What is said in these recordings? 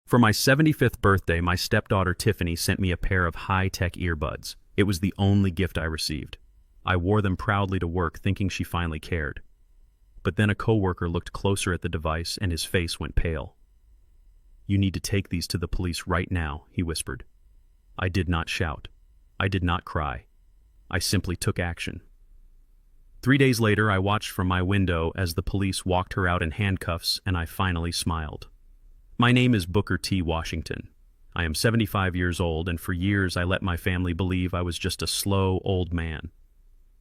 For my 75th birthday, my stepdaughter Tiffany sent me a pair of high-tech earbuds. It was the only gift I received. I wore them proudly to work, thinking she finally cared. But then a coworker looked closer at the device and his face went pale. "You need to take these to the police right now," he whispered. I did not shout. I did not cry. I simply took action. 3 days later, I watched from my window as the police walked her out in handcuffs, and I finally smiled. My name is Booker T. Washington. I am 75 years old, and for years I let my family believe I was just a slow, old man.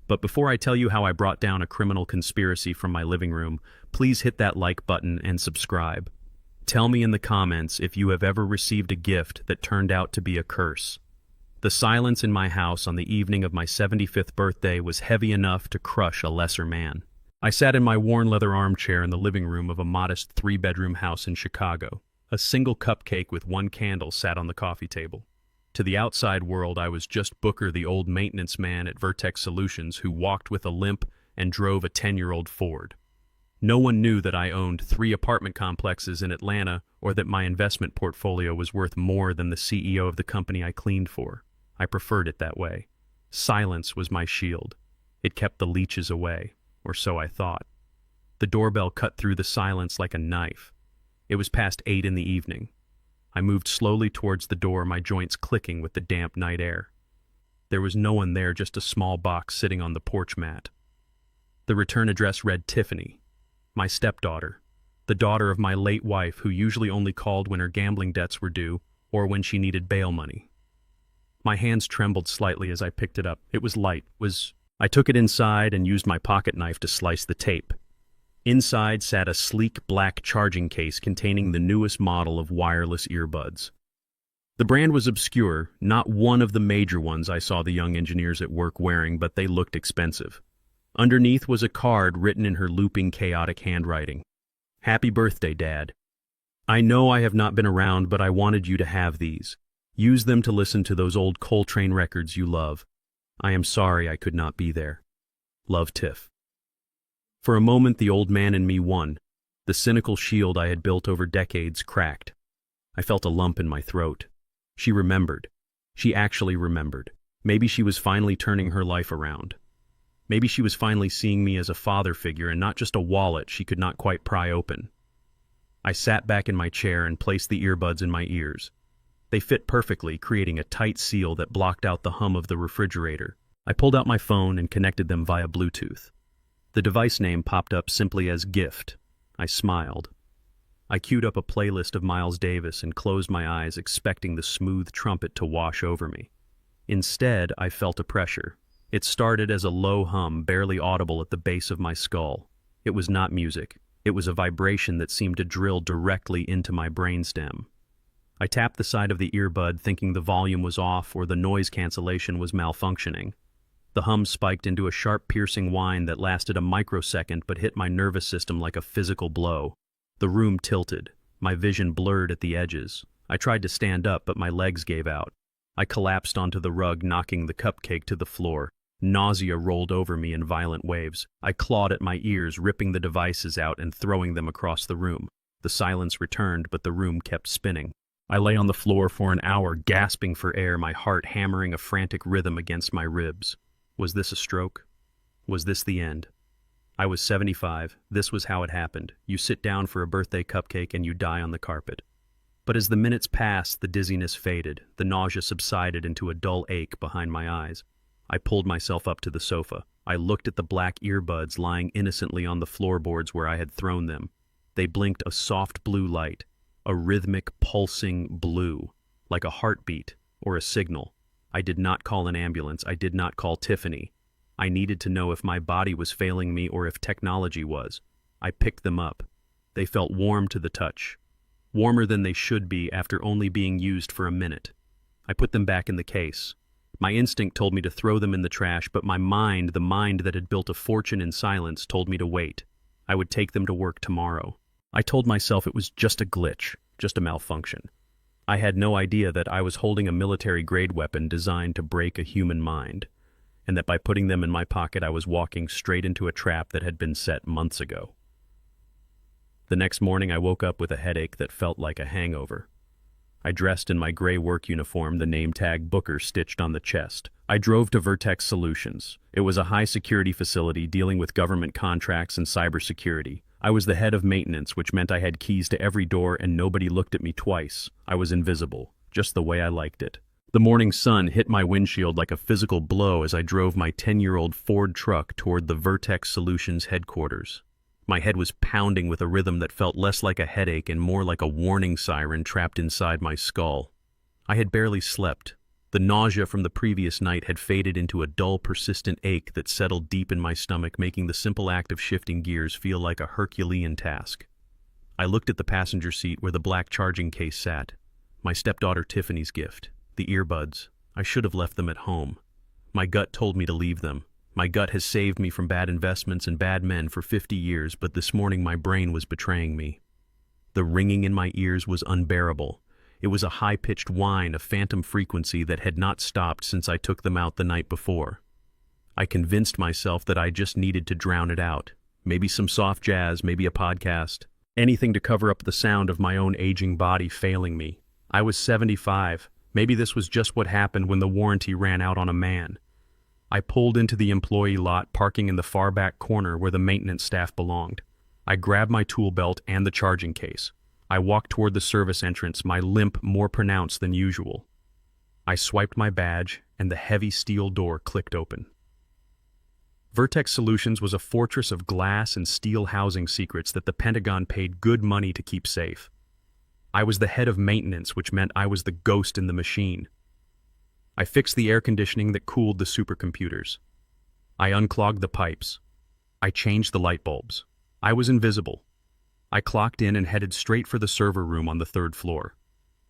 But before I tell you how I brought down a criminal conspiracy from my living room, please hit that like button and subscribe. Tell me in the comments if you have ever received a gift that turned out to be a curse. The silence in my house on the evening of my 75th birthday was heavy enough to crush a lesser man. I sat in my worn leather armchair in the living room of a modest 3-bedroom house in Chicago. A single cupcake with one candle sat on the coffee table. To the outside world, I was just Booker, the old maintenance man at Vertex Solutions who walked with a limp and drove a 10-year-old Ford. No one knew that I owned 3 apartment complexes in Atlanta or that my investment portfolio was worth more than the CEO of the company I cleaned for. I preferred it that way. Silence was my shield. It kept the leeches away, or so I thought. The doorbell cut through the silence like a knife. It was past 8 in the evening. I moved slowly towards the door, my joints clicking with the damp night air. There was no one there, just a small box sitting on the porch mat. The return address read Tiffany, my stepdaughter, the daughter of my late wife who usually only called when her gambling debts were due or when she needed bail money. My hands trembled slightly as I picked it up. It was light. I took it inside and used my pocket knife to slice the tape. Inside sat a sleek black charging case containing the newest model of wireless earbuds. The brand was obscure, not one of the major ones I saw the young engineers at work wearing, but they looked expensive. Underneath was a card written in her looping, chaotic handwriting. "Happy birthday, Dad. I know I have not been around, but I wanted you to have these. Use them to listen to those old Coltrane records you love. I am sorry I could not be there. Love, Tiff." For a moment, the old man in me won. The cynical shield I had built over decades cracked. I felt a lump in my throat. She remembered. She actually remembered. Maybe she was finally turning her life around. Maybe she was finally seeing me as a father figure and not just a wallet she could not quite pry open. I sat back in my chair and placed the earbuds in my ears. They fit perfectly, creating a tight seal that blocked out the hum of the refrigerator. I pulled out my phone and connected them via Bluetooth. The device name popped up simply as Gift. I smiled. I queued up a playlist of Miles Davis and closed my eyes, expecting the smooth trumpet to wash over me. Instead, I felt a pressure. It started as a low hum, barely audible at the base of my skull. It was not music. It was a vibration that seemed to drill directly into my brainstem. I tapped the side of the earbud, thinking the volume was off or the noise cancellation was malfunctioning. The hum spiked into a sharp, piercing whine that lasted a microsecond but hit my nervous system like a physical blow. The room tilted. My vision blurred at the edges. I tried to stand up, but my legs gave out. I collapsed onto the rug, knocking the cupcake to the floor. Nausea rolled over me in violent waves. I clawed at my ears, ripping the devices out and throwing them across the room. The silence returned, but the room kept spinning. I lay on the floor for an hour, gasping for air, my heart hammering a frantic rhythm against my ribs. Was this a stroke? Was this the end? I was 75. This was how it happened. You sit down for a birthday cupcake and you die on the carpet. But as the minutes passed, the dizziness faded. The nausea subsided into a dull ache behind my eyes. I pulled myself up to the sofa. I looked at the black earbuds lying innocently on the floorboards where I had thrown them. They blinked a soft blue light, a rhythmic, pulsing blue, like a heartbeat or a signal. I did not call an ambulance. I did not call Tiffany. I needed to know if my body was failing me or if technology was. I picked them up. They felt warm to the touch. Warmer than they should be after only being used for a minute. I put them back in the case. My instinct told me to throw them in the trash, but my mind, the mind that had built a fortune in silence, told me to wait. I would take them to work tomorrow. I told myself it was just a glitch, just a malfunction. I had no idea that I was holding a military-grade weapon designed to break a human mind, and that by putting them in my pocket I was walking straight into a trap that had been set months ago. The next morning I woke up with a headache that felt like a hangover. I dressed in my gray work uniform, the name tag Booker stitched on the chest. I drove to Vertex Solutions. It was a high-security facility dealing with government contracts and cybersecurity. I was the head of maintenance, which meant I had keys to every door and nobody looked at me twice. I was invisible, just the way I liked it. The morning sun hit my windshield like a physical blow as I drove my 10-year-old Ford truck toward the Vertex Solutions headquarters. My head was pounding with a rhythm that felt less like a headache and more like a warning siren trapped inside my skull. I had barely slept. The nausea from the previous night had faded into a dull, persistent ache that settled deep in my stomach, making the simple act of shifting gears feel like a Herculean task. I looked at the passenger seat where the black charging case sat. My stepdaughter Tiffany's gift. The earbuds. I should have left them at home. My gut told me to leave them. My gut has saved me from bad investments and bad men for 50 years, but this morning my brain was betraying me. The ringing in my ears was unbearable. It was a high-pitched whine, a phantom frequency that had not stopped since I took them out the night before. I convinced myself that I just needed to drown it out. Maybe some soft jazz, maybe a podcast. Anything to cover up the sound of my own aging body failing me. I was 75. Maybe this was just what happened when the warranty ran out on a man. I pulled into the employee lot, parking in the far back corner where the maintenance staff belonged. I grabbed my tool belt and the charging case. I walked toward the service entrance, my limp more pronounced than usual. I swiped my badge, and the heavy steel door clicked open. Vertex Solutions was a fortress of glass and steel housing secrets that the Pentagon paid good money to keep safe. I was the head of maintenance, which meant I was the ghost in the machine. I fixed the air conditioning that cooled the supercomputers. I unclogged the pipes. I changed the light bulbs. I was invisible. I clocked in and headed straight for the server room on the 3rd floor.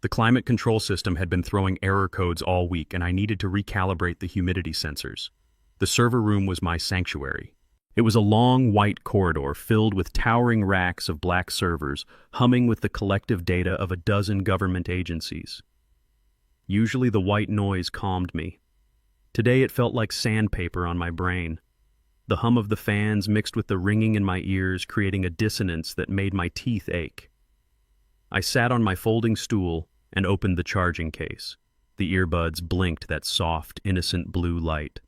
The climate control system had been throwing error codes all week, and I needed to recalibrate the humidity sensors. The server room was my sanctuary. It was a long, white corridor filled with towering racks of black servers, humming with the collective data of a dozen government agencies. Usually the white noise calmed me. Today it felt like sandpaper on my brain. The hum of the fans mixed with the ringing in my ears, creating a dissonance that made my teeth ache. I sat on my folding stool and opened the charging case. The earbuds blinked that soft, innocent blue light.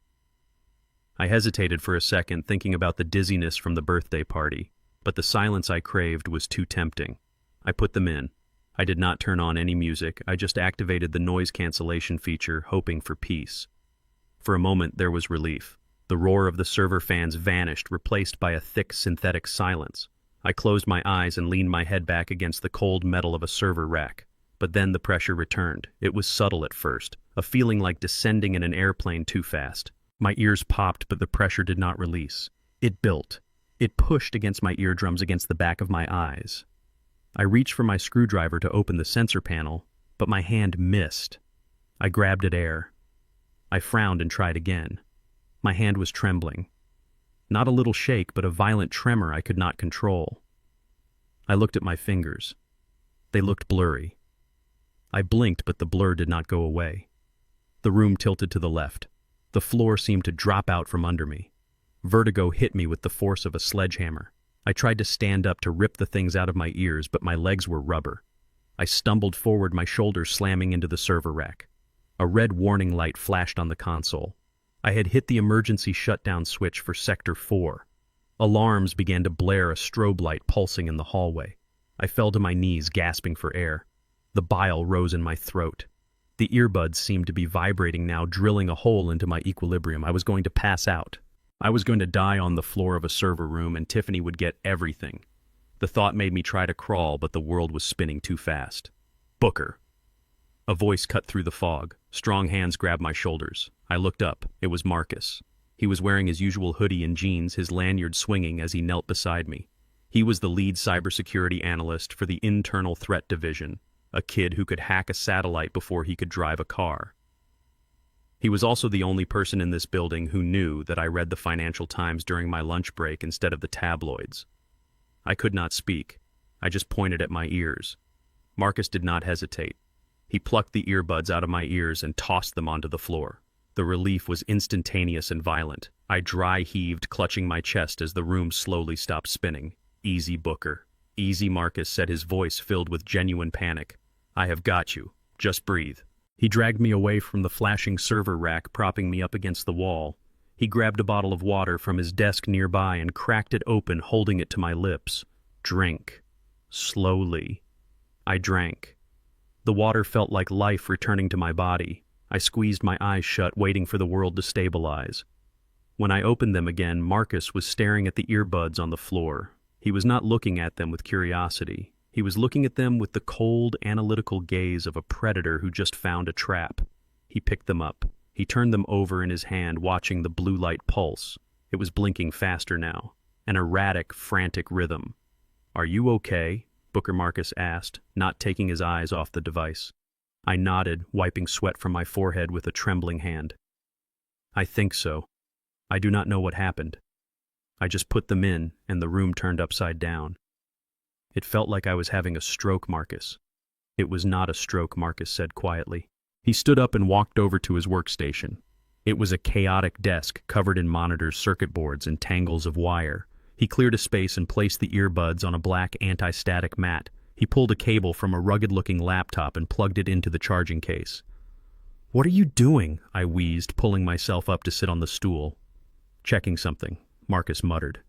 I hesitated for a second, thinking about the dizziness from the birthday party, but the silence I craved was too tempting. I put them in. I did not turn on any music. I just activated the noise cancellation feature, hoping for peace. For a moment, there was relief. The roar of the server fans vanished, replaced by a thick synthetic silence. I closed my eyes and leaned my head back against the cold metal of a server rack. But then the pressure returned. It was subtle at first, a feeling like descending in an airplane too fast. My ears popped, but the pressure did not release. It built. It pushed against my eardrums, against the back of my eyes. I reached for my screwdriver to open the sensor panel, but my hand missed. I grabbed at air. I frowned and tried again. My hand was trembling. Not a little shake, but a violent tremor I could not control. I looked at my fingers. They looked blurry. I blinked, but the blur did not go away. The room tilted to the left. The floor seemed to drop out from under me. Vertigo hit me with the force of a sledgehammer. I tried to stand up to rip the things out of my ears, but my legs were rubber. I stumbled forward, my shoulders slamming into the server rack. A red warning light flashed on the console. I had hit the emergency shutdown switch for Sector 4. Alarms began to blare, a strobe light pulsing in the hallway. I fell to my knees, gasping for air. The bile rose in my throat. The earbuds seemed to be vibrating now, drilling a hole into my equilibrium. I was going to pass out. I was going to die on the floor of a server room, and Tiffany would get everything. The thought made me try to crawl, but the world was spinning too fast. Booker. A voice cut through the fog. Strong hands grabbed my shoulders. I looked up. It was Marcus. He was wearing his usual hoodie and jeans, his lanyard swinging as he knelt beside me. He was the lead cybersecurity analyst for the Internal Threat Division, a kid who could hack a satellite before he could drive a car. He was also the only person in this building who knew that I read the Financial Times during my lunch break instead of the tabloids. I could not speak. I just pointed at my ears. Marcus did not hesitate. He plucked the earbuds out of my ears and tossed them onto the floor. The relief was instantaneous and violent. I dry heaved, clutching my chest as the room slowly stopped spinning. "Easy, Booker. Easy," Marcus said, his voice filled with genuine panic. I have got you. Just breathe. He dragged me away from the flashing server rack, propping me up against the wall. He grabbed a bottle of water from his desk nearby and cracked it open, holding it to my lips. Drink. Slowly. I drank. The water felt like life returning to my body. I squeezed my eyes shut, waiting for the world to stabilize. When I opened them again, Marcus was staring at the earbuds on the floor. He was not looking at them with curiosity. He was looking at them with the cold, analytical gaze of a predator who just found a trap. He picked them up. He turned them over in his hand, watching the blue light pulse. It was blinking faster now, an erratic, frantic rhythm. "Are you okay?" Booker Marcus asked, not taking his eyes off the device. I nodded, wiping sweat from my forehead with a trembling hand. "I think so. I do not know what happened. I just put them in, and the room turned upside down." "It felt like I was having a stroke, Marcus." "It was not a stroke," Marcus said quietly. He stood up and walked over to his workstation. It was a chaotic desk covered in monitors, circuit boards, and tangles of wire. He cleared a space and placed the earbuds on a black anti-static mat. He pulled a cable from a rugged-looking laptop and plugged it into the charging case. "What are you doing?" I wheezed, pulling myself up to sit on the stool. "Checking something," Marcus muttered.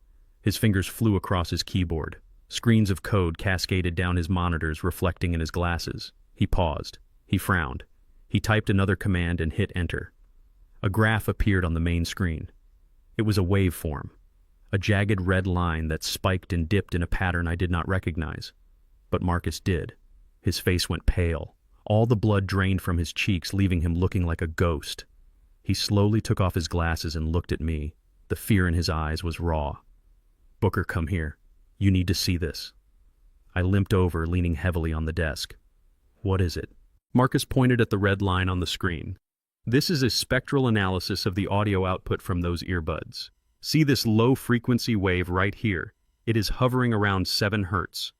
His fingers flew across his keyboard. Screens of code cascaded down his monitors, reflecting in his glasses. He paused. He frowned. He typed another command and hit enter. A graph appeared on the main screen. It was a waveform, a jagged red line that spiked and dipped in a pattern I did not recognize. But Marcus did. His face went pale. All the blood drained from his cheeks, leaving him looking like a ghost. He slowly took off his glasses and looked at me. The fear in his eyes was raw. "Booker, come here. You need to see this." I limped over, leaning heavily on the desk. "What is it?" Marcus pointed at the red line on the screen. "This is a spectral analysis of the audio output from those earbuds. See this low-frequency wave right here? It is hovering around 7 hertz.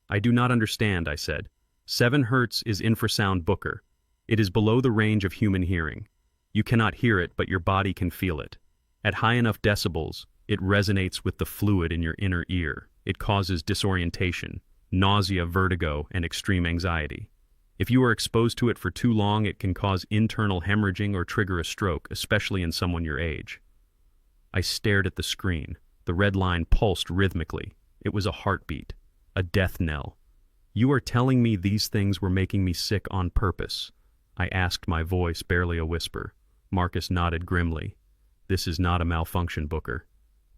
"I do not understand," I said. 7 hertz is infrasound, Booker. It is below the range of human hearing. You cannot hear it, but your body can feel it. At high enough decibels, it resonates with the fluid in your inner ear. It causes disorientation, nausea, vertigo, and extreme anxiety. If you are exposed to it for too long, it can cause internal hemorrhaging or trigger a stroke, especially in someone your age." I stared at the screen. The red line pulsed rhythmically. It was a heartbeat, a death knell. "You are telling me these things were making me sick on purpose?" I asked, my voice barely a whisper. Marcus nodded grimly. "This is not a malfunction, Booker.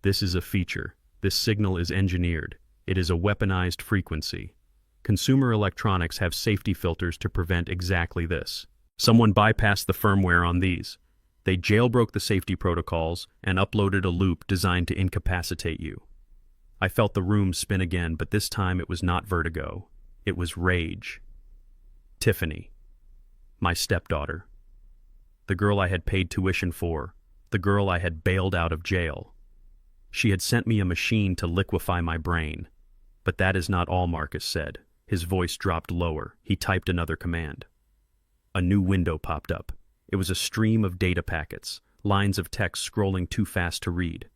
This is a feature. This signal is engineered. It is a weaponized frequency. Consumer electronics have safety filters to prevent exactly this. Someone bypassed the firmware on these. They jailbroke the safety protocols and uploaded a loop designed to incapacitate you." I felt the room spin again, but this time it was not vertigo. It was rage. Tiffany. My stepdaughter. The girl I had paid tuition for. The girl I had bailed out of jail. She had sent me a machine to liquefy my brain. But that is not all, Marcus said. His voice dropped lower. He typed another command. A new window popped up. It was a stream of data packets, lines of text scrolling too fast to read.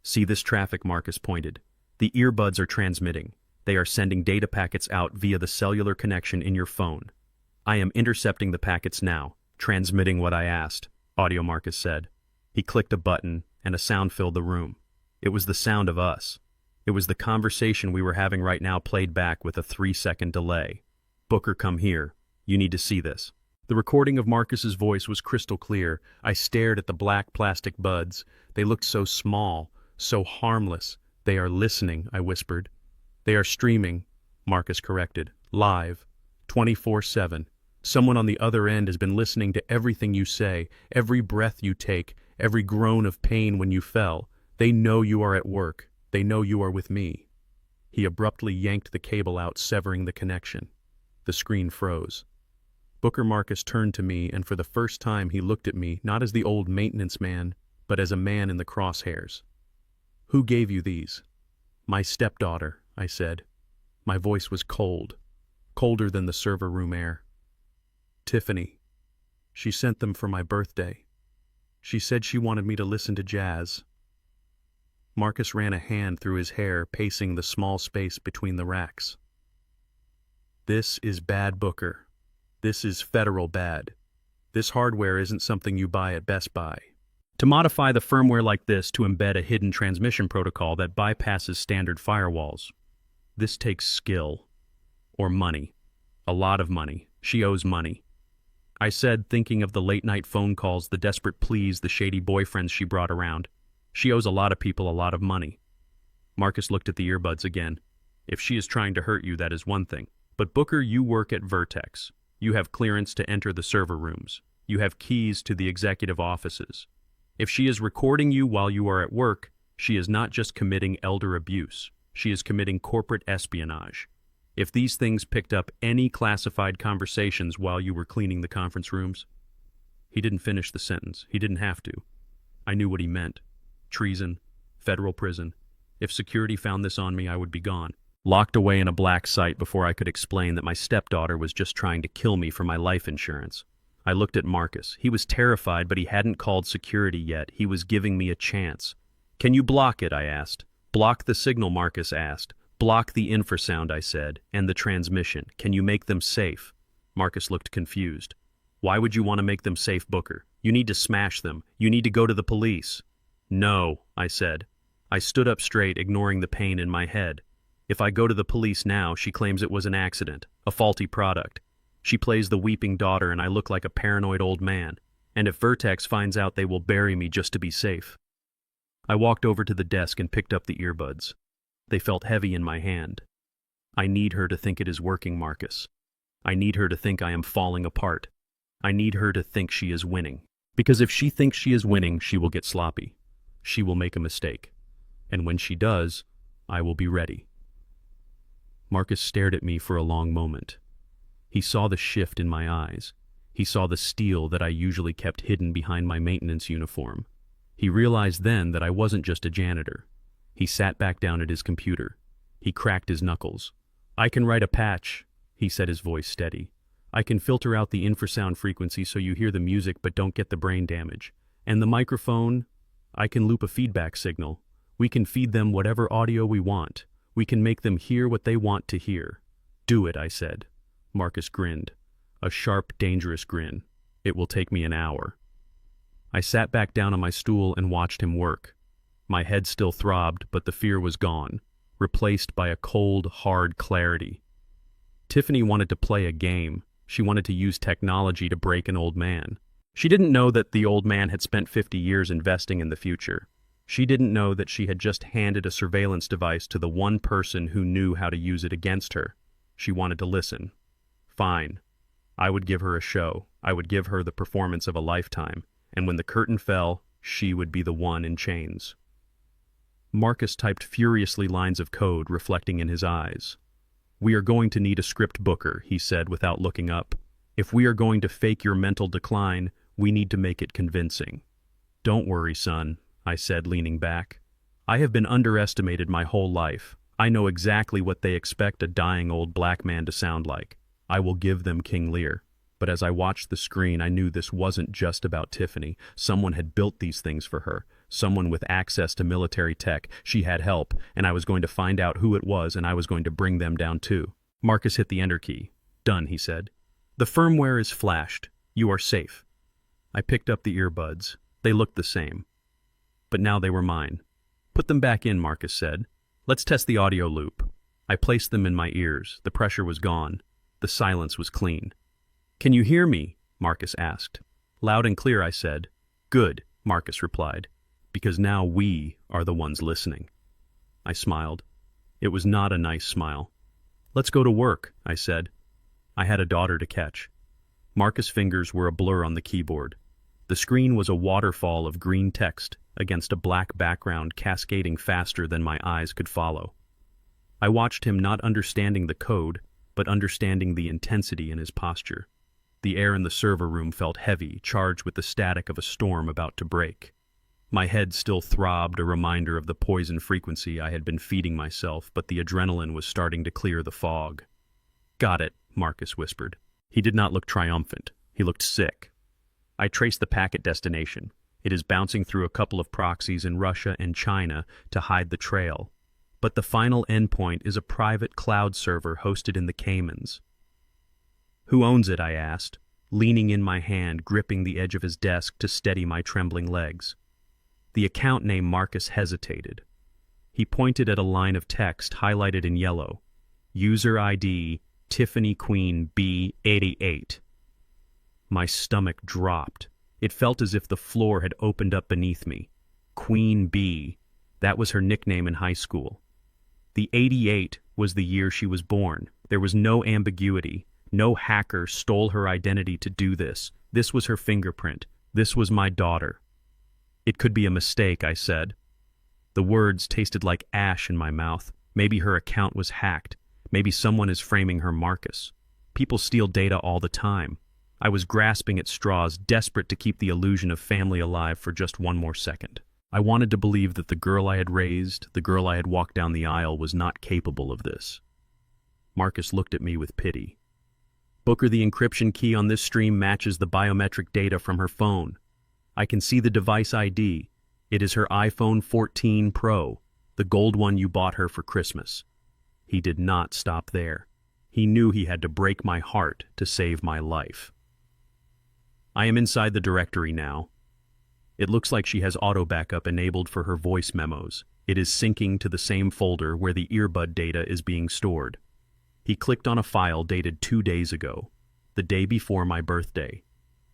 "See this traffic?" Marcus pointed. "The earbuds are transmitting. They are sending data packets out via the cellular connection in your phone. I am intercepting the packets now, transmitting what I asked," Audio Marcus said. He clicked a button, and a sound filled the room. It was the sound of us. It was the conversation we were having right now played back with a 3-second delay. "Booker, come here. You need to see this." The recording of Marcus's voice was crystal clear. I stared at the black plastic buds. They looked so small, so harmless. "They are listening," I whispered. "They are streaming," Marcus corrected. "Live. 24/7. Someone on the other end has been listening to everything you say, every breath you take, every groan of pain when you fell. They know you are at work. They know you are with me." He abruptly yanked the cable out, severing the connection. The screen froze. Booker Marcus turned to me, and for the first time he looked at me, not as the old maintenance man, but as a man in the crosshairs. "Who gave you these?" "My stepdaughter," I said. My voice was cold, colder than the server room air. "Tiffany. She sent them for my birthday. She said she wanted me to listen to jazz." Marcus ran a hand through his hair, pacing the small space between the racks. This is bad, Booker. This is federal bad. This hardware isn't something you buy at Best Buy. To modify the firmware like this to embed a hidden transmission protocol that bypasses standard firewalls, this takes skill. Or money. A lot of money. She owes money. I said, thinking of the late-night phone calls, the desperate pleas, the shady boyfriends she brought around. She owes a lot of people a lot of money. Marcus looked at the earbuds again. If she is trying to hurt you, that is one thing. But Booker, you work at Vertex. You have clearance to enter the server rooms. You have keys to the executive offices. If she is recording you while you are at work, she is not just committing elder abuse. She is committing corporate espionage. If these things picked up any classified conversations while you were cleaning the conference rooms. He didn't finish the sentence. He didn't have to. I knew what he meant. Treason. Federal prison. If security found this on me, I would be gone. Locked away in a black site before I could explain that my stepdaughter was just trying to kill me for my life insurance. I looked at Marcus. He was terrified, but he hadn't called security yet. He was giving me a chance. Can you block it? I asked. Block the signal, Marcus asked. Block the infrasound, I said, and the transmission. Can you make them safe? Marcus looked confused. Why would you want to make them safe, Booker? You need to smash them. You need to go to the police. No, I said. I stood up straight, ignoring the pain in my head. If I go to the police now, she claims it was an accident, a faulty product. She plays the weeping daughter and I look like a paranoid old man. And if Vertex finds out, they will bury me just to be safe. I walked over to the desk and picked up the earbuds. They felt heavy in my hand. I need her to think it is working, Marcus. I need her to think I am falling apart. I need her to think she is winning. Because if she thinks she is winning, she will get sloppy. She will make a mistake. And when she does, I will be ready. Marcus stared at me for a long moment. He saw the shift in my eyes. He saw the steel that I usually kept hidden behind my maintenance uniform. He realized then that I wasn't just a janitor. He sat back down at his computer. He cracked his knuckles. I can write a patch, he said, his voice steady. I can filter out the infrasound frequency so you hear the music but don't get the brain damage. And the microphone, I can loop a feedback signal. We can feed them whatever audio we want. We can make them hear what they want to hear. Do it, I said. Marcus grinned. A sharp, dangerous grin. It will take me an hour. I sat back down on my stool and watched him work. My head still throbbed, but the fear was gone, replaced by a cold, hard clarity. Tiffany wanted to play a game. She wanted to use technology to break an old man. She didn't know that the old man had spent 50 years investing in the future. She didn't know that she had just handed a surveillance device to the one person who knew how to use it against her. She wanted to listen. Fine. I would give her a show. I would give her the performance of a lifetime. And when the curtain fell, she would be the one in chains. Marcus typed furiously lines of code reflecting in his eyes. We are going to need a script, Booker, he said without looking up. If we are going to fake your mental decline, we need to make it convincing. Don't worry, son, I said, leaning back. I have been underestimated my whole life. I know exactly what they expect a dying old black man to sound like. I will give them King Lear. But as I watched the screen, I knew this wasn't just about Tiffany. Someone had built these things for her. Someone with access to military tech. She had help, and I was going to find out who it was, and I was going to bring them down too. Marcus hit the enter key. Done, he said. The firmware is flashed. You are safe. I picked up the earbuds. They looked the same. But now they were mine. Put them back in, Marcus said. Let's test the audio loop. I placed them in my ears. The pressure was gone. The silence was clean. Can you hear me? Marcus asked. Loud and clear, I said. Good, Marcus replied, because now we are the ones listening. I smiled. It was not a nice smile. Let's go to work, I said. I had a daughter to catch. Marcus' fingers were a blur on the keyboard. The screen was a waterfall of green text against a black background cascading faster than my eyes could follow. I watched him, not understanding the code, but understanding the intensity in his posture. The air in the server room felt heavy, charged with the static of a storm about to break. My head still throbbed, a reminder of the poison frequency I had been feeding myself, but the adrenaline was starting to clear the fog. Got it, Marcus whispered. He did not look triumphant. He looked sick. I traced the packet destination. It is bouncing through a couple of proxies in Russia and China to hide the trail. But the final endpoint is a private cloud server hosted in the Caymans. Who owns it? I asked, leaning in my hand, gripping the edge of his desk to steady my trembling legs. The account name Marcus hesitated. He pointed at a line of text highlighted in yellow. User ID, Tiffany Queen B88. My stomach dropped. It felt as if the floor had opened up beneath me. Queen B. That was her nickname in high school. The 88 was the year she was born. There was no ambiguity. No hacker stole her identity to do this. This was her fingerprint. This was my daughter. It could be a mistake, I said. The words tasted like ash in my mouth. Maybe her account was hacked. Maybe someone is framing her Marcus. People steal data all the time. I was grasping at straws, desperate to keep the illusion of family alive for just one more second. I wanted to believe that the girl I had raised, the girl I had walked down the aisle, was not capable of this. Marcus looked at me with pity. Booker, the encryption key on this stream matches the biometric data from her phone. I can see the device ID. It is her iPhone 14 Pro, the gold one you bought her for Christmas. He did not stop there. He knew he had to break my heart to save my life. I am inside the directory now. It looks like she has auto backup enabled for her voice memos. It is syncing to the same folder where the earbud data is being stored. He clicked on a file dated 2 days ago, the day before my birthday.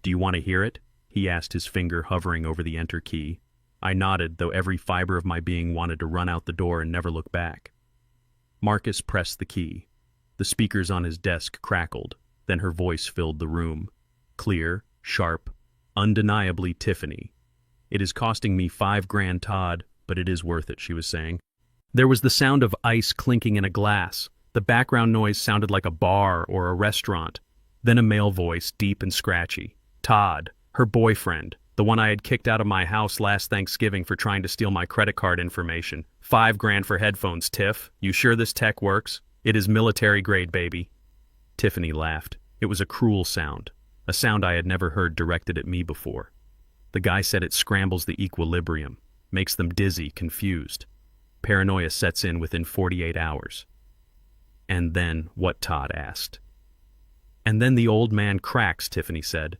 Do you want to hear it? He asked, his finger hovering over the enter key. I nodded, though every fiber of my being wanted to run out the door and never look back. Marcus pressed the key. The speakers on his desk crackled. Then her voice filled the room. Clear, sharp, undeniably Tiffany. It is costing me $5,000, Todd, but it is worth it, she was saying. There was the sound of ice clinking in a glass. The background noise sounded like a bar or a restaurant. Then a male voice, deep and scratchy. Todd, her boyfriend, the one I had kicked out of my house last Thanksgiving for trying to steal my credit card information. $5,000 for headphones, Tiff. You sure this tech works? It is military grade, baby. Tiffany laughed. It was a cruel sound, a sound I had never heard directed at me before. The guy said it scrambles the equilibrium, makes them dizzy, confused. Paranoia sets in within 48 hours. And then what? Todd asked. And then the old man cracks, Tiffany said.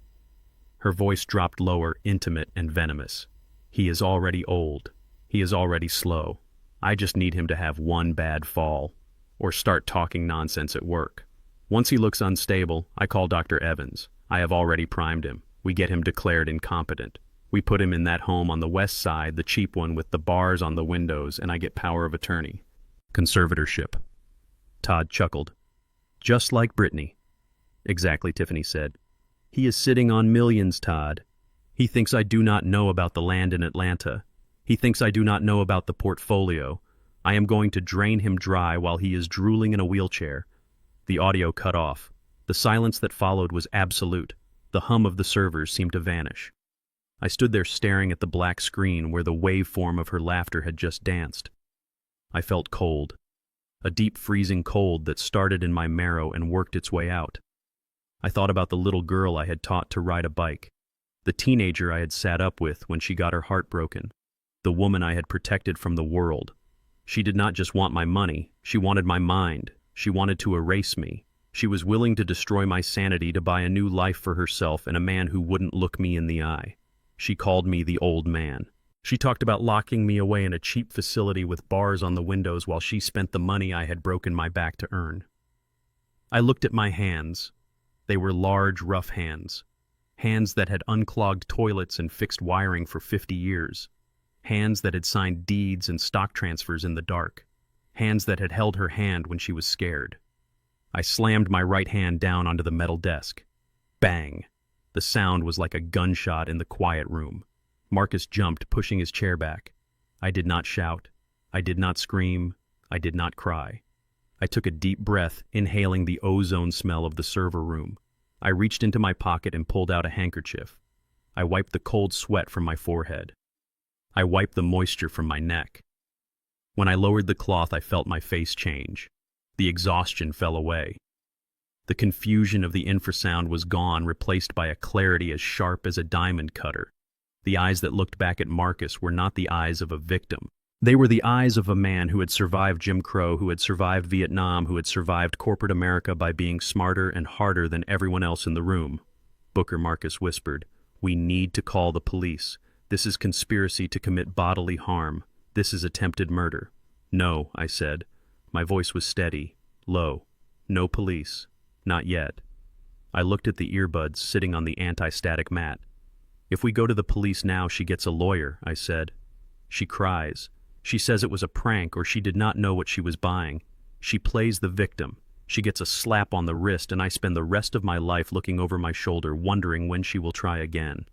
Her voice dropped lower, intimate and venomous. He is already old. He is already slow. I just need him to have one bad fall, or start talking nonsense at work. Once he looks unstable, I call Dr. Evans. I have already primed him. We get him declared incompetent. We put him in that home on the west side, the cheap one with the bars on the windows, and I get power of attorney. Conservatorship. Todd chuckled. Just like Brittany. Exactly, Tiffany said. He is sitting on millions, Todd. He thinks I do not know about the land in Atlanta. He thinks I do not know about the portfolio. I am going to drain him dry while he is drooling in a wheelchair. The audio cut off. The silence that followed was absolute. The hum of the servers seemed to vanish. I stood there staring at the black screen where the waveform of her laughter had just danced. I felt cold. A deep freezing cold that started in my marrow and worked its way out. I thought about the little girl I had taught to ride a bike, the teenager I had sat up with when she got her heart broken, the woman I had protected from the world. She did not just want my money, she wanted my mind. She wanted to erase me. She was willing to destroy my sanity to buy a new life for herself and a man who wouldn't look me in the eye. She called me the old man. She talked about locking me away in a cheap facility with bars on the windows while she spent the money I had broken my back to earn. I looked at my hands. They were large, rough hands. Hands that had unclogged toilets and fixed wiring for 50 years. Hands that had signed deeds and stock transfers in the dark. Hands that had held her hand when she was scared. I slammed my right hand down onto the metal desk. Bang! The sound was like a gunshot in the quiet room. Marcus jumped, pushing his chair back. I did not shout. I did not scream. I did not cry. I took a deep breath, inhaling the ozone smell of the server room. I reached into my pocket and pulled out a handkerchief. I wiped the cold sweat from my forehead. I wiped the moisture from my neck. When I lowered the cloth, I felt my face change. The exhaustion fell away. The confusion of the infrasound was gone, replaced by a clarity as sharp as a diamond cutter. The eyes that looked back at Marcus were not the eyes of a victim. They were the eyes of a man who had survived Jim Crow, who had survived Vietnam, who had survived corporate America by being smarter and harder than everyone else in the room. Booker Marcus whispered, "We need to call the police. This is conspiracy to commit bodily harm. This is attempted murder." "No," I said. My voice was steady, low. "No police. Not yet." I looked at the earbuds sitting on the anti-static mat. "If we go to the police now, she gets a lawyer," I said. "She cries. She says it was a prank or she did not know what she was buying. She plays the victim. She gets a slap on the wrist and I spend the rest of my life looking over my shoulder wondering when she will try again."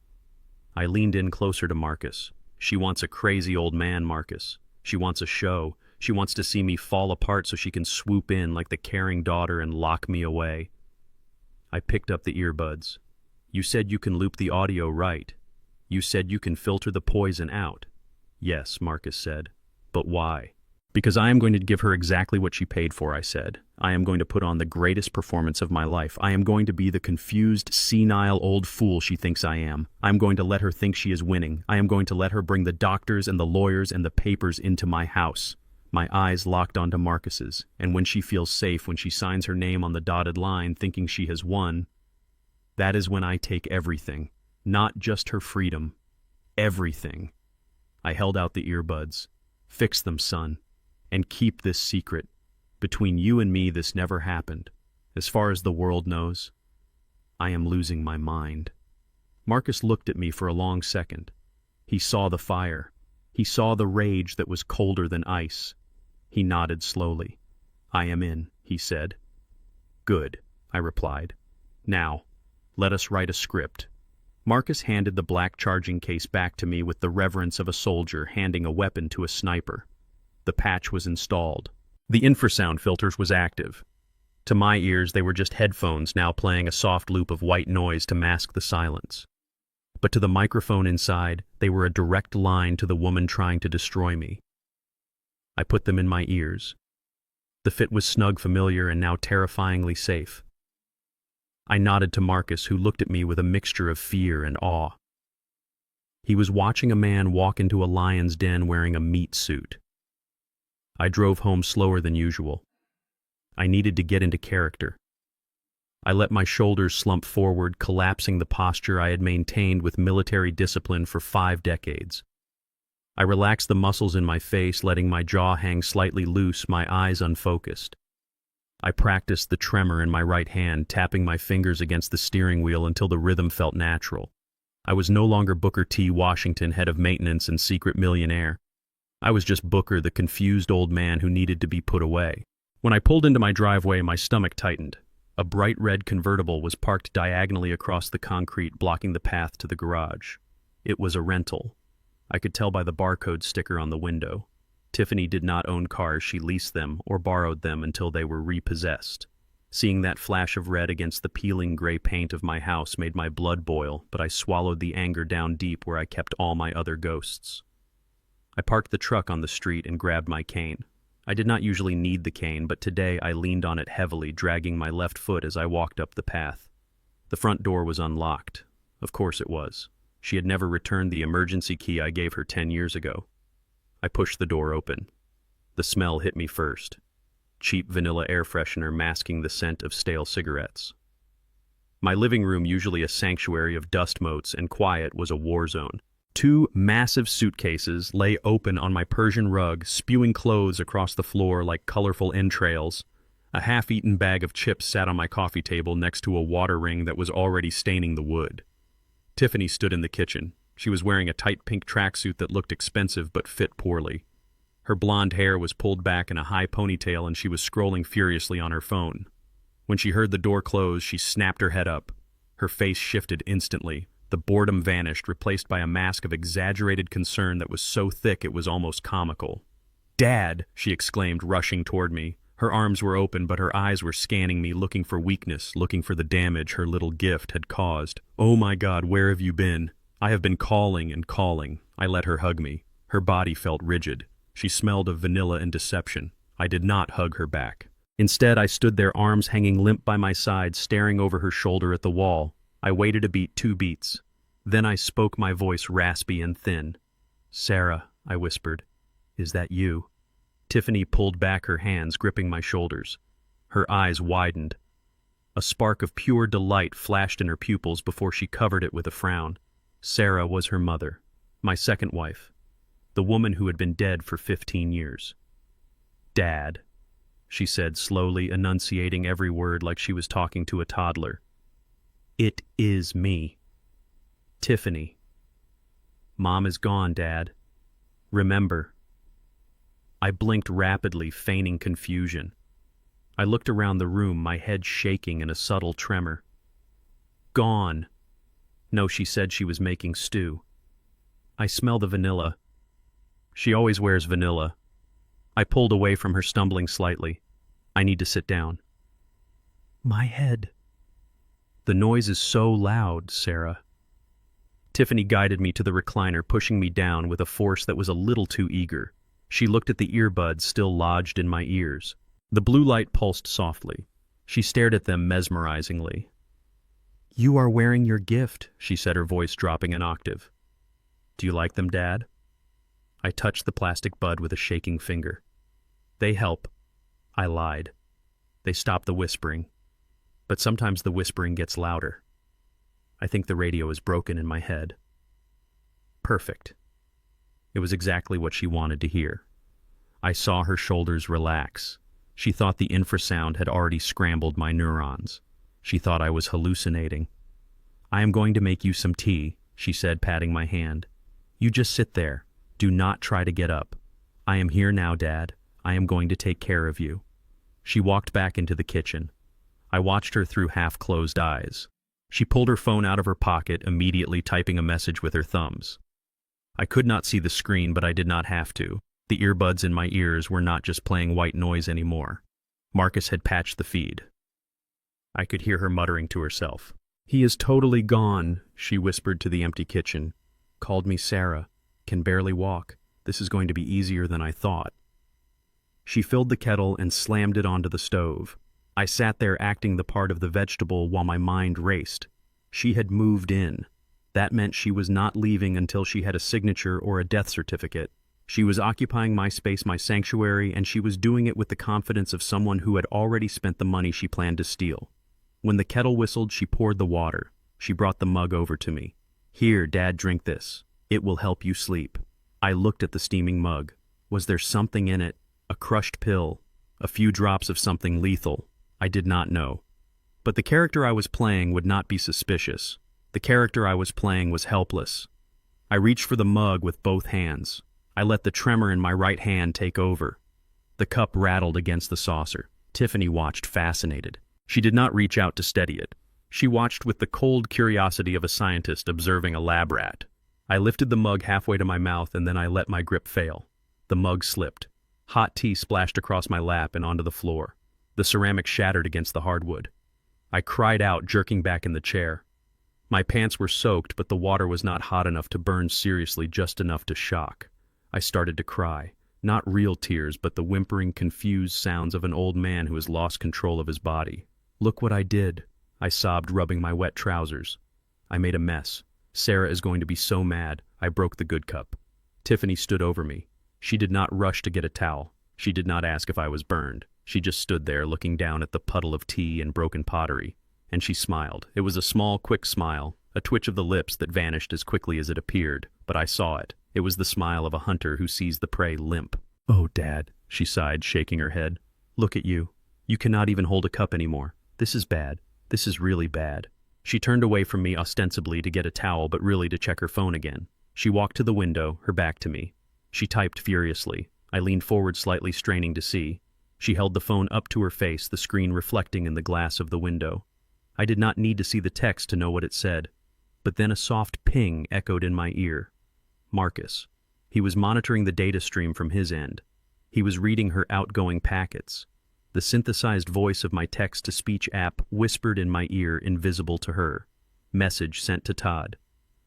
I leaned in closer to Marcus. "She wants a crazy old man, Marcus. She wants a show. She wants to see me fall apart so she can swoop in like the caring daughter and lock me away." I picked up the earbuds. "You said you can loop the audio right. You said you can filter the poison out." "Yes," Marcus said. "But why?" "Because I am going to give her exactly what she paid for," I said. "I am going to put on the greatest performance of my life. I am going to be the confused, senile old fool she thinks I am. I am going to let her think she is winning. I am going to let her bring the doctors and the lawyers and the papers into my house." My eyes locked onto Marcus's, and when she feels safe, when she signs her name on the dotted line thinking she has won, that is when I take everything, not just her freedom, everything. I held out the earbuds. "Fix them, son, and keep this secret. Between you and me, this never happened. As far as the world knows, I am losing my mind." Marcus looked at me for a long second. He saw the fire. He saw the rage that was colder than ice. He nodded slowly. "I am in," he said. "Good," I replied. "Now, let us write a script." Marcus handed the black charging case back to me with the reverence of a soldier handing a weapon to a sniper. The patch was installed. The infrasound filters was active. To my ears, they were just headphones now playing a soft loop of white noise to mask the silence. But to the microphone inside, they were a direct line to the woman trying to destroy me. I put them in my ears. The fit was snug, familiar, and now terrifyingly safe. I nodded to Marcus, who looked at me with a mixture of fear and awe. He was watching a man walk into a lion's den wearing a meat suit. I drove home slower than usual. I needed to get into character. I let my shoulders slump forward, collapsing the posture I had maintained with military discipline for 5 decades. I relaxed the muscles in my face, letting my jaw hang slightly loose, my eyes unfocused. I practiced the tremor in my right hand, tapping my fingers against the steering wheel until the rhythm felt natural. I was no longer Booker T. Washington, head of maintenance and secret millionaire. I was just Booker, the confused old man who needed to be put away. When I pulled into my driveway, my stomach tightened. A bright red convertible was parked diagonally across the concrete, blocking the path to the garage. It was a rental. I could tell by the barcode sticker on the window. Tiffany did not own cars, she leased them or borrowed them until they were repossessed. Seeing that flash of red against the peeling gray paint of my house made my blood boil, but I swallowed the anger down deep where I kept all my other ghosts. I parked the truck on the street and grabbed my cane. I did not usually need the cane, but today I leaned on it heavily, dragging my left foot as I walked up the path. The front door was unlocked. Of course it was. She had never returned the emergency key I gave her 10 years ago. I pushed the door open. The smell hit me first. Cheap vanilla air freshener masking the scent of stale cigarettes. My living room, usually a sanctuary of dust motes and quiet, was a war zone. 2 massive suitcases lay open on my Persian rug, spewing clothes across the floor like colorful entrails. A half-eaten bag of chips sat on my coffee table next to a water ring that was already staining the wood. Tiffany stood in the kitchen. She was wearing a tight pink tracksuit that looked expensive but fit poorly. Her blonde hair was pulled back in a high ponytail and she was scrolling furiously on her phone. When she heard the door close, she snapped her head up. Her face shifted instantly. The boredom vanished, replaced by a mask of exaggerated concern that was so thick it was almost comical. "Dad!" she exclaimed, rushing toward me. Her arms were open, but her eyes were scanning me, looking for weakness, looking for the damage her little gift had caused. "Oh my God, where have you been?" "I have been calling and calling." I let her hug me. Her body felt rigid. She smelled of vanilla and deception. I did not hug her back. Instead, I stood there, arms hanging limp by my side, staring over her shoulder at the wall. I waited a beat, 2 beats. Then I spoke, my voice raspy and thin. "Sarah," I whispered, Is that you? Tiffany pulled back her hands, gripping my shoulders. Her eyes widened. A spark of pure delight flashed in her pupils before she covered it with a frown. Sarah was her mother, my second wife, the woman who had been dead for 15 years. Dad, she said, slowly enunciating every word like she was talking to a toddler. It is me. Tiffany. Mom is gone, Dad. Remember. I blinked rapidly, feigning confusion. I looked around the room, my head shaking in a subtle tremor. Gone. No, she said she was making stew. I smell the vanilla. She always wears vanilla. I pulled away from her, stumbling slightly. I need to sit down. My head. The noise is so loud, Sarah. Tiffany guided me to the recliner, pushing me down with a force that was a little too eager. She looked at the earbuds still lodged in my ears. The blue light pulsed softly. She stared at them mesmerizingly. You are wearing your gift, she said, her voice dropping an octave. Do you like them, Dad? I touched the plastic bud with a shaking finger. They help. I lied. They stop the whispering. But sometimes the whispering gets louder. I think the radio is broken in my head. Perfect. It was exactly what she wanted to hear. I saw her shoulders relax. She thought the infrasound had already scrambled my neurons. She thought I was hallucinating. I am going to make you some tea, she said, patting my hand. You just sit there. Do not try to get up. I am here now, Dad. I am going to take care of you. She walked back into the kitchen. I watched her through half-closed eyes. She pulled her phone out of her pocket, immediately typing a message with her thumbs. I could not see the screen, but I did not have to. The earbuds in my ears were not just playing white noise anymore. Marcus had patched the feed. I could hear her muttering to herself. He is totally gone, she whispered to the empty kitchen. Called me Sarah. Can barely walk. This is going to be easier than I thought. She filled the kettle and slammed it onto the stove. I sat there acting the part of the vegetable while my mind raced. She had moved in. That meant she was not leaving until she had a signature or a death certificate. She was occupying my space, my sanctuary, and she was doing it with the confidence of someone who had already spent the money she planned to steal. When the kettle whistled, she poured the water. She brought the mug over to me. Here, Dad, drink this. It will help you sleep. I looked at the steaming mug. Was there something in it? A crushed pill? A few drops of something lethal? I did not know. But the character I was playing would not be suspicious. The character I was playing was helpless. I reached for the mug with both hands. I let the tremor in my right hand take over. The cup rattled against the saucer. Tiffany watched, fascinated. She did not reach out to steady it. She watched with the cold curiosity of a scientist observing a lab rat. I lifted the mug halfway to my mouth, and then I let my grip fail. The mug slipped. Hot tea splashed across my lap and onto the floor. The ceramic shattered against the hardwood. I cried out, jerking back in the chair. My pants were soaked, but the water was not hot enough to burn seriously, just enough to shock. I started to cry. Not real tears, but the whimpering, confused sounds of an old man who has lost control of his body. Look what I did, I sobbed, rubbing my wet trousers. I made a mess. Sarah is going to be so mad. I broke the good cup. Tiffany stood over me. She did not rush to get a towel. She did not ask if I was burned. She just stood there looking down at the puddle of tea and broken pottery. And she smiled. It was a small, quick smile, a twitch of the lips that vanished as quickly as it appeared, but I saw it. It was the smile of a hunter who sees the prey limp. Oh, Dad, she sighed, shaking her head. Look at you. You cannot even hold a cup anymore. This is bad. This is really bad. She turned away from me ostensibly to get a towel, but really to check her phone again. She walked to the window, her back to me. She typed furiously. I leaned forward slightly, straining to see. She held the phone up to her face, the screen reflecting in the glass of the window. I did not need to see the text to know what it said. But then a soft ping echoed in my ear. Marcus. He was monitoring the data stream from his end. He was reading her outgoing packets. The synthesized voice of my text-to-speech app whispered in my ear, invisible to her. Message sent to Todd.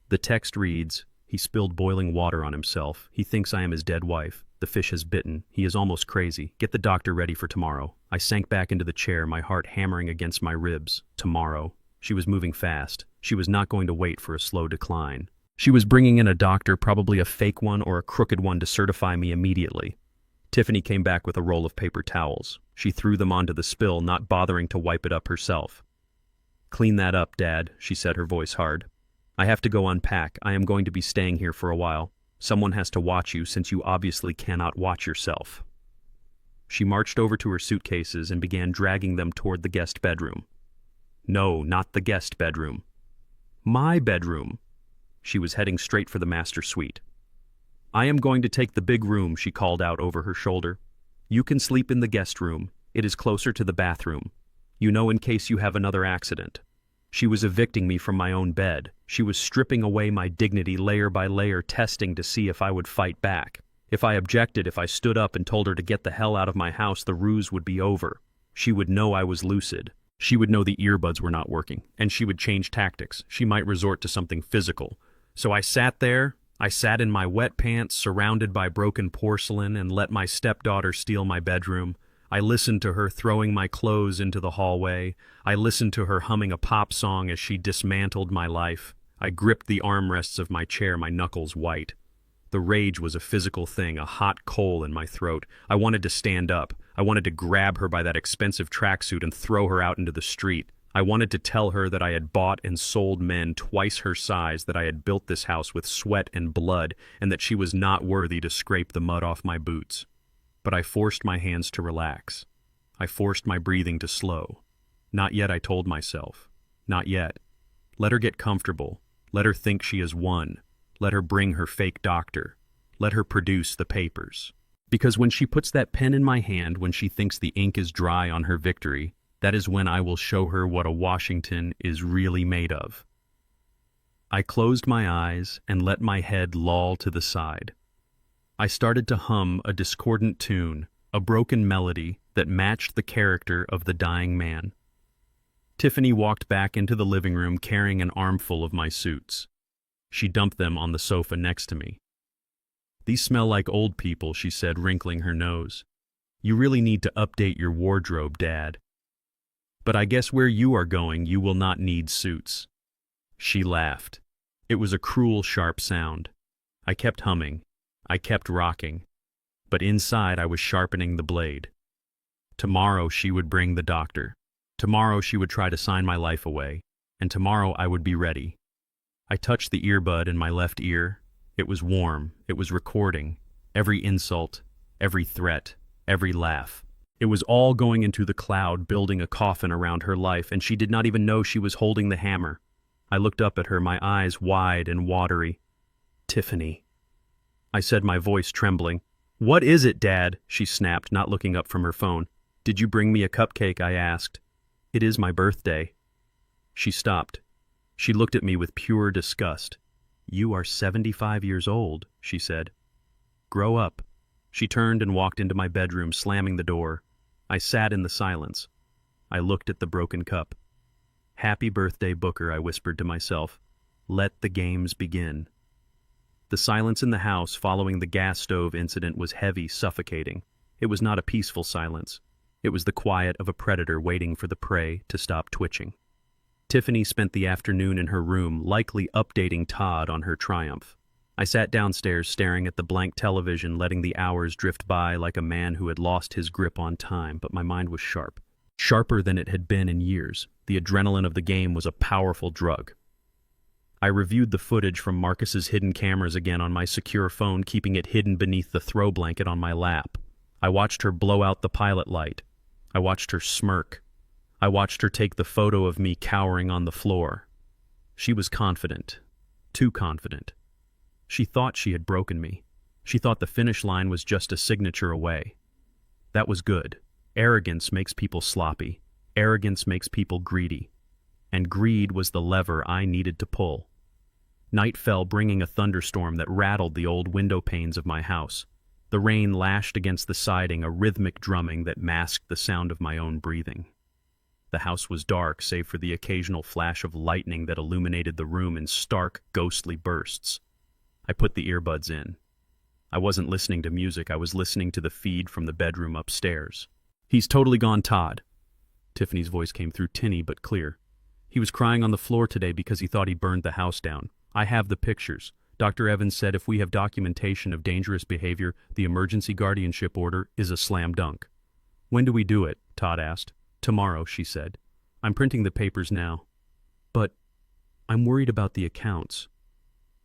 The text reads, he spilled boiling water on himself. He thinks I am his dead wife. The fish has bitten. He is almost crazy. Get the doctor ready for tomorrow. I sank back into the chair, my heart hammering against my ribs. Tomorrow. She was moving fast. She was not going to wait for a slow decline. She was bringing in a doctor, probably a fake one or a crooked one, to certify me immediately. Tiffany came back with a roll of paper towels. She threw them onto the spill, not bothering to wipe it up herself. "Clean that up, Dad," she said, her voice hard. "I have to go unpack. I am going to be staying here for a while. Someone has to watch you since you obviously cannot watch yourself." She marched over to her suitcases and began dragging them toward the guest bedroom. No, not the guest bedroom. My bedroom. She was heading straight for the master suite. "I am going to take the big room," she called out over her shoulder. "You can sleep in the guest room. It is closer to the bathroom. You know, in case you have another accident." She was evicting me from my own bed. She was stripping away my dignity layer by layer, testing to see if I would fight back. If I objected, if I stood up and told her to get the hell out of my house, the ruse would be over. She would know I was lucid. She would know the earbuds were not working, and she would change tactics. She might resort to something physical. So I sat there. I sat in my wet pants, surrounded by broken porcelain, and let my stepdaughter steal my bedroom. I listened to her throwing my clothes into the hallway. I listened to her humming a pop song as she dismantled my life. I gripped the armrests of my chair, my knuckles white. The rage was a physical thing, a hot coal in my throat. I wanted to stand up. I wanted to grab her by that expensive tracksuit and throw her out into the street. I wanted to tell her that I had bought and sold men twice her size, that I had built this house with sweat and blood, and that she was not worthy to scrape the mud off my boots. But I forced my hands to relax. I forced my breathing to slow. Not yet, I told myself. Not yet. Let her get comfortable. Let her think she has won. Let her bring her fake doctor. Let her produce the papers. Because when she puts that pen in my hand, when she thinks the ink is dry on her victory, that is when I will show her what a Washington is really made of. I closed my eyes and let my head loll to the side. I started to hum a discordant tune, a broken melody that matched the character of the dying man. Tiffany walked back into the living room carrying an armful of my suits. She dumped them on the sofa next to me. "These smell like old people," she said, wrinkling her nose. "You really need to update your wardrobe, Dad. But I guess where you are going, you will not need suits." She laughed. It was a cruel, sharp sound. I kept humming. I kept rocking. But inside I was sharpening the blade. Tomorrow she would bring the doctor. Tomorrow she would try to sign my life away. And tomorrow I would be ready. I touched the earbud in my left ear. It was warm. It was recording. Every insult, every threat, every laugh. It was all going into the cloud, building a coffin around her life, and she did not even know she was holding the hammer. I looked up at her, my eyes wide and watery. "Tiffany," I said, my voice trembling. "What is it, Dad?" she snapped, not looking up from her phone. "Did you bring me a cupcake?" I asked. "It is my birthday." She stopped. She looked at me with pure disgust. "You are 75 years old," she said. "Grow up." She turned and walked into my bedroom, slamming the door. I sat in the silence. I looked at the broken cup. "Happy birthday, Booker," I whispered to myself. "Let the games begin." The silence in the house following the gas stove incident was heavy, suffocating. It was not a peaceful silence. It was the quiet of a predator waiting for the prey to stop twitching. Tiffany spent the afternoon in her room, likely updating Todd on her triumph. I sat downstairs staring at the blank television, letting the hours drift by like a man who had lost his grip on time, but my mind was sharp. Sharper than it had been in years. The adrenaline of the game was a powerful drug. I reviewed the footage from Marcus's hidden cameras again on my secure phone, keeping it hidden beneath the throw blanket on my lap. I watched her blow out the pilot light. I watched her smirk. I watched her take the photo of me cowering on the floor. She was confident. Too confident. She thought she had broken me. She thought the finish line was just a signature away. That was good. Arrogance makes people sloppy. Arrogance makes people greedy. And greed was the lever I needed to pull. Night fell, bringing a thunderstorm that rattled the old window panes of my house. The rain lashed against the siding, a rhythmic drumming that masked the sound of my own breathing. The house was dark, save for the occasional flash of lightning that illuminated the room in stark, ghostly bursts. I put the earbuds in. I wasn't listening to music, I was listening to the feed from the bedroom upstairs. "He's totally gone, Todd." Tiffany's voice came through, tinny but clear. "He was crying on the floor today because he thought he burned the house down. I have the pictures. Dr. Evans said if we have documentation of dangerous behavior, the emergency guardianship order is a slam dunk. When do we do it? Todd asked. Tomorrow, she said. I'm printing the papers now. But I'm worried about the accounts.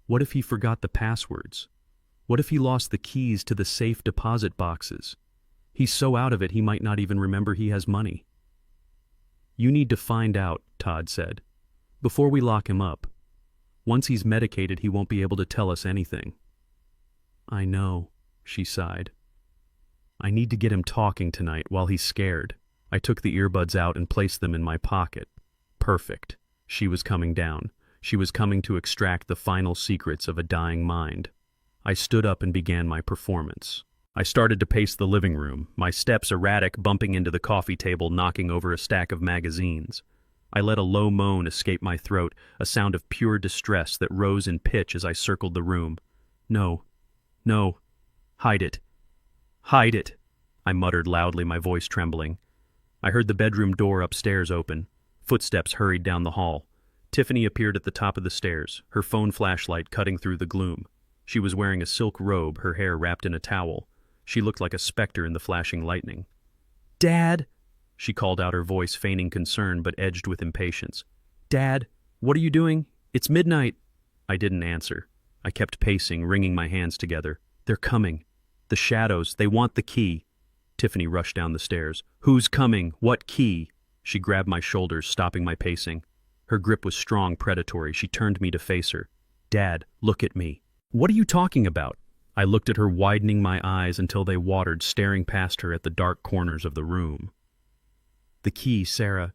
What if he forgot the passwords? What if he lost the keys to the safe deposit boxes? He's so out of it he might not even remember he has money. You need to find out, Todd said, before we lock him up. Once he's medicated, he won't be able to tell us anything. I know, she sighed. I need to get him talking tonight while he's scared. I took the earbuds out and placed them in my pocket. Perfect. She was coming down. She was coming to extract the final secrets of a dying mind. I stood up and began my performance. I started to pace the living room, my steps erratic, bumping into the coffee table, knocking over a stack of magazines. I let a low moan escape my throat, a sound of pure distress that rose in pitch as I circled the room. No. No. Hide it. Hide it, I muttered loudly, my voice trembling. I heard the bedroom door upstairs open. Footsteps hurried down the hall. Tiffany appeared at the top of the stairs, her phone flashlight cutting through the gloom. She was wearing a silk robe, her hair wrapped in a towel. She looked like a specter in the flashing lightning. Dad, she called out, her voice feigning concern but edged with impatience. Dad, what are you doing? It's midnight. I didn't answer. I kept pacing, wringing my hands together. They're coming. The shadows, they want the key. Tiffany rushed down the stairs. Who's coming? What key? She grabbed my shoulders, stopping my pacing. Her grip was strong, predatory. She turned me to face her. Dad, look at me. What are you talking about? I looked at her, widening my eyes until they watered, staring past her at the dark corners of the room. The key, Sarah.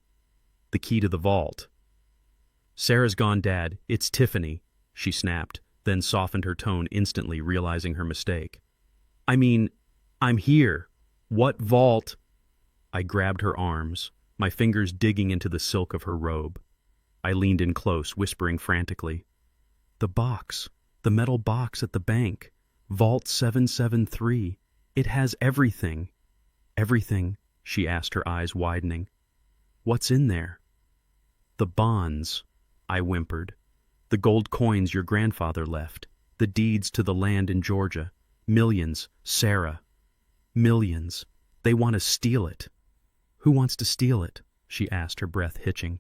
The key to the vault. Sarah's gone, Dad. It's Tiffany, she snapped, then softened her tone instantly, realizing her mistake. I mean, I'm here. What vault? I grabbed her arms, my fingers digging into the silk of her robe. I leaned in close, whispering frantically. The box. The metal box at the bank. Vault 773. It has everything. Everything, she asked, her eyes widening. What's in there? The bonds, I whimpered. The gold coins your grandfather left. The deeds to the land in Georgia. Millions, Sarah. Millions. They want to steal it. Who wants to steal it? She asked, her breath hitching.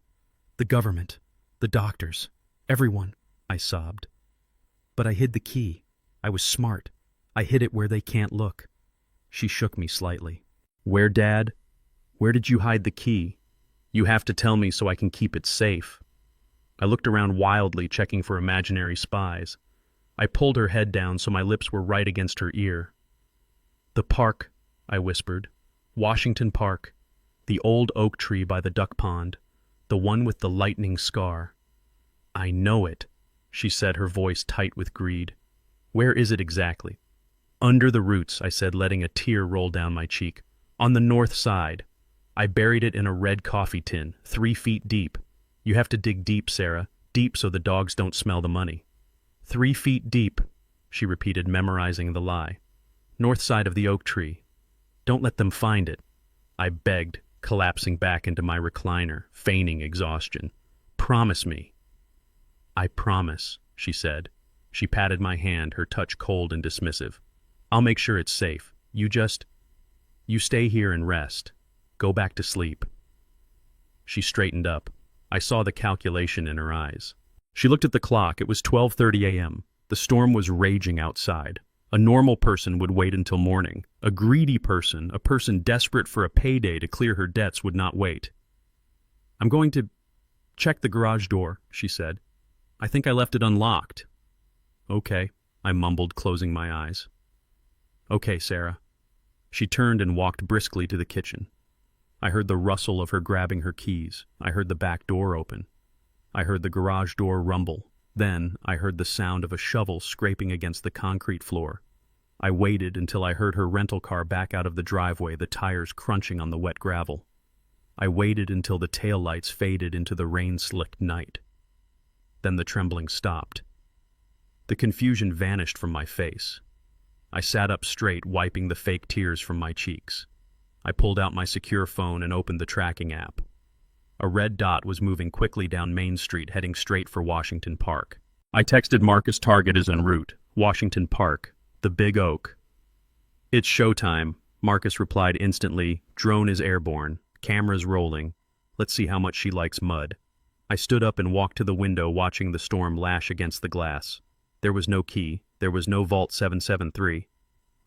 The government. The doctors. Everyone, I sobbed. But I hid the key. I was smart. I hid it where they can't look. She shook me slightly. Where, Dad? Where did you hide the key? You have to tell me so I can keep it safe. I looked around wildly, checking for imaginary spies. I pulled her head down so my lips were right against her ear. The park, I whispered. Washington Park. The old oak tree by the duck pond. The one with the lightning scar. I know it, she said, her voice tight with greed. Where is it exactly? Under the roots, I said, letting a tear roll down my cheek. On the north side. I buried it in a red coffee tin, 3 feet deep. You have to dig deep, Sarah. Deep so the dogs don't smell the money. 3 feet deep, she repeated, memorizing the lie. North side of the oak tree. Don't let them find it, I begged, collapsing back into my recliner, feigning exhaustion. Promise me. I promise, she said. She patted my hand, her touch cold and dismissive. I'll make sure it's safe. You stay here and rest. Go back to sleep. She straightened up. I saw the calculation in her eyes. She looked at the clock. It was 12:30 a.m. The storm was raging outside. A normal person would wait until morning. A greedy person, a person desperate for a payday to clear her debts, would not wait. I'm going to check the garage door, she said. I think I left it unlocked. Okay, I mumbled, closing my eyes. Okay, Sarah. She turned and walked briskly to the kitchen. I heard the rustle of her grabbing her keys. I heard the back door open. I heard the garage door rumble. Then I heard the sound of a shovel scraping against the concrete floor. I waited until I heard her rental car back out of the driveway, the tires crunching on the wet gravel. I waited until the taillights faded into the rain-slicked night. Then the trembling stopped. The confusion vanished from my face. I sat up straight, wiping the fake tears from my cheeks. I pulled out my secure phone and opened the tracking app. A red dot was moving quickly down Main Street, heading straight for Washington Park. I texted Marcus target is en route. Washington Park. The Big Oak. It's showtime. Marcus replied instantly. Drone is airborne. Cameras rolling. Let's see how much she likes mud. I stood up and walked to the window watching the storm lash against the glass. There was no key. There was no Vault 773.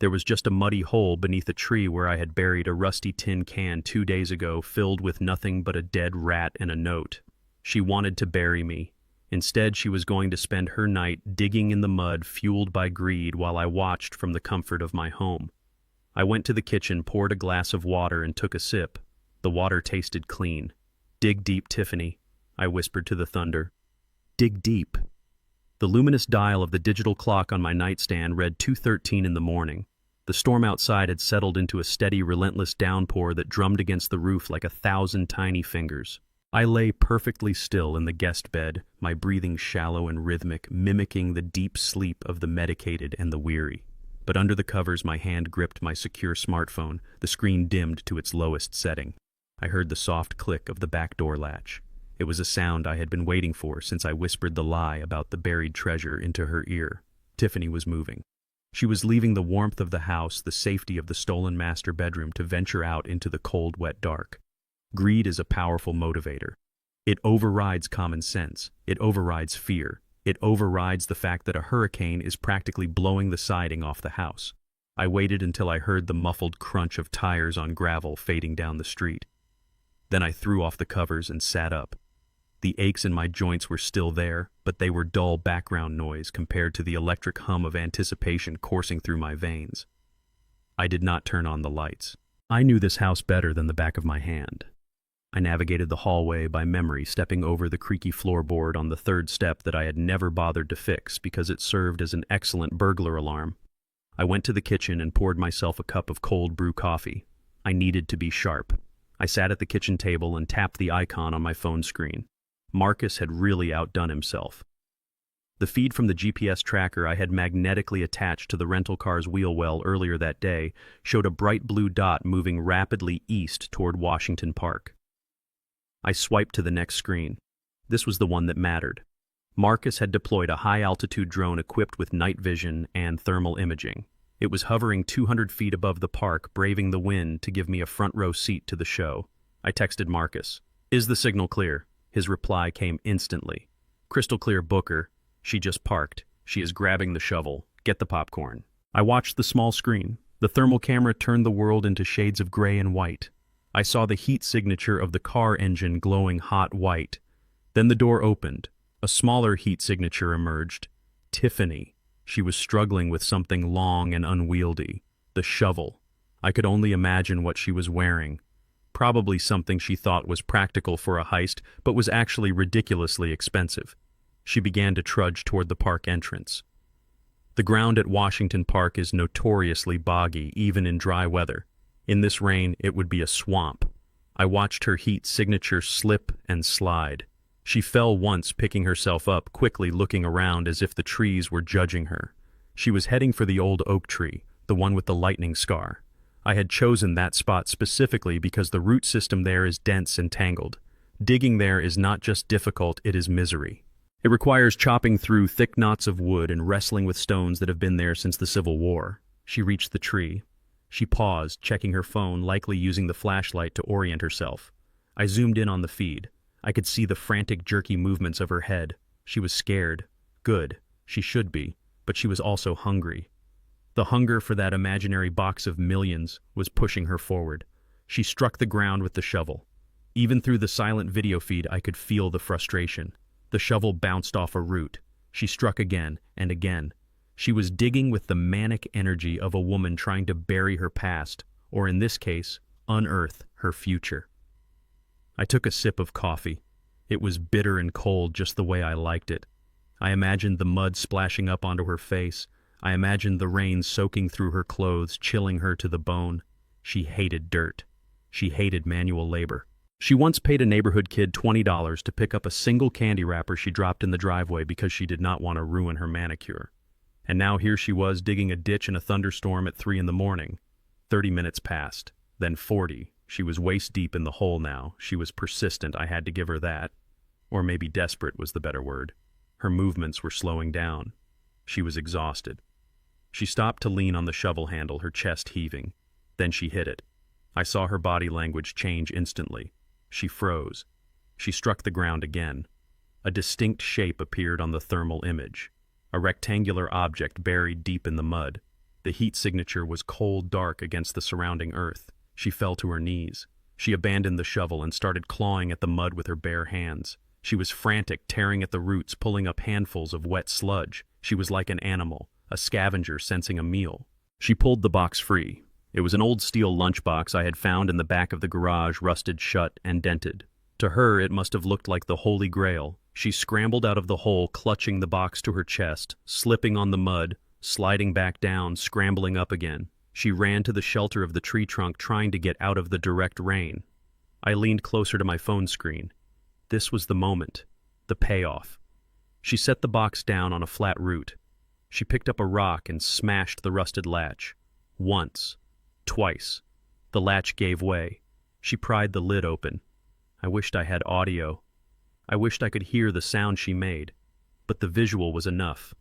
There was just a muddy hole beneath a tree where I had buried a rusty tin can 2 days ago filled with nothing but a dead rat and a note. She wanted to bury me. Instead, she was going to spend her night digging in the mud fueled by greed while I watched from the comfort of my home. I went to the kitchen, poured a glass of water, and took a sip. The water tasted clean. Dig deep, Tiffany, I whispered to the thunder. Dig deep. The luminous dial of the digital clock on my nightstand read 2:13 in the morning. The storm outside had settled into a steady, relentless downpour that drummed against the roof like 1,000 tiny fingers. I lay perfectly still in the guest bed, my breathing shallow and rhythmic, mimicking the deep sleep of the medicated and the weary. But under the covers, my hand gripped my secure smartphone, the screen dimmed to its lowest setting. I heard the soft click of the back door latch. It was a sound I had been waiting for since I whispered the lie about the buried treasure into her ear. Tiffany was moving. She was leaving the warmth of the house, the safety of the stolen master bedroom, to venture out into the cold, wet dark. Greed is a powerful motivator. It overrides common sense. It overrides fear. It overrides the fact that a hurricane is practically blowing the siding off the house. I waited until I heard the muffled crunch of tires on gravel fading down the street. Then I threw off the covers and sat up. The aches in my joints were still there, but they were dull background noise compared to the electric hum of anticipation coursing through my veins. I did not turn on the lights. I knew this house better than the back of my hand. I navigated the hallway by memory, stepping over the creaky floorboard on the third step that I had never bothered to fix because it served as an excellent burglar alarm. I went to the kitchen and poured myself a cup of cold brew coffee. I needed to be sharp. I sat at the kitchen table and tapped the icon on my phone screen. Marcus had really outdone himself. The feed from the GPS tracker I had magnetically attached to the rental car's wheel well earlier that day showed a bright blue dot moving rapidly east toward Washington Park. I swiped to the next screen. This was the one that mattered. Marcus had deployed a high-altitude drone equipped with night vision and thermal imaging. It was hovering 200 feet above the park, braving the wind to give me a front-row seat to the show. I texted Marcus. Is the signal clear? His reply came instantly. Crystal clear, Booker. She just parked. She is grabbing the shovel. Get the popcorn. I watched the small screen. The thermal camera turned the world into shades of gray and white. I saw the heat signature of the car engine glowing hot white. Then the door opened. A smaller heat signature emerged. Tiffany. She was struggling with something long and unwieldy. The shovel. I could only imagine what she was wearing. Probably something she thought was practical for a heist, but was actually ridiculously expensive. She began to trudge toward the park entrance. The ground at Washington Park is notoriously boggy, even in dry weather. In this rain, it would be a swamp. I watched her heat signature slip and slide. She fell once, picking herself up, quickly looking around as if the trees were judging her. She was heading for the old oak tree, the one with the lightning scar. I had chosen that spot specifically because the root system there is dense and tangled. Digging there is not just difficult, it is misery. It requires chopping through thick knots of wood and wrestling with stones that have been there since the Civil War. She reached the tree. She paused, checking her phone, likely using the flashlight to orient herself. I zoomed in on the feed. I could see the frantic, jerky movements of her head. She was scared. Good. She should be. But she was also hungry. The hunger for that imaginary box of millions was pushing her forward. She struck the ground with the shovel. Even through the silent video feed, I could feel the frustration. The shovel bounced off a root. She struck again and again. She was digging with the manic energy of a woman trying to bury her past, or in this case, unearth her future. I took a sip of coffee. It was bitter and cold, just the way I liked it. I imagined the mud splashing up onto her face. I imagined the rain soaking through her clothes, chilling her to the bone. She hated dirt. She hated manual labor. She once paid a neighborhood kid $20 to pick up a single candy wrapper she dropped in the driveway because she did not want to ruin her manicure. And now here she was digging a ditch in a thunderstorm at 3 in the morning. 30 minutes passed, then 40. She was waist deep in the hole now. She was persistent, I had to give her that. Or maybe desperate was the better word. Her movements were slowing down. She was exhausted. She stopped to lean on the shovel handle, her chest heaving. Then she hit it. I saw her body language change instantly. She froze. She struck the ground again. A distinct shape appeared on the thermal image. A rectangular object buried deep in the mud. The heat signature was cold dark against the surrounding earth. She fell to her knees. She abandoned the shovel and started clawing at the mud with her bare hands. She was frantic, tearing at the roots, pulling up handfuls of wet sludge. She was like an animal, a scavenger sensing a meal. She pulled the box free. It was an old steel lunchbox I had found in the back of the garage, rusted shut and dented. To her, it must have looked like the Holy Grail. She scrambled out of the hole, clutching the box to her chest, slipping on the mud, sliding back down, scrambling up again. She ran to the shelter of the tree trunk, trying to get out of the direct rain. I leaned closer to my phone screen. This was the moment, the payoff. She set the box down on a flat root. She picked up a rock and smashed the rusted latch. Once, twice. The latch gave way. She pried the lid open. I wished I had audio. I wished I could hear the sound she made. But the visual was enough.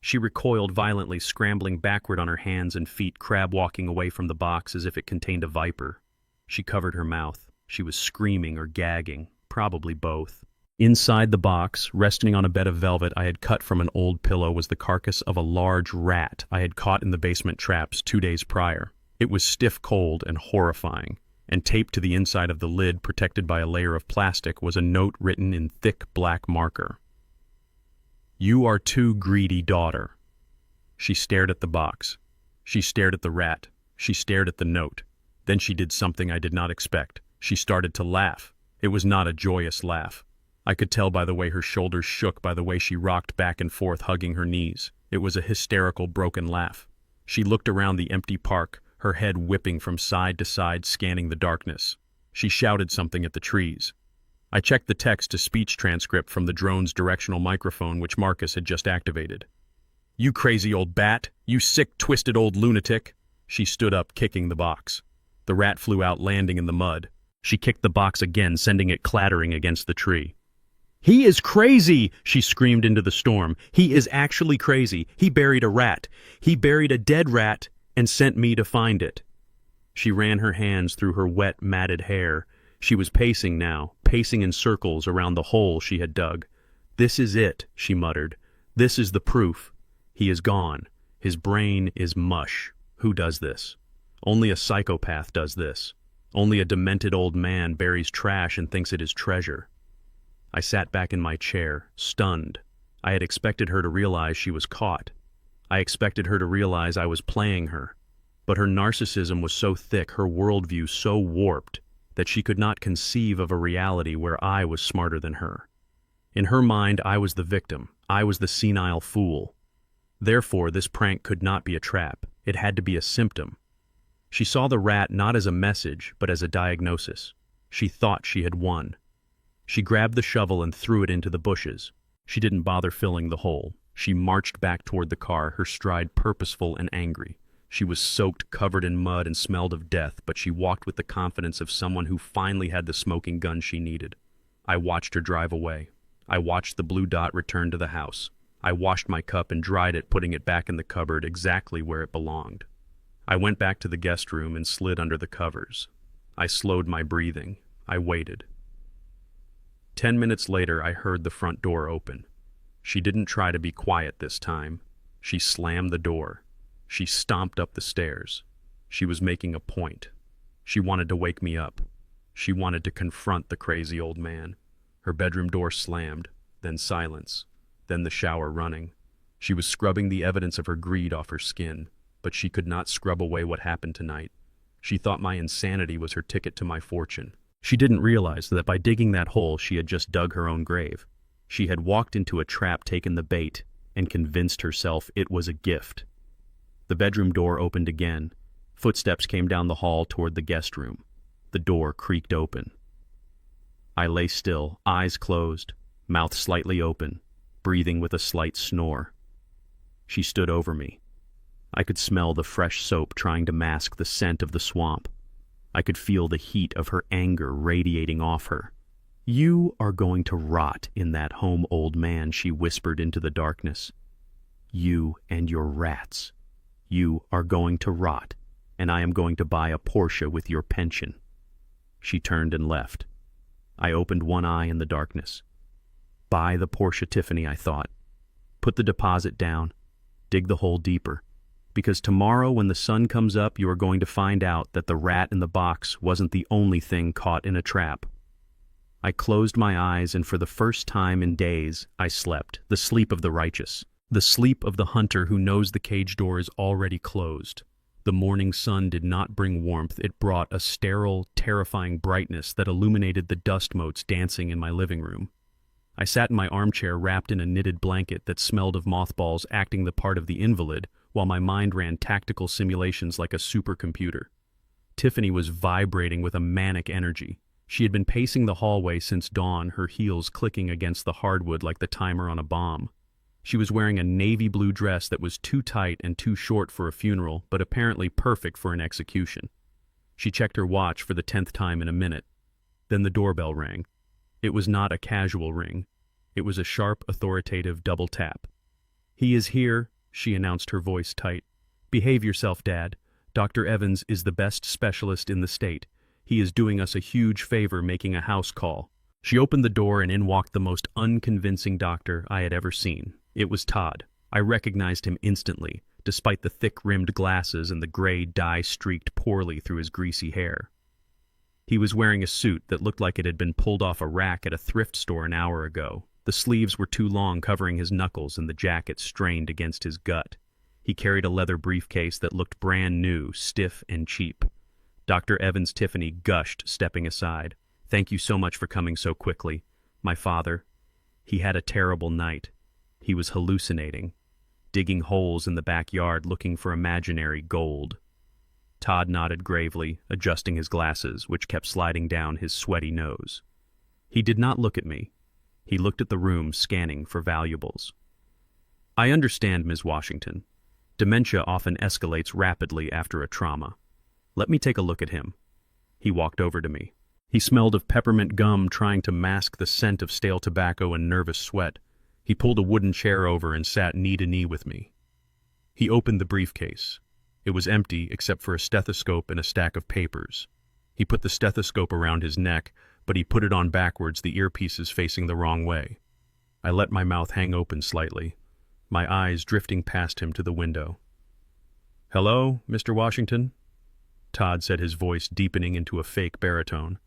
She recoiled violently, scrambling backward on her hands and feet, crab-walking away from the box as if it contained a viper. She covered her mouth. She was screaming or gagging, probably both. Inside the box, resting on a bed of velvet I had cut from an old pillow, was the carcass of a large rat I had caught in the basement traps 2 days prior. It was stiff cold and horrifying, and taped to the inside of the lid, protected by a layer of plastic, was a note written in thick black marker. "You are too greedy, daughter." She stared at the box. She stared at the rat. She stared at the note. Then she did something I did not expect. She started to laugh. It was not a joyous laugh. I could tell by the way her shoulders shook, by the way she rocked back and forth, hugging her knees. It was a hysterical, broken laugh. She looked around the empty park, her head whipping from side to side, scanning the darkness. She shouted something at the trees. I checked the text-to-speech transcript from the drone's directional microphone, which Marcus had just activated. "You crazy old bat! You sick, twisted old lunatic!" She stood up, kicking the box. The rat flew out, landing in the mud. She kicked the box again, sending it clattering against the tree. "He is crazy!" she screamed into the storm. "He is actually crazy. He buried a rat. He buried a dead rat and sent me to find it." She ran her hands through her wet, matted hair. She was pacing now, pacing in circles around the hole she had dug. "This is it," she muttered. "This is the proof. He is gone. His brain is mush. Who does this? Only a psychopath does this. Only a demented old man buries trash and thinks it is treasure." I sat back in my chair, stunned. I had expected her to realize she was caught. I expected her to realize I was playing her. But her narcissism was so thick, her worldview so warped, that she could not conceive of a reality where I was smarter than her. In her mind, I was the victim. I was the senile fool. Therefore, this prank could not be a trap. It had to be a symptom. She saw the rat not as a message, but as a diagnosis. She thought she had won. She grabbed the shovel and threw it into the bushes. She didn't bother filling the hole. She marched back toward the car, her stride purposeful and angry. She was soaked, covered in mud, and smelled of death, but she walked with the confidence of someone who finally had the smoking gun she needed. I watched her drive away. I watched the blue dot return to the house. I washed my cup and dried it, putting it back in the cupboard exactly where it belonged. I went back to the guest room and slid under the covers. I slowed my breathing. I waited. 10 minutes later, I heard the front door open. She didn't try to be quiet this time. She slammed the door. She stomped up the stairs. She was making a point. She wanted to wake me up. She wanted to confront the crazy old man. Her bedroom door slammed, then silence, then the shower running. She was scrubbing the evidence of her greed off her skin, but she could not scrub away what happened tonight. She thought my insanity was her ticket to my fortune. She didn't realize that by digging that hole, she had just dug her own grave. She had walked into a trap, taken the bait, and convinced herself it was a gift. The bedroom door opened again. Footsteps came down the hall toward the guest room. The door creaked open. I lay still, eyes closed, mouth slightly open, breathing with a slight snore. She stood over me. I could smell the fresh soap trying to mask the scent of the swamp. I could feel the heat of her anger radiating off her. "You are going to rot in that home, old man," she whispered into the darkness. "You and your rats. You are going to rot, and I am going to buy a Porsche with your pension." She turned and left. I opened one eye in the darkness. Buy the Porsche, Tiffany, I thought. Put the deposit down. Dig the hole deeper. Because tomorrow when the sun comes up, you are going to find out that the rat in the box wasn't the only thing caught in a trap. I closed my eyes, and for the first time in days, I slept, the sleep of the righteous, the sleep of the hunter who knows the cage door is already closed. The morning sun did not bring warmth, it brought a sterile, terrifying brightness that illuminated the dust motes dancing in my living room. I sat in my armchair wrapped in a knitted blanket that smelled of mothballs, acting the part of the invalid, while my mind ran tactical simulations like a supercomputer. Tiffany was vibrating with a manic energy. She had been pacing the hallway since dawn, her heels clicking against the hardwood like the timer on a bomb. She was wearing a navy blue dress that was too tight and too short for a funeral, but apparently perfect for an execution. She checked her watch for the 10th time in a minute. Then the doorbell rang. It was not a casual ring. It was a sharp, authoritative double tap. "He is here," she announced, her voice tight. "Behave yourself, Dad. Dr. Evans is the best specialist in the state. He is doing us a huge favor making a house call." She opened the door and in walked the most unconvincing doctor I had ever seen. It was Todd. I recognized him instantly, despite the thick-rimmed glasses and the gray dye streaked poorly through his greasy hair. He was wearing a suit that looked like it had been pulled off a rack at a thrift store an hour ago. The sleeves were too long, covering his knuckles, and the jacket strained against his gut. He carried a leather briefcase that looked brand new, stiff and cheap. Dr. Evans, Tiffany gushed, stepping aside. "Thank you so much for coming so quickly. My father, he had a terrible night. He was hallucinating, digging holes in the backyard looking for imaginary gold." Todd nodded gravely, adjusting his glasses, which kept sliding down his sweaty nose. He did not look at me. He looked at the room, scanning for valuables. "I understand, Ms. Washington. Dementia often escalates rapidly after a trauma. Let me take a look at him." He walked over to me. He smelled of peppermint gum, trying to mask the scent of stale tobacco and nervous sweat. He pulled a wooden chair over and sat knee to knee with me. He opened the briefcase. It was empty except for a stethoscope and a stack of papers. He put the stethoscope around his neck, but he put it on backwards, the earpieces facing the wrong way. I let my mouth hang open slightly, my eyes drifting past him to the window. "Hello, Mr. Washington?" Todd said, his voice deepening into a fake baritone.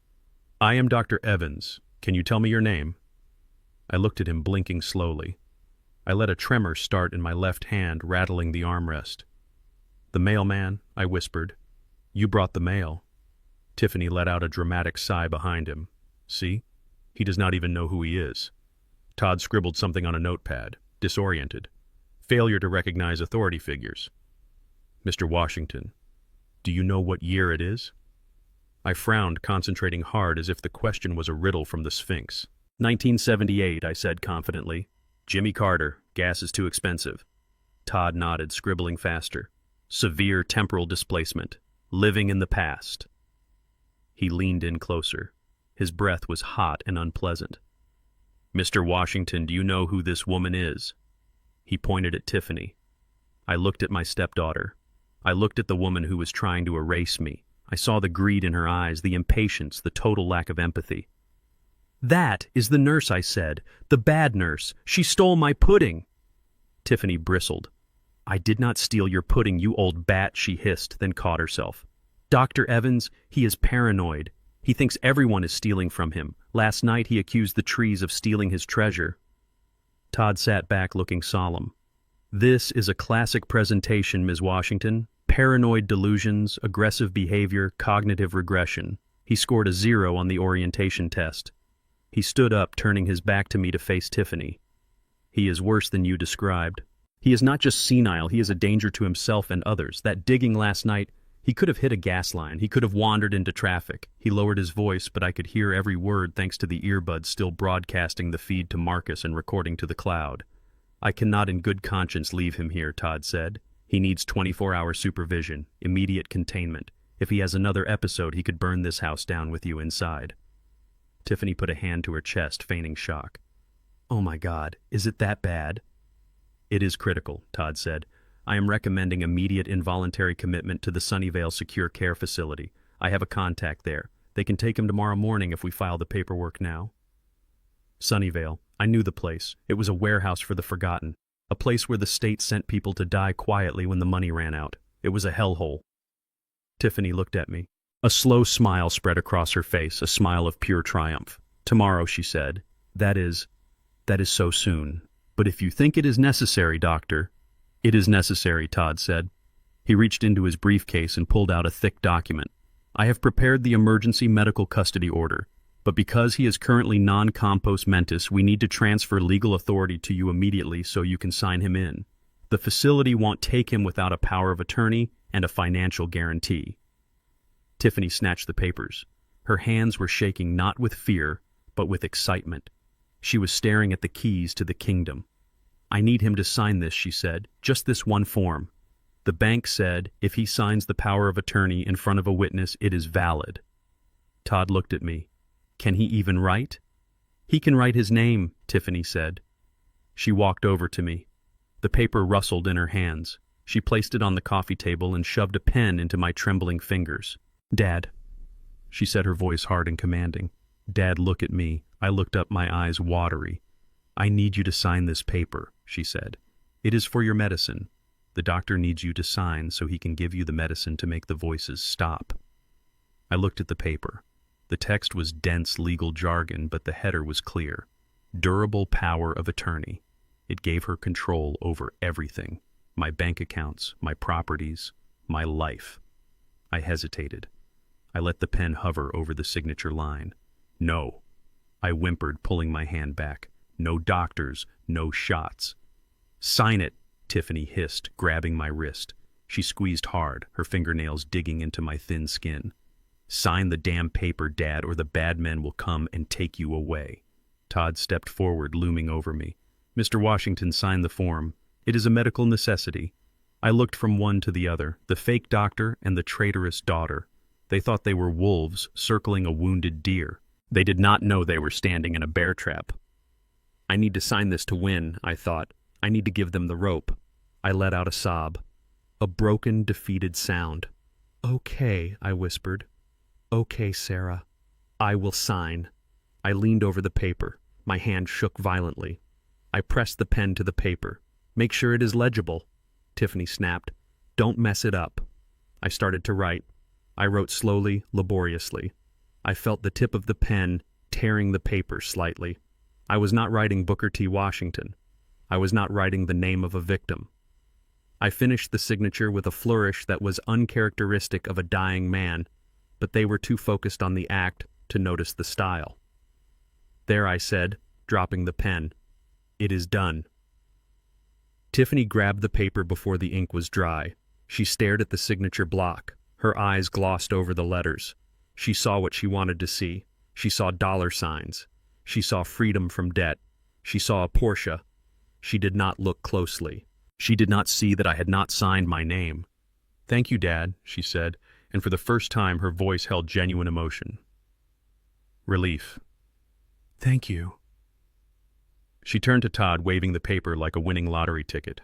"I am Dr. Evans. Can you tell me your name?" I looked at him, blinking slowly. I let a tremor start in my left hand, rattling the armrest. "The mailman," I whispered. "You brought the mail." Tiffany let out a dramatic sigh behind him. "See? He does not even know who he is." Todd scribbled something on a notepad, disoriented. "Failure to recognize authority figures." "Mr. Washington, do you know what year it is?" I frowned, concentrating hard as if the question was a riddle from the Sphinx. 1978, I said confidently. "Jimmy Carter, gas is too expensive." Todd nodded, scribbling faster. "Severe temporal displacement. Living in the past." He leaned in closer. His breath was hot and unpleasant. "Mr. Washington, do you know who this woman is?" He pointed at Tiffany. I looked at my stepdaughter. I looked at the woman who was trying to erase me. I saw the greed in her eyes, the impatience, the total lack of empathy. "That is the nurse," I said. "The bad nurse. She stole my pudding." Tiffany bristled. "I did not steal your pudding, you old bat," she hissed, then caught herself. "Dr. Evans, he is paranoid. He thinks everyone is stealing from him. Last night he accused the trees of stealing his treasure." Todd sat back, looking solemn. "This is a classic presentation, Ms. Washington. Paranoid delusions, aggressive behavior, cognitive regression." He scored a 0 on the orientation test. He stood up, turning his back to me to face Tiffany. "He is worse than you described. He is not just senile, he is a danger to himself and others. That digging last night, he could have hit a gas line, he could have wandered into traffic." He lowered his voice, but I could hear every word thanks to the earbuds still broadcasting the feed to Marcus and recording to the cloud. "I cannot in good conscience leave him here," Todd said. "He needs 24-hour supervision, immediate containment. If he has another episode, he could burn this house down with you inside." Tiffany put a hand to her chest, feigning shock. Oh my God, is it that bad? It is critical, Todd said. I am recommending immediate involuntary commitment to the Sunnyvale Secure Care Facility. I have a contact there. They can take him tomorrow morning if we file the paperwork now. Sunnyvale. I knew the place. It was a warehouse for the forgotten. A place where the state sent people to die quietly when the money ran out. It was a hellhole. Tiffany looked at me. A slow smile spread across her face, a smile of pure triumph. Tomorrow, she said. That is so soon. But if you think it is necessary, Doctor. It is necessary, Todd said. He reached into his briefcase and pulled out a thick document. I have prepared the emergency medical custody order, but because he is currently non-compos mentis, we need to transfer legal authority to you immediately so you can sign him in. The facility won't take him without a power of attorney and a financial guarantee. Tiffany snatched the papers. Her hands were shaking not with fear, but with excitement. She was staring at the keys to the kingdom. I need him to sign this, she said, just this one form. The bank said if he signs the power of attorney in front of a witness, it is valid. Todd looked at me. Can he even write? He can write his name, Tiffany said. She walked over to me. The paper rustled in her hands. She placed it on the coffee table and shoved a pen into my trembling fingers. Dad, she said, her voice hard and commanding. Dad, look at me. I looked up, my eyes watery. I need you to sign this paper, she said. It is for your medicine. The doctor needs you to sign so he can give you the medicine to make the voices stop. I looked at the paper. The text was dense legal jargon, but the header was clear. Durable power of attorney. It gave her control over everything. My bank accounts, my properties, my life. I hesitated. I let the pen hover over the signature line. No. I whimpered, pulling my hand back. No doctors, no shots. Sign it, Tiffany hissed, grabbing my wrist. She squeezed hard, her fingernails digging into my thin skin. Sign the damn paper, Dad, or the bad men will come and take you away. Todd stepped forward, looming over me. Mr. Washington, sign the form. It is a medical necessity. I looked from one to the other, the fake doctor and the traitorous daughter. They thought they were wolves circling a wounded deer. They did not know they were standing in a bear trap. I need to sign this to win, I thought. I need to give them the rope. I let out a sob. A broken, defeated sound. Okay, I whispered. Okay, Sarah. I will sign. I leaned over the paper. My hand shook violently. I pressed the pen to the paper. Make sure it is legible. Tiffany snapped. Don't mess it up. I started to write. I wrote slowly, laboriously. I felt the tip of the pen tearing the paper slightly. I was not writing Booker T. Washington. I was not writing the name of a victim. I finished the signature with a flourish that was uncharacteristic of a dying man, but they were too focused on the act to notice the style. There, I said, dropping the pen. It is done. Tiffany grabbed the paper before the ink was dry. She stared at the signature block. Her eyes glossed over the letters. She saw what she wanted to see. She saw dollar signs. She saw freedom from debt. She saw a Porsche. She did not look closely. She did not see that I had not signed my name. Thank you, Dad, she said, and for the first time her voice held genuine emotion. Relief. Thank you. She turned to Todd, waving the paper like a winning lottery ticket.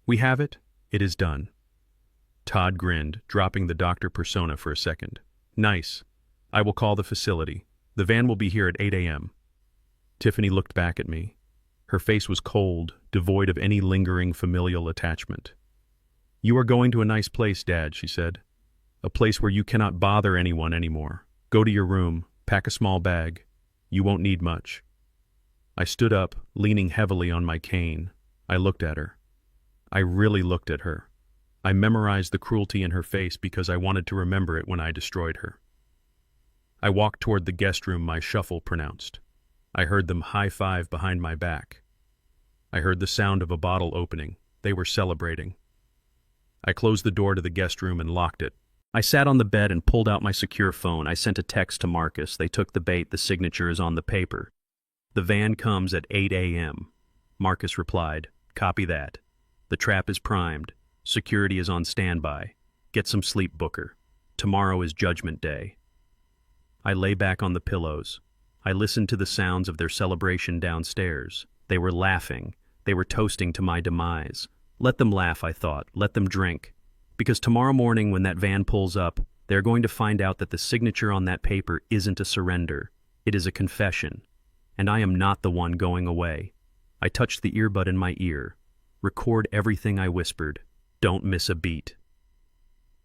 We have it. It is done. Todd grinned, dropping the doctor persona for a second. Nice. I will call the facility. The van will be here at 8 a.m. Tiffany looked back at me. Her face was cold, devoid of any lingering familial attachment. You are going to a nice place, Dad, she said. A place where you cannot bother anyone anymore. Go to your room, pack a small bag. You won't need much. I stood up, leaning heavily on my cane. I looked at her. I really looked at her. I memorized the cruelty in her face because I wanted to remember it when I destroyed her. I walked toward the guest room my shuffle pronounced. I heard them high-five behind my back. I heard the sound of a bottle opening. They were celebrating. I closed the door to the guest room and locked it. I sat on the bed and pulled out my secure phone. I sent a text to Marcus. They took the bait. The signature is on the paper. The van comes at 8 a.m. Marcus replied, Copy that. The trap is primed. Security is on standby. Get some sleep, Booker. Tomorrow is Judgment Day. I lay back on the pillows. I listened to the sounds of their celebration downstairs. They were laughing. They were toasting to my demise. Let them laugh, I thought. Let them drink. Because tomorrow morning when that van pulls up, they're going to find out that the signature on that paper isn't a surrender. It is a confession. And I am not the one going away. I touched the earbud in my ear. Record everything I whispered. Don't miss a beat.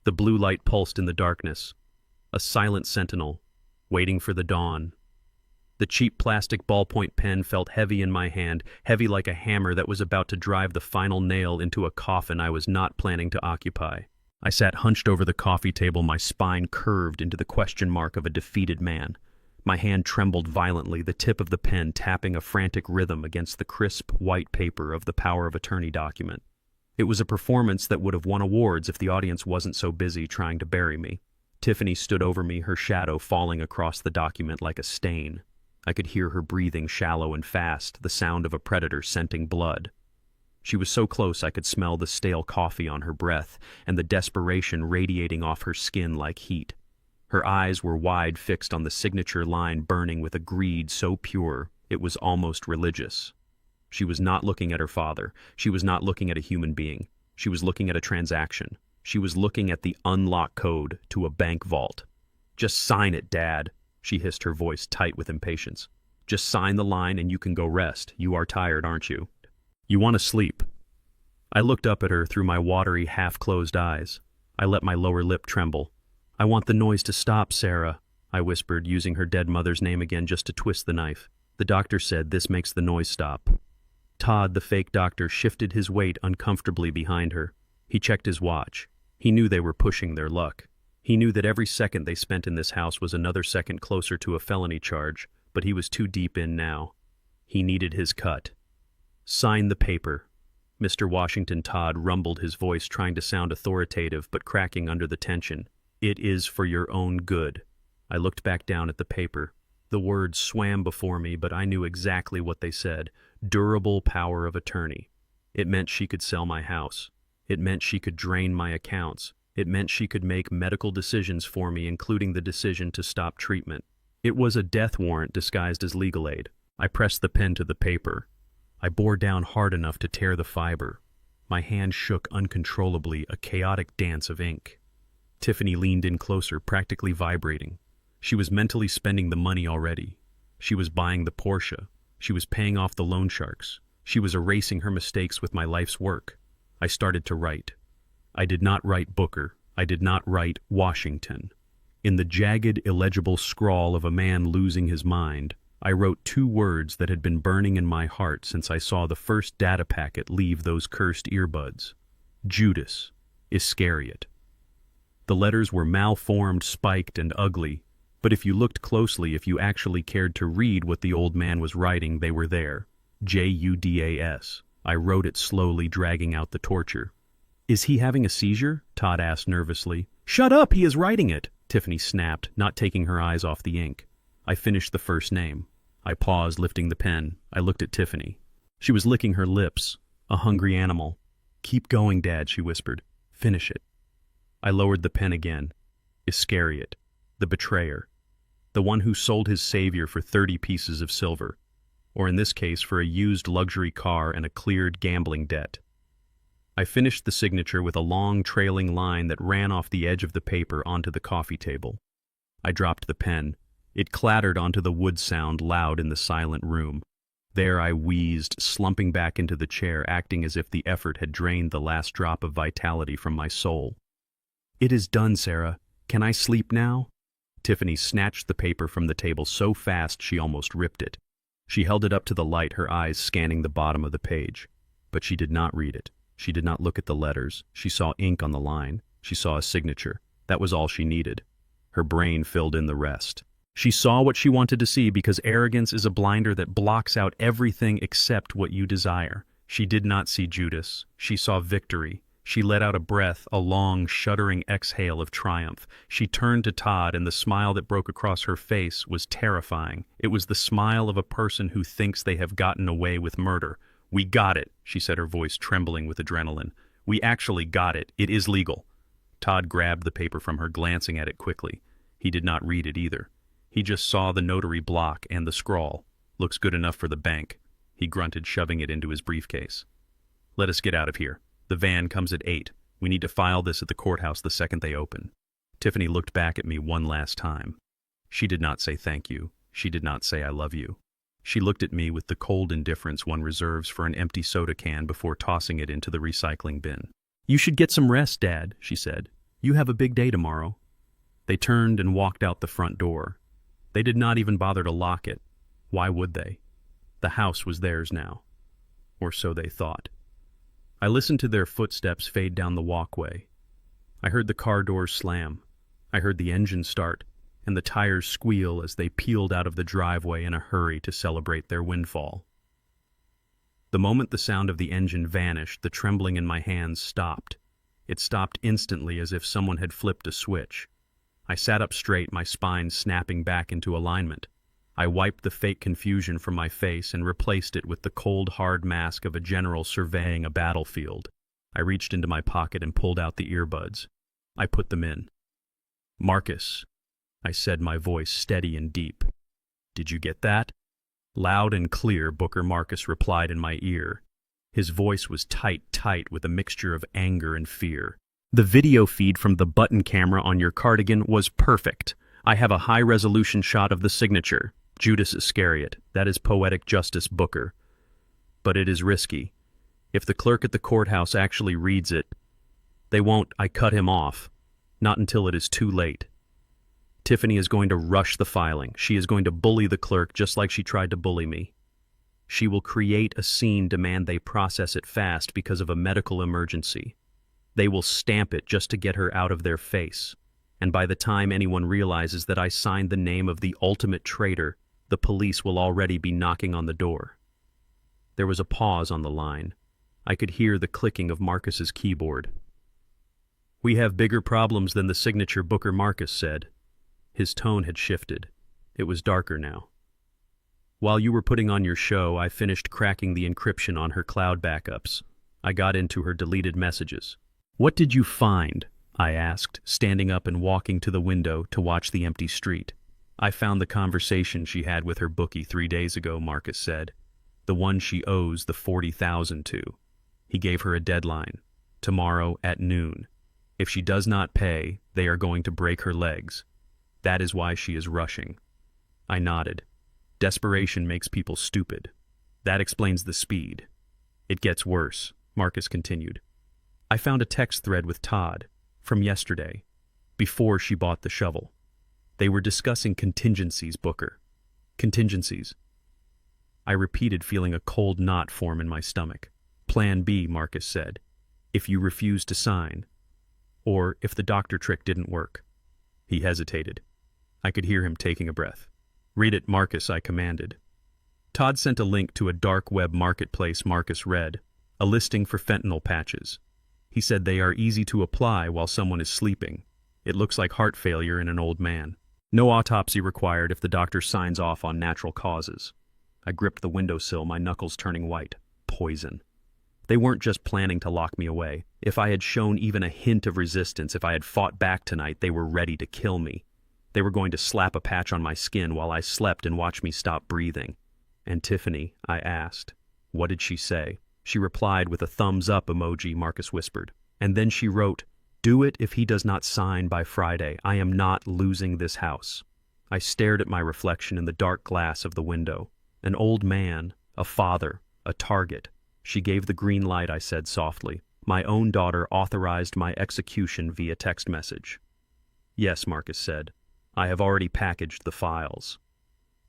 The blue light pulsed in the darkness. A silent sentinel, waiting for the dawn. The cheap plastic ballpoint pen felt heavy in my hand, heavy like a hammer that was about to drive the final nail into a coffin I was not planning to occupy. I sat hunched over the coffee table, my spine curved into the question mark of a defeated man. My hand trembled violently, the tip of the pen tapping a frantic rhythm against the crisp, white paper of the power of attorney document. It was a performance that would have won awards if the audience wasn't so busy trying to bury me. Tiffany stood over me, her shadow falling across the document like a stain. I could hear her breathing shallow and fast, the sound of a predator scenting blood. She was so close I could smell the stale coffee on her breath and the desperation radiating off her skin like heat. Her eyes were wide, fixed on the signature line, burning with a greed so pure it was almost religious. She was not looking at her father. She was not looking at a human being. She was looking at a transaction. She was looking at the unlock code to a bank vault. "Just sign it, Dad," she hissed, her voice tight with impatience. "Just sign the line and you can go rest. You are tired, aren't you? You want to sleep." I looked up at her through my watery, half-closed eyes. I let my lower lip tremble. "I want the noise to stop, Sarah," I whispered, using her dead mother's name again just to twist the knife. "The doctor said this makes the noise stop." Todd, the fake doctor, shifted his weight uncomfortably behind her. He checked his watch. He knew they were pushing their luck. He knew that every second they spent in this house was another second closer to a felony charge, but he was too deep in now. He needed his cut. "Sign the paper." Mr. Washington Todd rumbled, his voice trying to sound authoritative but cracking under the tension. "It is for your own good." I looked back down at the paper. The words swam before me, but I knew exactly what they said. Durable power of attorney. It meant she could sell my house. It meant she could drain my accounts. It meant she could make medical decisions for me, including the decision to stop treatment. It was a death warrant disguised as legal aid. I pressed the pen to the paper. I bore down hard enough to tear the fiber. My hand shook uncontrollably, a chaotic dance of ink. Tiffany leaned in closer, practically vibrating. She was mentally spending the money already. She was buying the Porsche. She was paying off the loan sharks. She was erasing her mistakes with my life's work. I started to write. I did not write Booker. I did not write Washington. In the jagged, illegible scrawl of a man losing his mind, I wrote two words that had been burning in my heart since I saw the first data packet leave those cursed earbuds. Judas Iscariot. The letters were malformed, spiked, and ugly, but if you looked closely, if you actually cared to read what the old man was writing, they were there. Judas. I wrote it slowly, dragging out the torture. "Is he having a seizure?" Todd asked nervously. "Shut up, he is writing it," Tiffany snapped, not taking her eyes off the ink. I finished the first name. I paused, lifting the pen. I looked at Tiffany. She was licking her lips, a hungry animal. "Keep going, Dad," she whispered. "Finish it." I lowered the pen again. Iscariot, the betrayer, the one who sold his savior for 30 pieces of silver, or in this case for a used luxury car and a cleared gambling debt. I finished the signature with a long trailing line that ran off the edge of the paper onto the coffee table. I dropped the pen. It clattered onto the wood sound, loud in the silent room. There I wheezed, slumping back into the chair, acting as if the effort had drained the last drop of vitality from my soul. "It is done, Sarah. Can I sleep now?" Tiffany snatched the paper from the table so fast she almost ripped it. She held it up to the light, her eyes scanning the bottom of the page. But she did not read it. She did not look at the letters. She saw ink on the line. She saw a signature. That was all she needed. Her brain filled in the rest. She saw what she wanted to see because arrogance is a blinder that blocks out everything except what you desire. She did not see Judas. She saw victory. She let out a breath, a long, shuddering exhale of triumph. She turned to Todd, and the smile that broke across her face was terrifying. It was the smile of a person who thinks they have gotten away with murder. "We got it," she said, her voice trembling with adrenaline. "We actually got it. It is legal." Todd grabbed the paper from her, glancing at it quickly. He did not read it either. He just saw the notary block and the scrawl. Looks good enough for the bank, he grunted, shoving it into his briefcase. Let us get out of here. The van comes at 8. We need to file this at the courthouse the second they open. Tiffany looked back at me one last time. She did not say thank you. She did not say I love you. She looked at me with the cold indifference one reserves for an empty soda can before tossing it into the recycling bin. You should get some rest, Dad, she said. You have a big day tomorrow. They turned and walked out the front door. They did not even bother to lock it. Why would they? The house was theirs now. Or so they thought. I listened to their footsteps fade down the walkway. I heard the car doors slam. I heard the engine start, and the tires squeal as they peeled out of the driveway in a hurry to celebrate their windfall. The moment the sound of the engine vanished, the trembling in my hands stopped. It stopped instantly as if someone had flipped a switch. I sat up straight, my spine snapping back into alignment. I wiped the fake confusion from my face and replaced it with the cold, hard mask of a general surveying a battlefield. I reached into my pocket and pulled out the earbuds. I put them in. Marcus, I said, my voice steady and deep. Did you get that? Loud and clear, Booker Marcus replied in my ear. His voice was tight with a mixture of anger and fear. The video feed from the button camera on your cardigan was perfect. I have a high-resolution shot of the signature. Judas Iscariot. That is poetic justice, Booker. But it is risky. If the clerk at the courthouse actually reads it, they won't. I cut him off. Not until it is too late. Tiffany is going to rush the filing. She is going to bully the clerk just like she tried to bully me. She will create a scene, demand they process it fast because of a medical emergency. They will stamp it just to get her out of their face. And by the time anyone realizes that I signed the name of the ultimate traitor, the police will already be knocking on the door. There was a pause on the line. I could hear the clicking of Marcus's keyboard. We have bigger problems than the signature, Booker Marcus said. His tone had shifted. It was darker now. While you were putting on your show, I finished cracking the encryption on her cloud backups. I got into her deleted messages. What did you find? I asked, standing up and walking to the window to watch the empty street. I found the conversation she had with her bookie 3 days ago, Marcus said. The one she owes the $40,000 to. He gave her a deadline. Tomorrow at noon. If she does not pay, they are going to break her legs. That is why she is rushing. I nodded. Desperation makes people stupid. That explains the speed. It gets worse, Marcus continued. I found a text thread with Todd from yesterday, before she bought the shovel. They were discussing contingencies, Booker. Contingencies. I repeated, feeling a cold knot form in my stomach. Plan B, Marcus said. If you refuse to sign. Or if the doctor trick didn't work. He hesitated. I could hear him taking a breath. Read it, Marcus, I commanded. Todd sent a link to a dark web marketplace. Marcus read. A listing for fentanyl patches. He said they are easy to apply while someone is sleeping. It looks like heart failure in an old man. No autopsy required if the doctor signs off on natural causes. I gripped the windowsill, my knuckles turning white. Poison. They weren't just planning to lock me away. If I had shown even a hint of resistance, if I had fought back tonight, they were ready to kill me. They were going to slap a patch on my skin while I slept and watch me stop breathing. And Tiffany, I asked. What did she say? She replied with a thumbs-up emoji, Marcus whispered. And then she wrote, do it if he does not sign by Friday. I am not losing this house. I stared at my reflection in the dark glass of the window. An old man, a father, a target. She gave the green light, I said softly. My own daughter authorized my execution via text message. Yes, Marcus said. I have already packaged the files.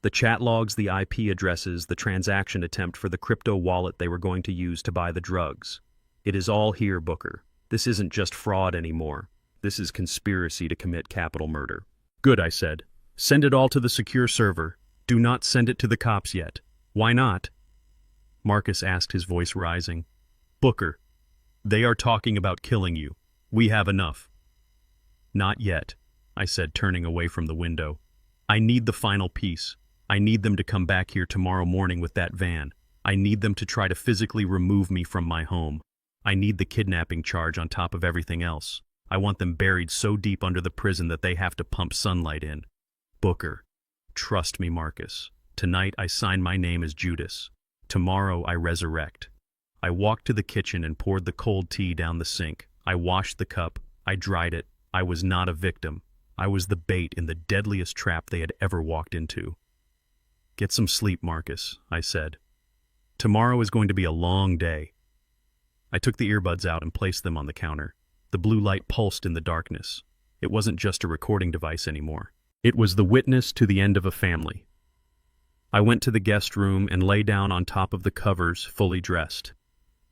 The chat logs, the IP addresses, the transaction attempt for the crypto wallet they were going to use to buy the drugs. It is all here, Booker. This isn't just fraud anymore. This is conspiracy to commit capital murder. Good, I said. Send it all to the secure server. Do not send it to the cops yet. Why not? Marcus asked, his voice rising. Booker, they are talking about killing you. We have enough. Not yet, I said, turning away from the window. I need the final piece. I need them to come back here tomorrow morning with that van. I need them to try to physically remove me from my home. I need the kidnapping charge on top of everything else. I want them buried so deep under the prison that they have to pump sunlight in. Booker, Trust me, Marcus. Tonight I sign my name as Judas. Tomorrow I resurrect. I walked to the kitchen and poured the cold tea down the sink. I washed the cup. I dried it. I was not a victim. I was the bait in the deadliest trap they had ever walked into. Get some sleep, Marcus, I said. Tomorrow is going to be a long day. I took the earbuds out and placed them on the counter. The blue light pulsed in the darkness. It wasn't just a recording device anymore. It was the witness to the end of a family. I went to the guest room and lay down on top of the covers, fully dressed.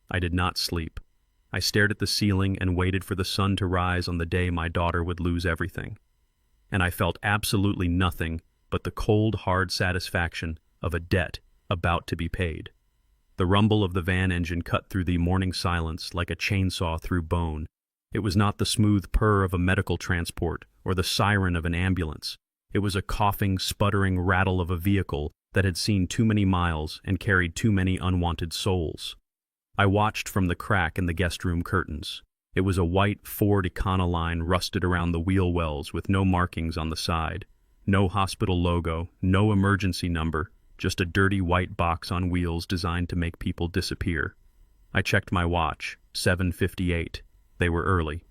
I did not sleep. I stared at the ceiling and waited for the sun to rise on the day my daughter would lose everything. And I felt absolutely nothing but the cold, hard satisfaction of a debt about to be paid. The rumble of the van engine cut through the morning silence like a chainsaw through bone. It was not the smooth purr of a medical transport or the siren of an ambulance. It was a coughing, sputtering rattle of a vehicle that had seen too many miles and carried too many unwanted souls. I watched from the crack in the guest room curtains. It was a white Ford Econoline rusted around the wheel wells with no markings on the side. No hospital logo, no emergency number, just a dirty white box on wheels designed to make people disappear. I checked my watch, 7:58. They were early.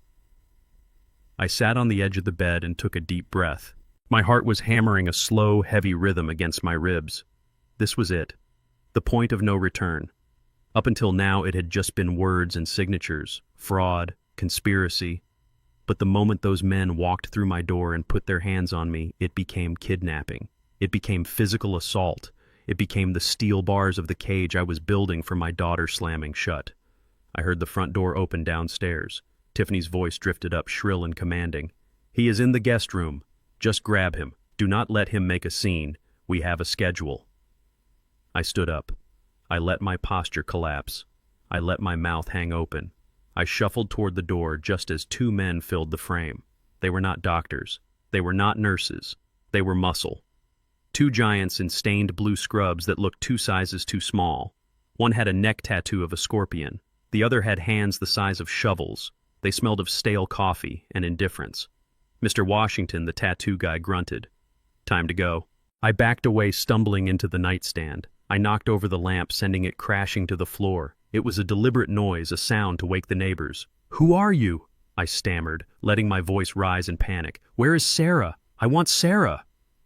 I sat on the edge of the bed and took a deep breath. My heart was hammering a slow, heavy rhythm against my ribs. This was it. The point of no return. Up until now, it had just been words and signatures, fraud, conspiracy. But the moment those men walked through my door and put their hands on me, it became kidnapping. It became physical assault. It became the steel bars of the cage I was building for my daughter slamming shut. I heard the front door open downstairs. Tiffany's voice drifted up, shrill and commanding. "He is in the guest room. Just grab him. Do not let him make a scene. We have a schedule." I stood up. I let my posture collapse. I let my mouth hang open. I shuffled toward the door just as two men filled the frame. They were not doctors. They were not nurses. They were muscle. Two giants in stained blue scrubs that looked 2 sizes too small. One had a neck tattoo of a scorpion. The other had hands the size of shovels. They smelled of stale coffee and indifference. Mr. Washington, the tattoo guy, grunted. "Time to go." I backed away, stumbling into the nightstand. I knocked over the lamp, sending it crashing to the floor. It was a deliberate noise, a sound to wake the neighbors. "Who are you?" I stammered, letting my voice rise in panic. "Where is Sarah? I want Sarah."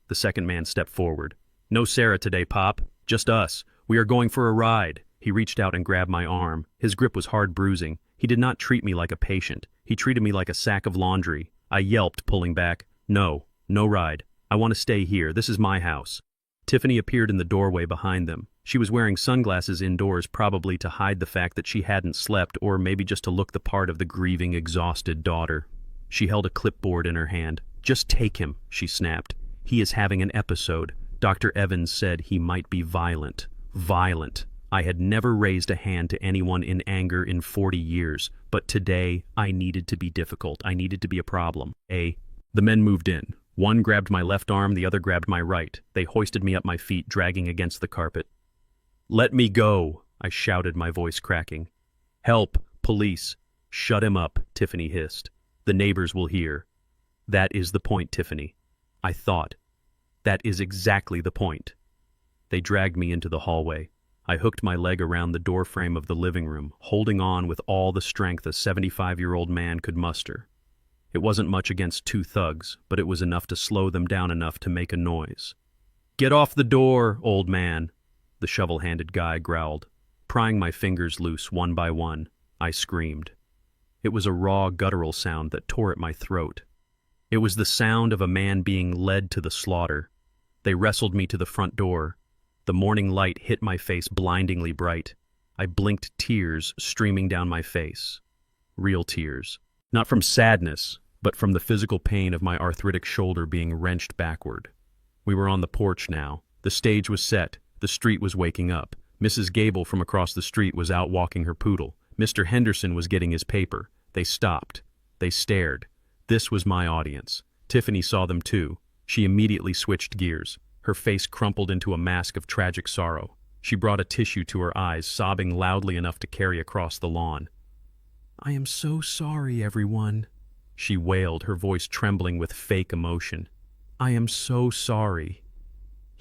The second man stepped forward. "No Sarah today, Pop. Just us. We are going for a ride." He reached out and grabbed my arm. His grip was hard, bruising. He did not treat me like a patient. He treated me like a sack of laundry. I yelped, pulling back. No ride. I want to stay here. This is my house." Tiffany appeared in the doorway behind them. She was wearing sunglasses indoors, probably to hide the fact that she hadn't slept, or maybe just to look the part of the grieving, exhausted daughter. She held a clipboard in her hand. "Just take him," she snapped. "He is having an episode. Dr. Evans said he might be violent." Violent. I had never raised a hand to anyone in anger in 40 years, but today I needed to be difficult. I needed to be a problem. The men moved in. One grabbed my left arm, the other grabbed my right. They hoisted me up my feet, dragging against the carpet. "Let me go," I shouted, my voice cracking. "Help! Police!" "Shut him up," Tiffany hissed. "The neighbors will hear." "That is the point, Tiffany." I thought. That is exactly the point. They dragged me into the hallway. I hooked my leg around the doorframe of the living room, holding on with all the strength a 75-year-old man could muster. It wasn't much against 2 thugs, but it was enough to slow them down enough to make a noise. "Get off the door, old man," the shovel-handed guy growled. Prying my fingers loose one by one, I screamed. It was a raw, guttural sound that tore at my throat. It was the sound of a man being led to the slaughter. They wrestled me to the front door. The morning light hit my face blindingly bright. I blinked, tears streaming down my face. Real tears. Not from sadness, but from the physical pain of my arthritic shoulder being wrenched backward. We were on the porch now. The stage was set. The street was waking up. Mrs. Gable from across the street was out walking her poodle. Mr. Henderson was getting his paper. They stopped. They stared. This was my audience. Tiffany saw them too. She immediately switched gears. Her face crumpled into a mask of tragic sorrow. She brought a tissue to her eyes, sobbing loudly enough to carry across the lawn. "I am so sorry, everyone," she wailed, her voice trembling with fake emotion. "I am so sorry."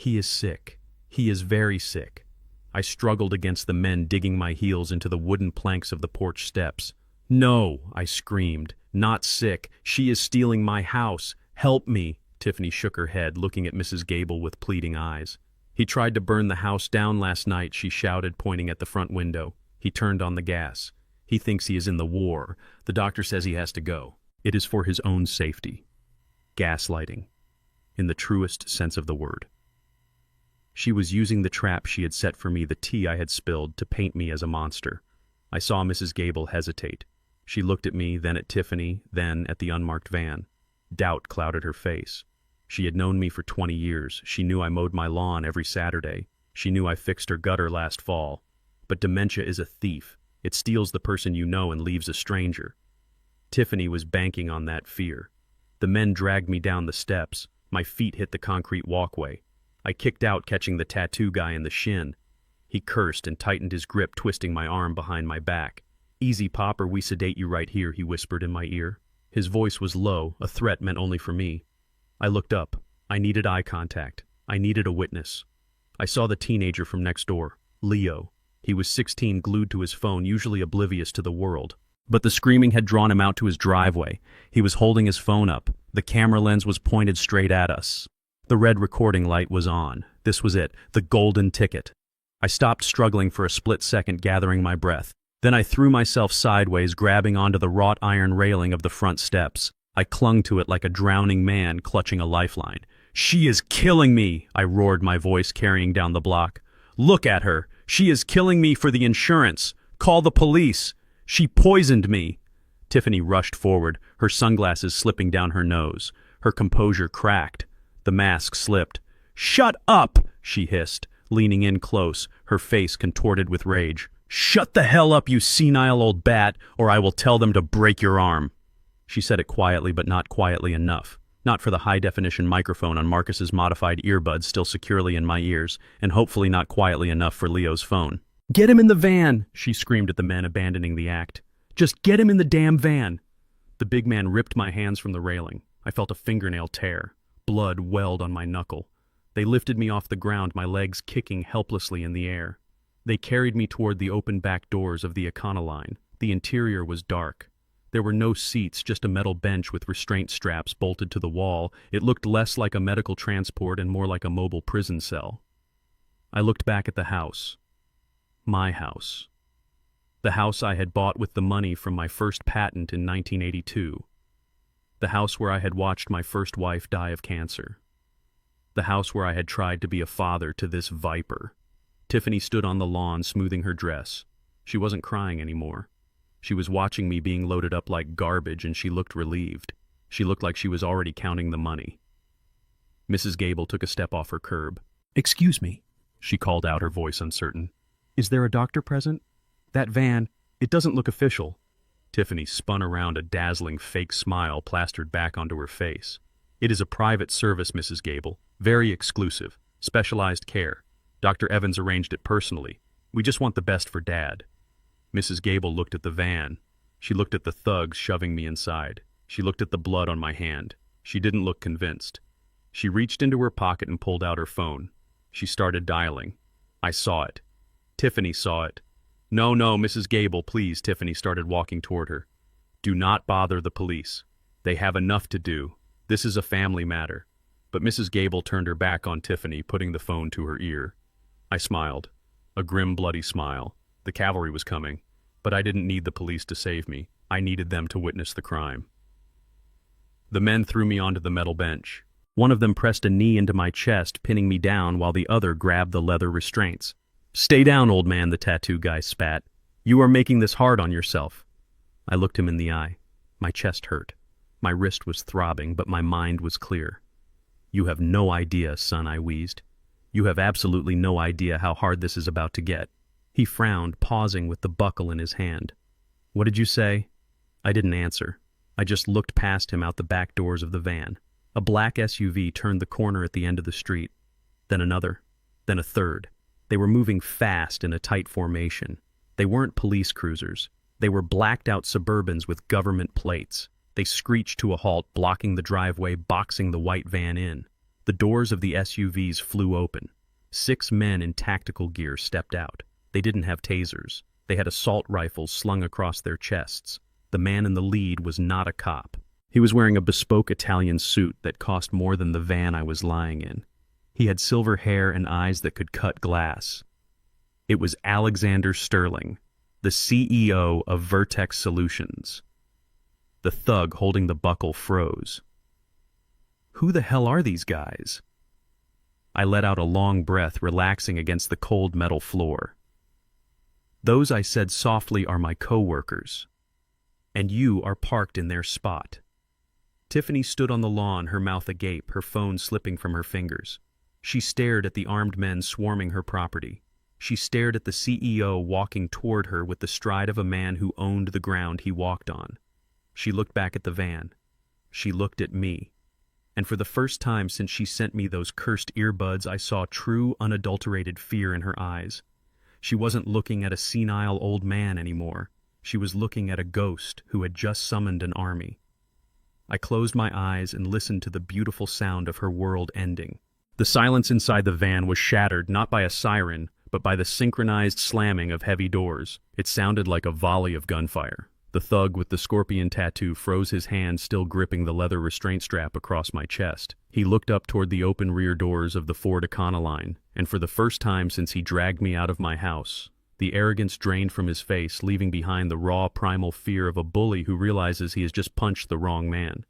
He is sick. He is very sick. I struggled against the men digging my heels into the wooden planks of the porch steps. No, I screamed. Not sick. She is stealing my house. Help me. Tiffany shook her head, looking at Mrs. Gable with pleading eyes. He tried to burn the house down last night, she shouted, pointing at the front window. He turned on the gas. He thinks he is in the war. The doctor says he has to go. It is for his own safety. Gaslighting, in the truest sense of the word. She was using the trap she had set for me, the tea I had spilled, to paint me as a monster. I saw Mrs. Gable hesitate. She looked at me, then at Tiffany, then at the unmarked van. Doubt clouded her face. She had known me for 20 years. She knew I mowed my lawn every Saturday. She knew I fixed her gutter last fall. But dementia is a thief. It steals the person you know and leaves a stranger. Tiffany was banking on that fear. The men dragged me down the steps. My feet hit the concrete walkway. I kicked out, catching the tattoo guy in the shin. He cursed and tightened his grip, twisting my arm behind my back. "Easy, Pop, or we sedate you right here," he whispered in my ear. His voice was low, a threat meant only for me. I looked up. I needed eye contact. I needed a witness. I saw the teenager from next door, Leo. He was 16, glued to his phone, usually oblivious to the world. But the screaming had drawn him out to his driveway. He was holding his phone up. The camera lens was pointed straight at us. The red recording light was on. This was it, the golden ticket. I stopped struggling for a split second, gathering my breath. Then I threw myself sideways, grabbing onto the wrought iron railing of the front steps. I clung to it like a drowning man clutching a lifeline. "She is killing me!" I roared, my voice carrying down the block. "Look at her! She is killing me for the insurance! Call the police! She poisoned me!" Tiffany rushed forward, her sunglasses slipping down her nose. Her composure cracked. The mask slipped. "Shut up!" she hissed, leaning in close, her face contorted with rage. "Shut the hell up, you senile old bat, or I will tell them to break your arm." She said it quietly, but not quietly enough. Not for the high-definition microphone on Marcus's modified earbuds still securely in my ears, and hopefully not quietly enough for Leo's phone. "Get him in the van!" she screamed at the men abandoning the act. "Just get him in the damn van!" The big man ripped my hands from the railing. I felt a fingernail tear. Blood welled on my knuckle. They lifted me off the ground, my legs kicking helplessly in the air. They carried me toward the open back doors of the Econoline. The interior was dark. There were no seats, just a metal bench with restraint straps bolted to the wall. It looked less like a medical transport and more like a mobile prison cell. I looked back at the house. My house. The house I had bought with the money from my first patent in 1982. The house where I had watched my first wife die of cancer. The house where I had tried to be a father to this viper. Tiffany stood on the lawn, smoothing her dress. She wasn't crying anymore. She was watching me being loaded up like garbage, and she looked relieved. She looked like she was already counting the money. Mrs. Gable took a step off her curb. "Excuse me," she called out, her voice uncertain. "Is there a doctor present? That van, it doesn't look official." Tiffany spun around, a dazzling fake smile plastered back onto her face. "It is a private service, Mrs. Gable. Very exclusive. Specialized care. Dr. Evans arranged it personally. We just want the best for Dad." Mrs. Gable looked at the van. She looked at the thugs shoving me inside. She looked at the blood on my hand. She didn't look convinced. She reached into her pocket and pulled out her phone. She started dialing. I saw it. Tiffany saw it. "No, Mrs. Gable, please." Tiffany started walking toward her. "Do not bother the police. They have enough to do. This is a family matter." But Mrs. Gable turned her back on Tiffany, putting the phone to her ear. I smiled. A grim, bloody smile. The cavalry was coming, but I didn't need the police to save me. I needed them to witness the crime. The men threw me onto the metal bench. One of them pressed a knee into my chest, pinning me down, while the other grabbed the leather restraints. "Stay down, old man," the tattoo guy spat. "You are making this hard on yourself." I looked him in the eye. My chest hurt. My wrist was throbbing, but my mind was clear. "You have no idea, son," I wheezed. "You have absolutely no idea how hard this is about to get." He frowned, pausing with the buckle in his hand. "What did you say?" I didn't answer. I just looked past him out the back doors of the van. A black SUV turned the corner at the end of the street. Then another. Then a third. They were moving fast in a tight formation. They weren't police cruisers. They were blacked-out Suburbans with government plates. They screeched to a halt, blocking the driveway, boxing the white van in. The doors of the SUVs flew open. 6 men in tactical gear stepped out. They didn't have tasers. They had assault rifles slung across their chests. The man in the lead was not a cop. He was wearing a bespoke Italian suit that cost more than the van I was lying in. He had silver hair and eyes that could cut glass. It was Alexander Sterling, the CEO of Vertex Solutions. The thug holding the buckle froze. Who the hell are these guys? I let out a long breath, relaxing against the cold metal floor. Those, I said softly, are my coworkers. And you are parked in their spot. Tiffany stood on the lawn, her mouth agape, her phone slipping from her fingers. She stared at the armed men swarming her property. She stared at the CEO walking toward her with the stride of a man who owned the ground he walked on. She looked back at the van. She looked at me. And for the first time since she sent me those cursed earbuds, I saw true, unadulterated fear in her eyes. She wasn't looking at a senile old man anymore. She was looking at a ghost who had just summoned an army. I closed my eyes and listened to the beautiful sound of her world ending. The silence inside the van was shattered not by a siren, but by the synchronized slamming of heavy doors. It sounded like a volley of gunfire. The thug with the scorpion tattoo froze, his hand still gripping the leather restraint strap across my chest. He looked up toward the open rear doors of the Ford Econoline, and for the first time since he dragged me out of my house, the arrogance drained from his face, leaving behind the raw, primal fear of a bully who realizes he has just punched the wrong man.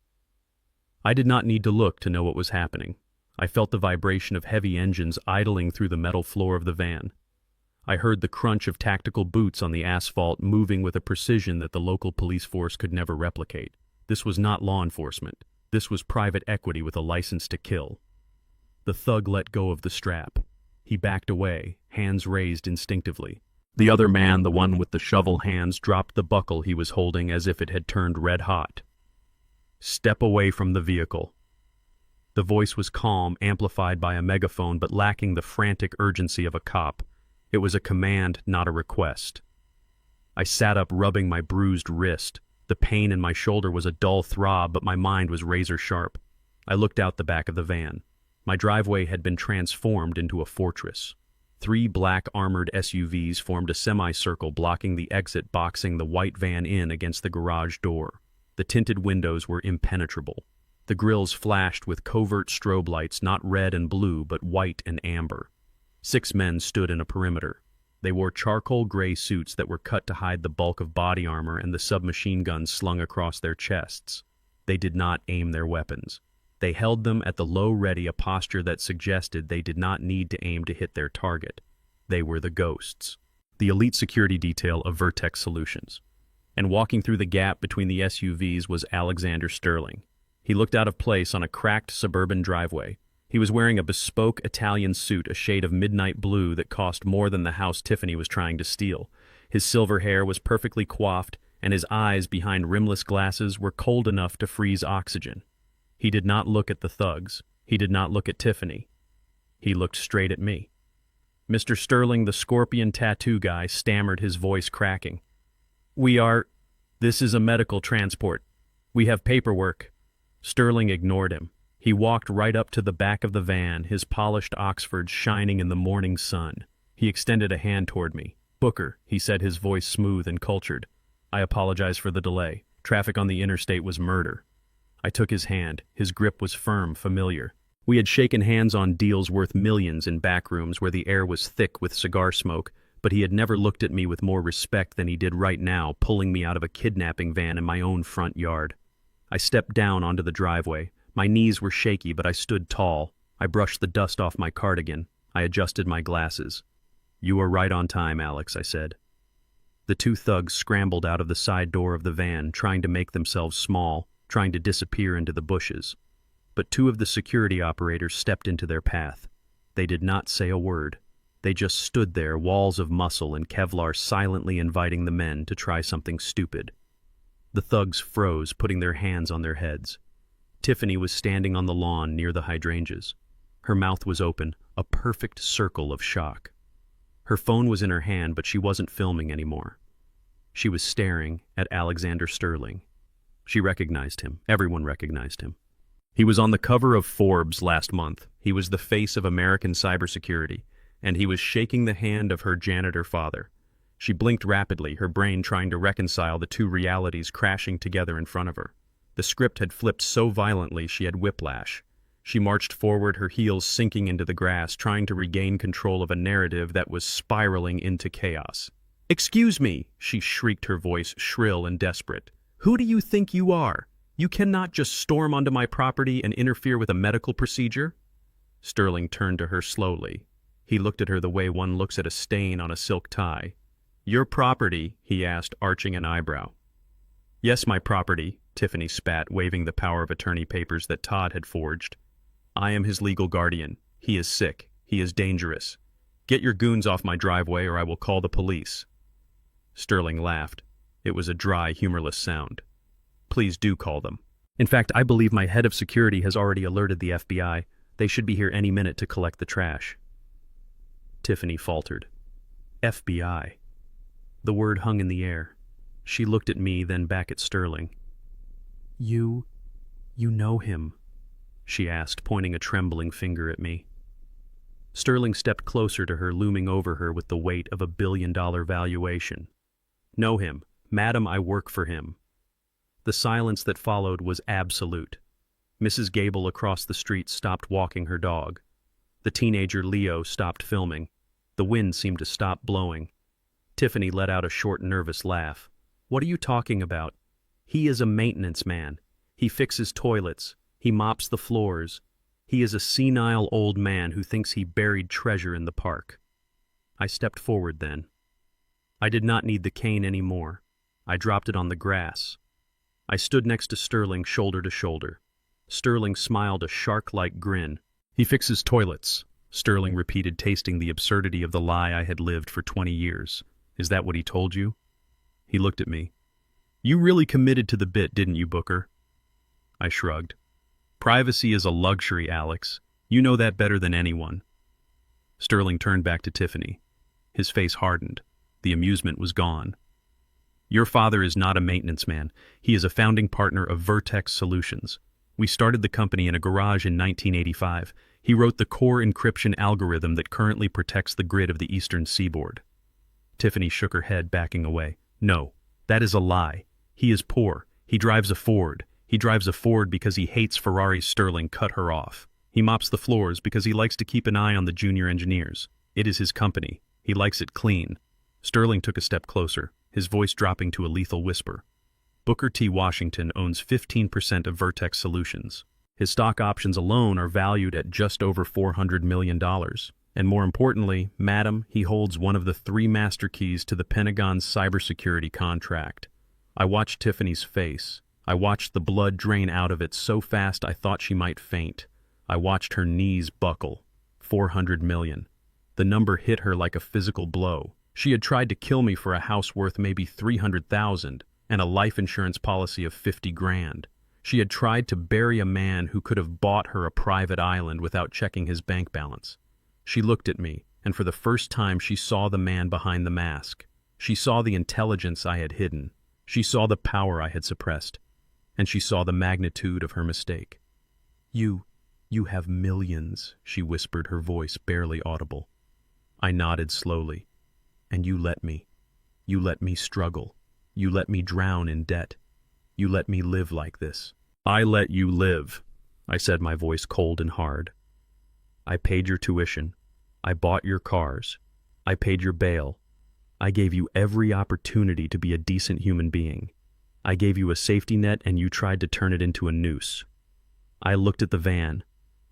I did not need to look to know what was happening. I felt the vibration of heavy engines idling through the metal floor of the van. I heard the crunch of tactical boots on the asphalt moving with a precision that the local police force could never replicate. This was not law enforcement. This was private equity with a license to kill. The thug let go of the strap. He backed away, hands raised instinctively. The other man, the one with the shovel hands, dropped the buckle he was holding as if it had turned red hot. Step away from the vehicle. The voice was calm, amplified by a megaphone, but lacking the frantic urgency of a cop. It was a command, not a request. I sat up, rubbing my bruised wrist. The pain in my shoulder was a dull throb, but my mind was razor sharp. I looked out the back of the van. My driveway had been transformed into a fortress. 3 black armored SUVs formed a semicircle, blocking the exit, boxing the white van in against the garage door. The tinted windows were impenetrable. The grills flashed with covert strobe lights, not red and blue, but white and amber. 6 men stood in a perimeter. They wore charcoal gray suits that were cut to hide the bulk of body armor and the submachine guns slung across their chests. They did not aim their weapons. They held them at the low ready, a posture that suggested they did not need to aim to hit their target. They were the ghosts, the elite security detail of Vertex Solutions. And walking through the gap between the SUVs was Alexander Sterling. He looked out of place on a cracked suburban driveway. He was wearing a bespoke Italian suit, a shade of midnight blue that cost more than the house Tiffany was trying to steal. His silver hair was perfectly coiffed, and his eyes behind rimless glasses were cold enough to freeze oxygen. He did not look at the thugs. He did not look at Tiffany. He looked straight at me. Mr. Sterling, the scorpion tattoo guy, stammered, his voice cracking. This is a medical transport. We have paperwork. Sterling ignored him. He walked right up to the back of the van, his polished Oxford shining in the morning sun. He extended a hand toward me. Booker, he said, his voice smooth and cultured. I apologize for the delay. Traffic on the interstate was murder. I took his hand. His grip was firm, familiar. We had shaken hands on deals worth millions in back rooms where the air was thick with cigar smoke, but he had never looked at me with more respect than he did right now, pulling me out of a kidnapping van in my own front yard. I stepped down onto the driveway. My knees were shaky, but I stood tall. I brushed the dust off my cardigan. I adjusted my glasses. You are right on time, Alex, I said. The 2 thugs scrambled out of the side door of the van, trying to make themselves small, trying to disappear into the bushes. But 2 of the security operators stepped into their path. They did not say a word. They just stood there, walls of muscle and Kevlar, silently inviting the men to try something stupid. The thugs froze, putting their hands on their heads. Tiffany was standing on the lawn near the hydrangeas. Her mouth was open, a perfect circle of shock. Her phone was in her hand, but she wasn't filming anymore. She was staring at Alexander Sterling. She recognized him. Everyone recognized him. He was on the cover of Forbes last month. He was the face of American cybersecurity, and he was shaking the hand of her janitor father. She blinked rapidly, her brain trying to reconcile the two realities crashing together in front of her. The script had flipped so violently she had whiplash. She marched forward, her heels sinking into the grass, trying to regain control of a narrative that was spiraling into chaos. "Excuse me," she shrieked, her voice shrill and desperate. "Who do you think you are? You cannot just storm onto my property and interfere with a medical procedure." Sterling turned to her slowly. He looked at her the way one looks at a stain on a silk tie. "Your property?" he asked, arching an eyebrow. "Yes, my property," Tiffany spat, waving the power of attorney papers that Todd had forged. "I am his legal guardian. He is sick. He is dangerous. Get your goons off my driveway or I will call the police." Sterling laughed. It was a dry, humorless sound. "Please do call them. In fact, I believe my head of security has already alerted the FBI. They should be here any minute to collect the trash." Tiffany faltered. FBI. The word hung in the air. She looked at me, then back at Sterling. You know him?" she asked, pointing a trembling finger at me. Sterling stepped closer to her, looming over her with the weight of $1 billion valuation. "Know him. Madam, I work for him." The silence that followed was absolute. Mrs. Gable across the street stopped walking her dog. The teenager Leo stopped filming. The wind seemed to stop blowing. Tiffany let out a short, nervous laugh. "What are you talking about? He is a maintenance man. He fixes toilets. He mops the floors. He is a senile old man who thinks he buried treasure in the park." I stepped forward then. I did not need the cane anymore. I dropped it on the grass. I stood next to Sterling, shoulder to shoulder. Sterling smiled a shark-like grin. "He fixes toilets," Sterling repeated, tasting the absurdity of the lie I had lived for 20 years. "Is that what he told you?" He looked at me. "You really committed to the bit, didn't you, Booker?" I shrugged. "Privacy is a luxury, Alex. You know that better than anyone." Sterling turned back to Tiffany. His face hardened. The amusement was gone. "Your father is not a maintenance man. He is a founding partner of Vertex Solutions. We started the company in a garage in 1985. He wrote the core encryption algorithm that currently protects the grid of the eastern seaboard." Tiffany shook her head, backing away. "No, that is a lie. He is poor. He drives a Ford. He drives a Ford because he hates Ferraris." Sterling cut her off. "He mops the floors because he likes to keep an eye on the junior engineers. It is his company. He likes it clean." Sterling took a step closer, his voice dropping to a lethal whisper. "Booker T. Washington owns 15% of Vertex Solutions. His stock options alone are valued at just over $400 million. And more importantly, madam, he holds one of the 3 master keys to the Pentagon's cybersecurity contract." I watched Tiffany's face. I watched the blood drain out of it so fast I thought she might faint. I watched her knees buckle. 400 million. The number hit her like a physical blow. She had tried to kill me for a house worth maybe 300,000 and a life insurance policy of 50 grand. She had tried to bury a man who could have bought her a private island without checking his bank balance. She looked at me, and for the first time she saw the man behind the mask. She saw the intelligence I had hidden. She saw the power I had suppressed. And she saw the magnitude of her mistake. You have millions," she whispered, her voice barely audible. I nodded slowly. "And you let me. You let me struggle. You let me drown in debt. You let me live like this." "I let you live," I said, my voice cold and hard. "I paid your tuition. I bought your cars. I paid your bail. I gave you every opportunity to be a decent human being. I gave you a safety net and you tried to turn it into a noose. I looked at the van.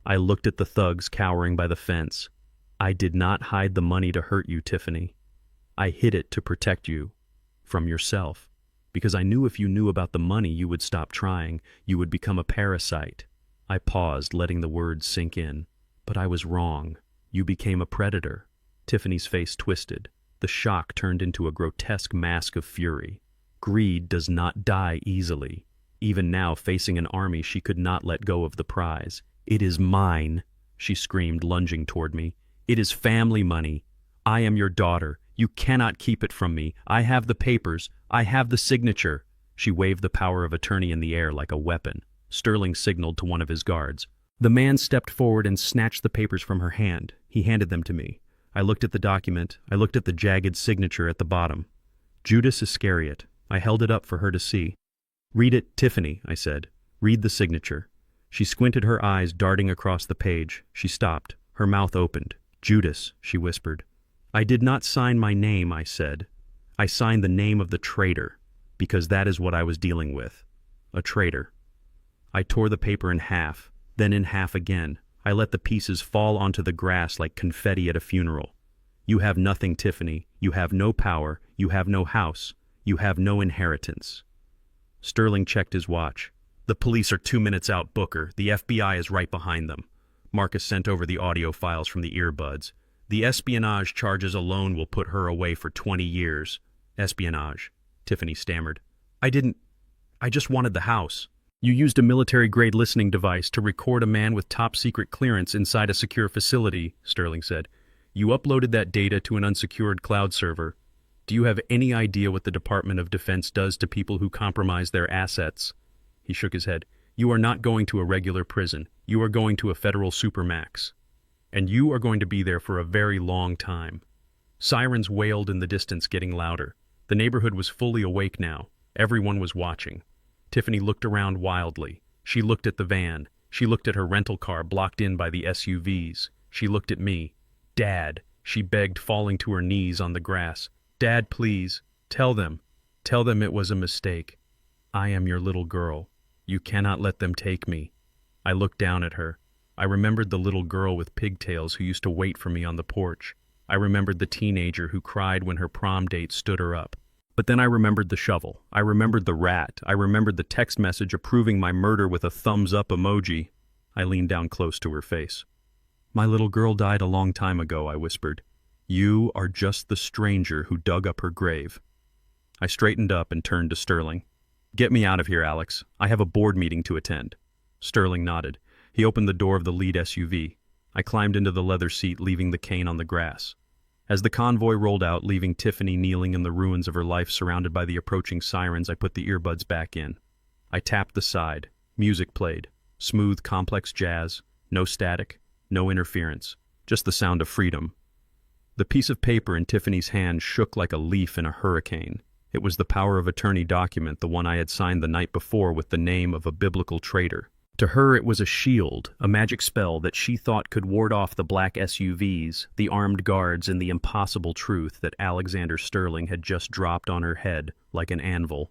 I looked at the thugs cowering by the fence. I did not hide the money to hurt you, Tiffany. I hid it to protect you from yourself, because I knew if you knew about the money you would stop trying, you would become a parasite." I paused, letting the words sink in. "But I was wrong. You became a predator." Tiffany's face twisted. The shock turned into a grotesque mask of fury. Greed does not die easily. Even now, facing an army, she could not let go of the prize. "It is mine," she screamed, lunging toward me. "It is family money. I am your daughter. You cannot keep it from me. I have the papers. I have the signature." She waved the power of attorney in the air like a weapon. Sterling signaled to one of his guards. The man stepped forward and snatched the papers from her hand. He handed them to me. I looked at the document. I looked at the jagged signature at the bottom. Judas Iscariot. I held it up for her to see. "Read it, Tiffany," I said. "Read the signature." She squinted, her eyes darting across the page. She stopped. Her mouth opened. "Judas," she whispered. "I did not sign my name," I said. "I signed the name of the traitor, because that is what I was dealing with. A traitor." I tore the paper in half, then in half again. I let the pieces fall onto the grass like confetti at a funeral. "You have nothing, Tiffany. You have no power. You have no house. You have no inheritance." Sterling checked his watch. "The police are 2 minutes out, Booker. The FBI is right behind them." Marcus sent over the audio files from the earbuds. "The espionage charges alone will put her away for 20 years. "Espionage," Tiffany stammered. I just wanted the house." "You used a military-grade listening device to record a man with top-secret clearance inside a secure facility," Sterling said. "You uploaded that data to an unsecured cloud server. Do you have any idea what the Department of Defense does to people who compromise their assets?" He shook his head. "You are not going to a regular prison. You are going to a federal supermax. And you are going to be there for a very long time." Sirens wailed in the distance, getting louder. The neighborhood was fully awake now. Everyone was watching. Tiffany looked around wildly. She looked at the van. She looked at her rental car blocked in by the SUVs. She looked at me. "Dad," she begged, falling to her knees on the grass. "Dad, please, tell them it was a mistake. I am your little girl. You cannot let them take me." I looked down at her. I remembered the little girl with pigtails who used to wait for me on the porch. I remembered the teenager who cried when her prom date stood her up. But then I remembered the shovel. I remembered the rat. I remembered the text message approving my murder with a thumbs-up emoji. I leaned down close to her face. "My little girl died a long time ago," I whispered. "You are just the stranger who dug up her grave." I straightened up and turned to Sterling. "Get me out of here, Alex. I have a board meeting to attend." Sterling nodded. He opened the door of the lead SUV. I climbed into the leather seat, leaving the cane on the grass. As the convoy rolled out, leaving Tiffany kneeling in the ruins of her life surrounded by the approaching sirens, I put the earbuds back in. I tapped the side. Music played. Smooth, complex jazz. No static. No interference. Just the sound of freedom. The piece of paper in Tiffany's hand shook like a leaf in a hurricane. It was the power of attorney document, the one I had signed the night before with the name of a biblical traitor. To her it was a shield, a magic spell that she thought could ward off the black SUVs, the armed guards, and the impossible truth that Alexander Sterling had just dropped on her head like an anvil.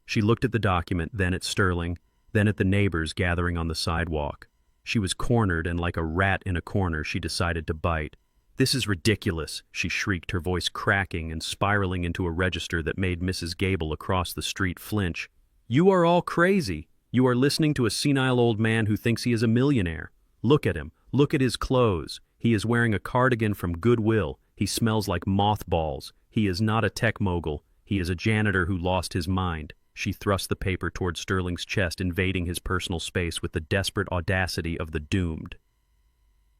She looked at the document, then at Sterling, then at the neighbors gathering on the sidewalk. She was cornered, and like a rat in a corner, she decided to bite. "This is ridiculous," she shrieked, her voice cracking and spiraling into a register that made Mrs. Gable across the street flinch. "You are all crazy. You are listening to a senile old man who thinks he is a millionaire. Look at him. Look at his clothes. He is wearing a cardigan from Goodwill. He smells like mothballs. He is not a tech mogul. He is a janitor who lost his mind." She thrust the paper toward Sterling's chest, invading his personal space with the desperate audacity of the doomed.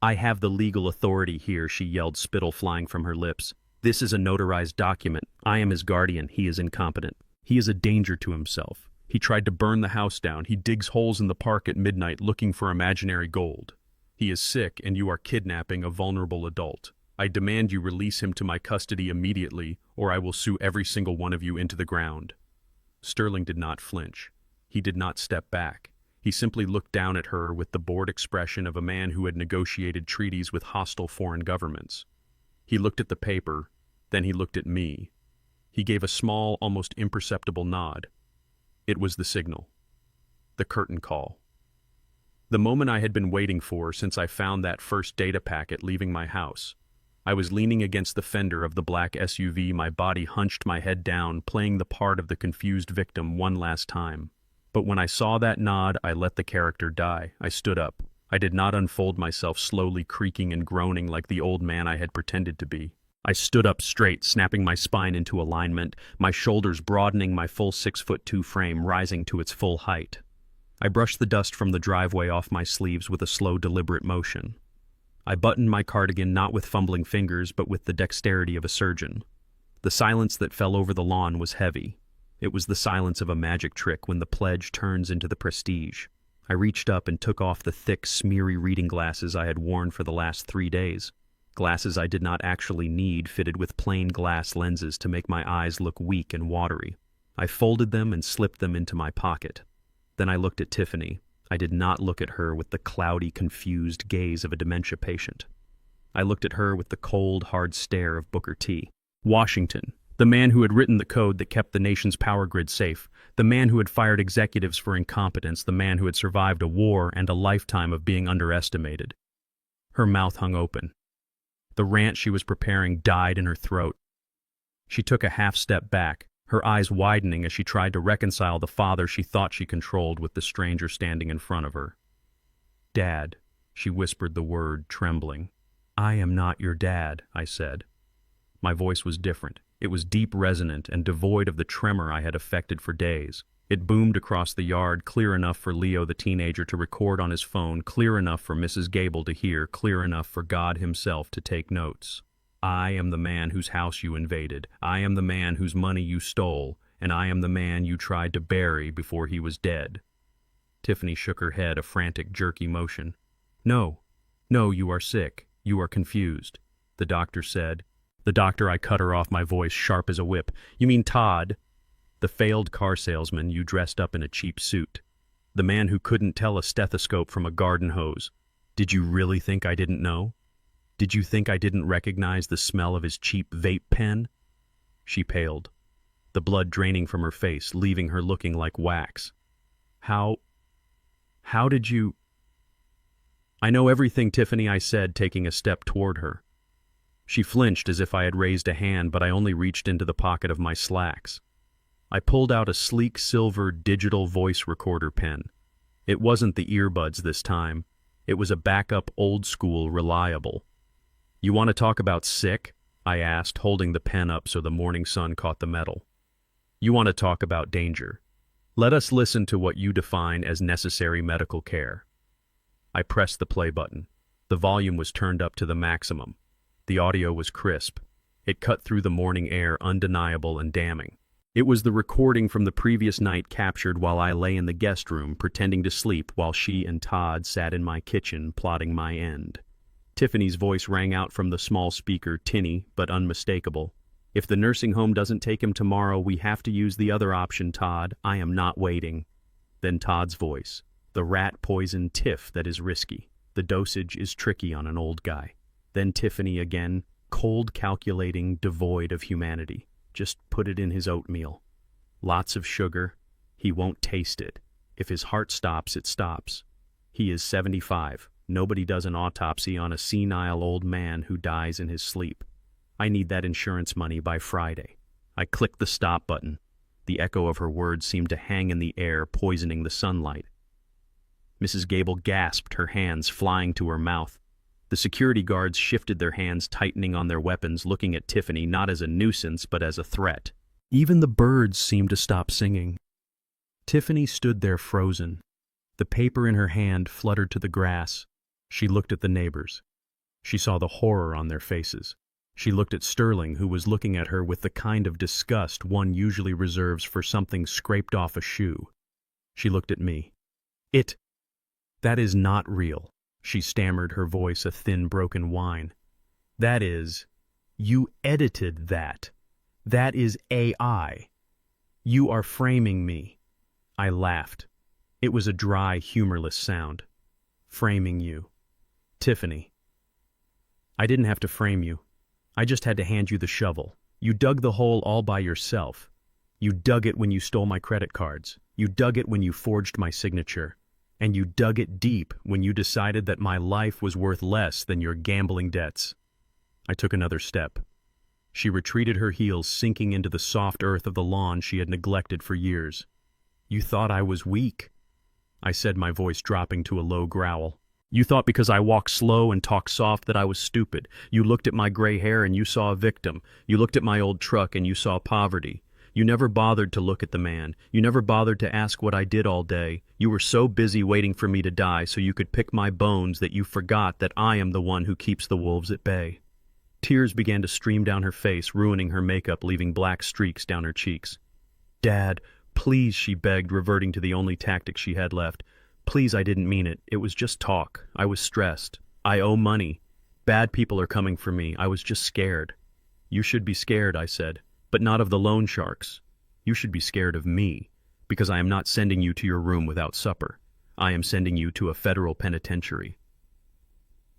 "I have the legal authority here," she yelled, spittle flying from her lips. "This is a notarized document. I am his guardian. He is incompetent. He is a danger to himself. He tried to burn the house down. He digs holes in the park at midnight looking for imaginary gold. He is sick, and you are kidnapping a vulnerable adult. I demand you release him to my custody immediately, or I will sue every single one of you into the ground." Sterling did not flinch. He did not step back. He simply looked down at her with the bored expression of a man who had negotiated treaties with hostile foreign governments. He looked at the paper, then he looked at me. He gave a small, almost imperceptible nod. It was the signal. The curtain call. The moment I had been waiting for since I found that first data packet leaving my house. I was leaning against the fender of the black SUV, my body hunched, my head down, playing the part of the confused victim one last time. But when I saw that nod, I let the character die. I stood up. I did not unfold myself, slowly creaking and groaning like the old man I had pretended to be. I stood up straight, snapping my spine into alignment, my shoulders broadening, my full 6'2" frame rising to its full height. I brushed the dust from the driveway off my sleeves with a slow, deliberate motion. I buttoned my cardigan not with fumbling fingers, but with the dexterity of a surgeon. The silence that fell over the lawn was heavy. It was the silence of a magic trick when the pledge turns into the prestige. I reached up and took off the thick, smeary reading glasses I had worn for the last 3 days. Glasses I did not actually need, fitted with plain glass lenses to make my eyes look weak and watery. I folded them and slipped them into my pocket. Then I looked at Tiffany. I did not look at her with the cloudy, confused gaze of a dementia patient. I looked at her with the cold, hard stare of Booker T. Washington, the man who had written the code that kept the nation's power grid safe, the man who had fired executives for incompetence, the man who had survived a war and a lifetime of being underestimated. Her mouth hung open. The rant she was preparing died in her throat. She took a half step back, her eyes widening as she tried to reconcile the father she thought she controlled with the stranger standing in front of her. "Dad," she whispered the word, trembling. "I am not your dad," I said. My voice was different. It was deep resonant and devoid of the tremor I had affected for days. It boomed across the yard, clear enough for Leo the teenager to record on his phone, clear enough for Mrs. Gable to hear, clear enough for God himself to take notes. "I am the man whose house you invaded. I am the man whose money you stole, and I am the man you tried to bury before he was dead." Tiffany shook her head, a frantic, jerky motion. "No, no, you are sick. You are confused," the doctor said. The doctor, I cut her off, my voice sharp as a whip. "You mean Todd? The failed car salesman you dressed up in a cheap suit. The man who couldn't tell a stethoscope from a garden hose. Did you really think I didn't know? Did you think I didn't recognize the smell of his cheap vape pen?" She paled, the blood draining from her face, leaving her looking like wax. How did you—" "I know everything, Tiffany," I said, taking a step toward her. She flinched as if I had raised a hand, but I only reached into the pocket of my slacks. I pulled out a sleek silver digital voice recorder pen. It wasn't the earbuds this time. It was a backup, old-school, reliable. "You want to talk about sick?" I asked, holding the pen up so the morning sun caught the metal. "You want to talk about danger? Let us listen to what you define as necessary medical care." I pressed the play button. The volume was turned up to the maximum. The audio was crisp. It cut through the morning air, undeniable and damning. It was the recording from the previous night captured while I lay in the guest room, pretending to sleep while she and Todd sat in my kitchen, plotting my end. Tiffany's voice rang out from the small speaker, tinny but unmistakable. "If the nursing home doesn't take him tomorrow, we have to use the other option, Todd. I am not waiting." Then Todd's voice. "The rat poison tiff that is risky. The dosage is tricky on an old guy." Then Tiffany again, cold, calculating, devoid of humanity. "Just put it in his oatmeal. Lots of sugar. He won't taste it. If his heart stops, it stops. He is 75. Nobody does an autopsy on a senile old man who dies in his sleep. I need that insurance money by Friday." I clicked the stop button. The echo of her words seemed to hang in the air, poisoning the sunlight. Mrs. Gable gasped, her hands flying to her mouth. The security guards shifted their hands, tightening on their weapons, looking at Tiffany not as a nuisance but as a threat. Even the birds seemed to stop singing. Tiffany stood there frozen. The paper in her hand fluttered to the grass. She looked at the neighbors. She saw the horror on their faces. She looked at Sterling, who was looking at her with the kind of disgust one usually reserves for something scraped off a shoe. She looked at me. That is not real," she stammered, her voice a thin, broken whine. You edited that. That is AI. You are framing me." I laughed. It was a dry, humorless sound. "Framing you. Tiffany. I didn't have to frame you. I just had to hand you the shovel. You dug the hole all by yourself. You dug it when you stole my credit cards. You dug it when you forged my signature. And you dug it deep when you decided that my life was worth less than your gambling debts." I took another step. She retreated, her heels sinking into the soft earth of the lawn she had neglected for years. "You thought I was weak," I said, my voice dropping to a low growl. "You thought because I walk slow and talk soft that I was stupid. You looked at my gray hair and you saw a victim. You looked at my old truck and you saw poverty. You never bothered to look at the man. You never bothered to ask what I did all day. You were so busy waiting for me to die so you could pick my bones that you forgot that I am the one who keeps the wolves at bay." Tears began to stream down her face, ruining her makeup, leaving black streaks down her cheeks. "Dad, please," she begged, reverting to the only tactic she had left. Please, I didn't mean it. It was just talk. I was stressed. I owe money. Bad people are coming for me. I was just scared. You should be scared, I said, but not of the loan sharks. You should be scared of me, because I am not sending you to your room without supper. I am sending you to a federal penitentiary.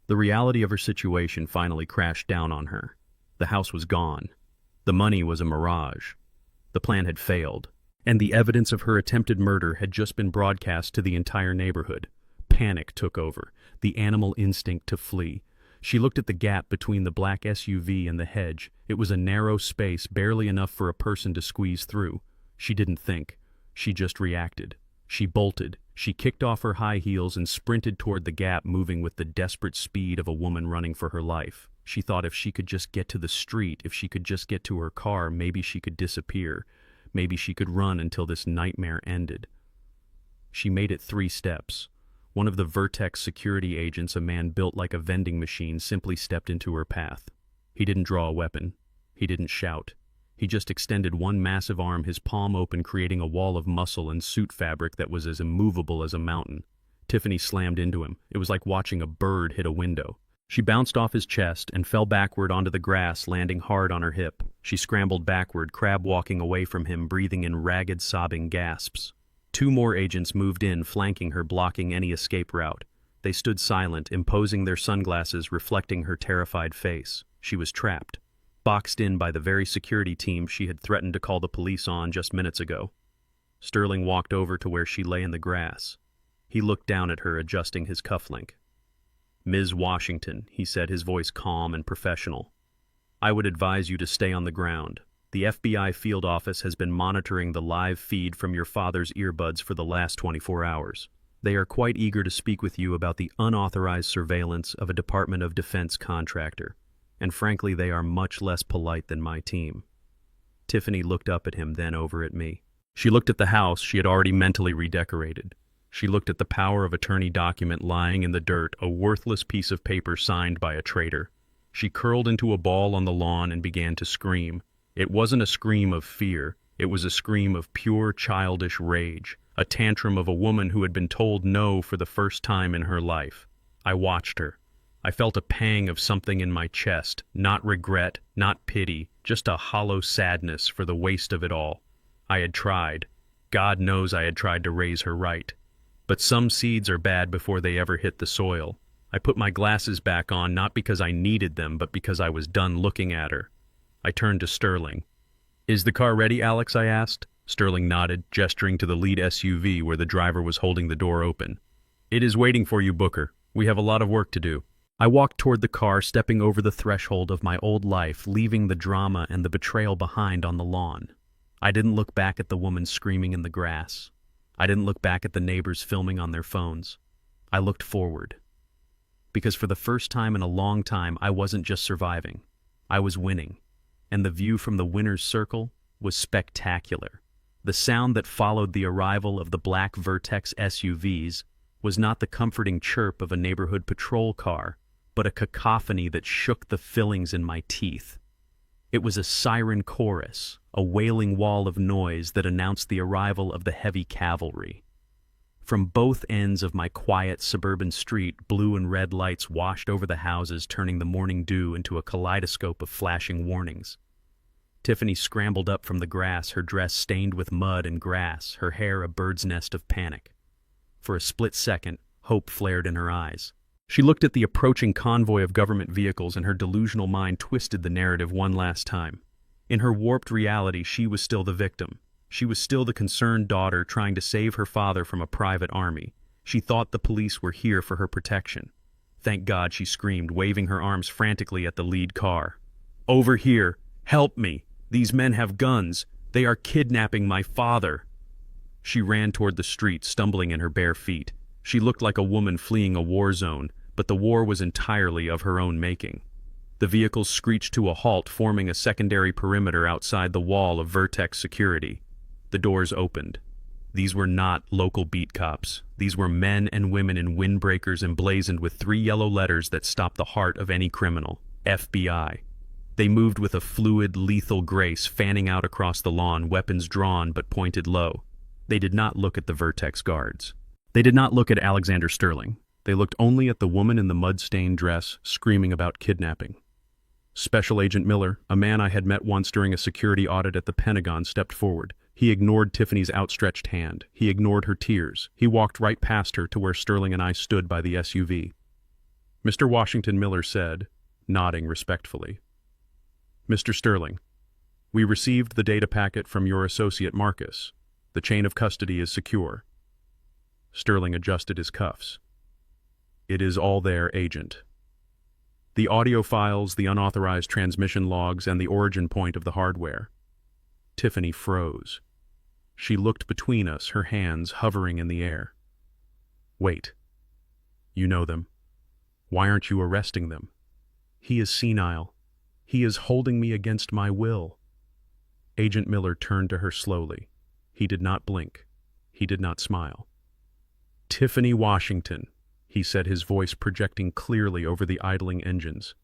The reality of her situation finally crashed down on her. The house was gone. The money was a mirage. The plan had failed, and the evidence of her attempted murder had just been broadcast to the entire neighborhood. Panic took over, the animal instinct to flee. She looked at the gap between the black SUV and the hedge. It was a narrow space, barely enough for a person to squeeze through. She didn't think. She just reacted. She bolted. She kicked off her high heels and sprinted toward the gap, moving with the desperate speed of a woman running for her life. She thought if she could just get to the street, if she could just get to her car, maybe she could disappear. Maybe she could run until this nightmare ended. She made it 3 steps. One of the Vertex security agents, a man built like a vending machine, simply stepped into her path. He didn't draw a weapon. He didn't shout. He just extended one massive arm, his palm open, creating a wall of muscle and suit fabric that was as immovable as a mountain. Tiffany slammed into him. It was like watching a bird hit a window. She bounced off his chest and fell backward onto the grass, landing hard on her hip. She scrambled backward, crab-walking away from him, breathing in ragged, sobbing gasps. 2 more agents moved in, flanking her, blocking any escape route. They stood silent, imposing their sunglasses, reflecting her terrified face. She was trapped, boxed in by the very security team she had threatened to call the police on just minutes ago. Sterling walked over to where she lay in the grass. He looked down at her, adjusting his cufflink. "Ms. Washington," he said, his voice calm and professional, "I would advise you to stay on the ground. The FBI field office has been monitoring the live feed from your father's earbuds for the last 24 hours. They are quite eager to speak with you about the unauthorized surveillance of a Department of Defense contractor. And frankly, they are much less polite than my team." Tiffany looked up at him, then over at me. She looked at the house she had already mentally redecorated. She looked at the power of attorney document lying in the dirt, a worthless piece of paper signed by a traitor. She curled into a ball on the lawn and began to scream. It wasn't a scream of fear. It was a scream of pure childish rage, a tantrum of a woman who had been told no for the first time in her life. I watched her. I felt a pang of something in my chest, not regret, not pity, just a hollow sadness for the waste of it all. I had tried. God knows I had tried to raise her right. But some seeds are bad before they ever hit the soil. I put my glasses back on, not because I needed them, but because I was done looking at her. I turned to Sterling. "Is the car ready, Alex?" I asked. Sterling nodded, gesturing to the lead SUV where the driver was holding the door open. "It is waiting for you, Booker. We have a lot of work to do." I walked toward the car, stepping over the threshold of my old life, leaving the drama and the betrayal behind on the lawn. I didn't look back at the woman screaming in the grass. I didn't look back at the neighbors filming on their phones. I looked forward. Because for the first time in a long time, I wasn't just surviving. I was winning. And the view from the winner's circle was spectacular. The sound that followed the arrival of the black Vertex SUVs was not the comforting chirp of a neighborhood patrol car, but a cacophony that shook the fillings in my teeth. It was a siren chorus, a wailing wall of noise that announced the arrival of the heavy cavalry. From both ends of my quiet suburban street, blue and red lights washed over the houses, turning the morning dew into a kaleidoscope of flashing warnings. Tiffany scrambled up from the grass, her dress stained with mud and grass, her hair a bird's nest of panic. For a split second, hope flared in her eyes. She looked at the approaching convoy of government vehicles, and her delusional mind twisted the narrative one last time. In her warped reality, she was still the victim. She was still the concerned daughter trying to save her father from a private army. She thought the police were here for her protection. "Thank God," she screamed, waving her arms frantically at the lead car. "Over here! Help me! These men have guns! They are kidnapping my father!" She ran toward the street, stumbling in her bare feet. She looked like a woman fleeing a war zone, but the war was entirely of her own making. The vehicles screeched to a halt, forming a secondary perimeter outside the wall of Vertex security. The doors opened. These were not local beat cops. These were men and women in windbreakers emblazoned with 3 yellow letters that stopped the heart of any criminal: FBI. They moved with a fluid, lethal grace, fanning out across the lawn, weapons drawn but pointed low. They did not look at the Vertex guards. They did not look at Alexander Sterling. They looked only at the woman in the mud-stained dress, screaming about kidnapping. Special Agent Miller, a man I had met once during a security audit at the Pentagon, stepped forward. He ignored Tiffany's outstretched hand. He ignored her tears. He walked right past her to where Sterling and I stood by the SUV. Mr. Washington, Miller said, nodding respectfully. Mr. Sterling, we received the data packet from your associate Marcus. The chain of custody is secure. Sterling adjusted his cuffs. It is all there, Agent. The audio files, the unauthorized transmission logs, and the origin point of the hardware. Tiffany froze. She looked between us, her hands hovering in the air. Wait. You know them. Why aren't you arresting them? He is senile. He is holding me against my will. Agent Miller turned to her slowly. He did not blink. He did not smile. Tiffany Washington, he said, his voice projecting clearly over the idling engines.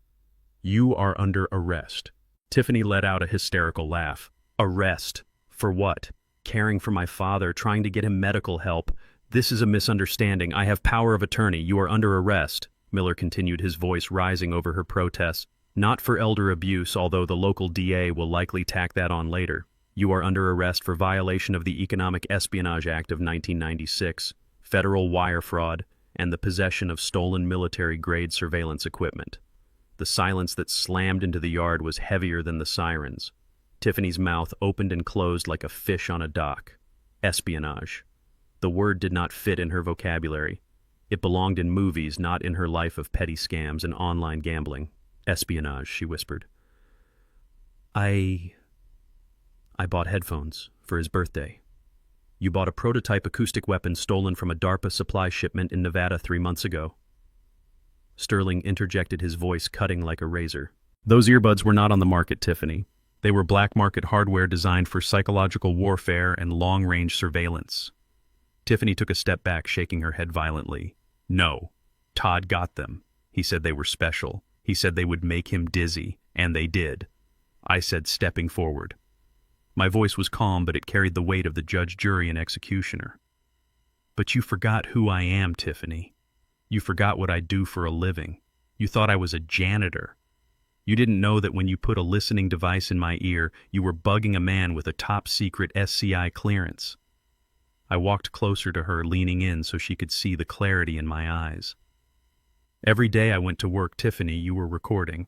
You are under arrest. Tiffany let out a hysterical laugh. Arrest? For what? Caring for my father, trying to get him medical help. This is a misunderstanding. I have power of attorney. You are under arrest. Miller continued, his voice rising over her protests. Not for elder abuse, although the local DA will likely tack that on later. You are under arrest for violation of the Economic Espionage Act of 1996, federal wire fraud, and the possession of stolen military-grade surveillance equipment. The silence that slammed into the yard was heavier than the sirens. Tiffany's mouth opened and closed like a fish on a dock. Espionage. The word did not fit in her vocabulary. It belonged in movies, not in her life of petty scams and online gambling. Espionage, she whispered. I bought headphones for his birthday. You bought a prototype acoustic weapon stolen from a DARPA supply shipment in Nevada 3 months ago. Sterling interjected, his voice cutting like a razor. Those earbuds were not on the market, Tiffany. They were black market hardware designed for psychological warfare and long-range surveillance. Tiffany took a step back, shaking her head violently. No, Todd got them. He said they were special. He said they would make him dizzy, and they did. I said, stepping forward. My voice was calm, but it carried the weight of the judge, jury, and executioner. But you forgot who I am, Tiffany. You forgot what I do for a living. You thought I was a janitor. You didn't know that when you put a listening device in my ear, you were bugging a man with a top-secret SCI clearance. I walked closer to her, leaning in so she could see the clarity in my eyes. Every day I went to work, Tiffany, you were recording.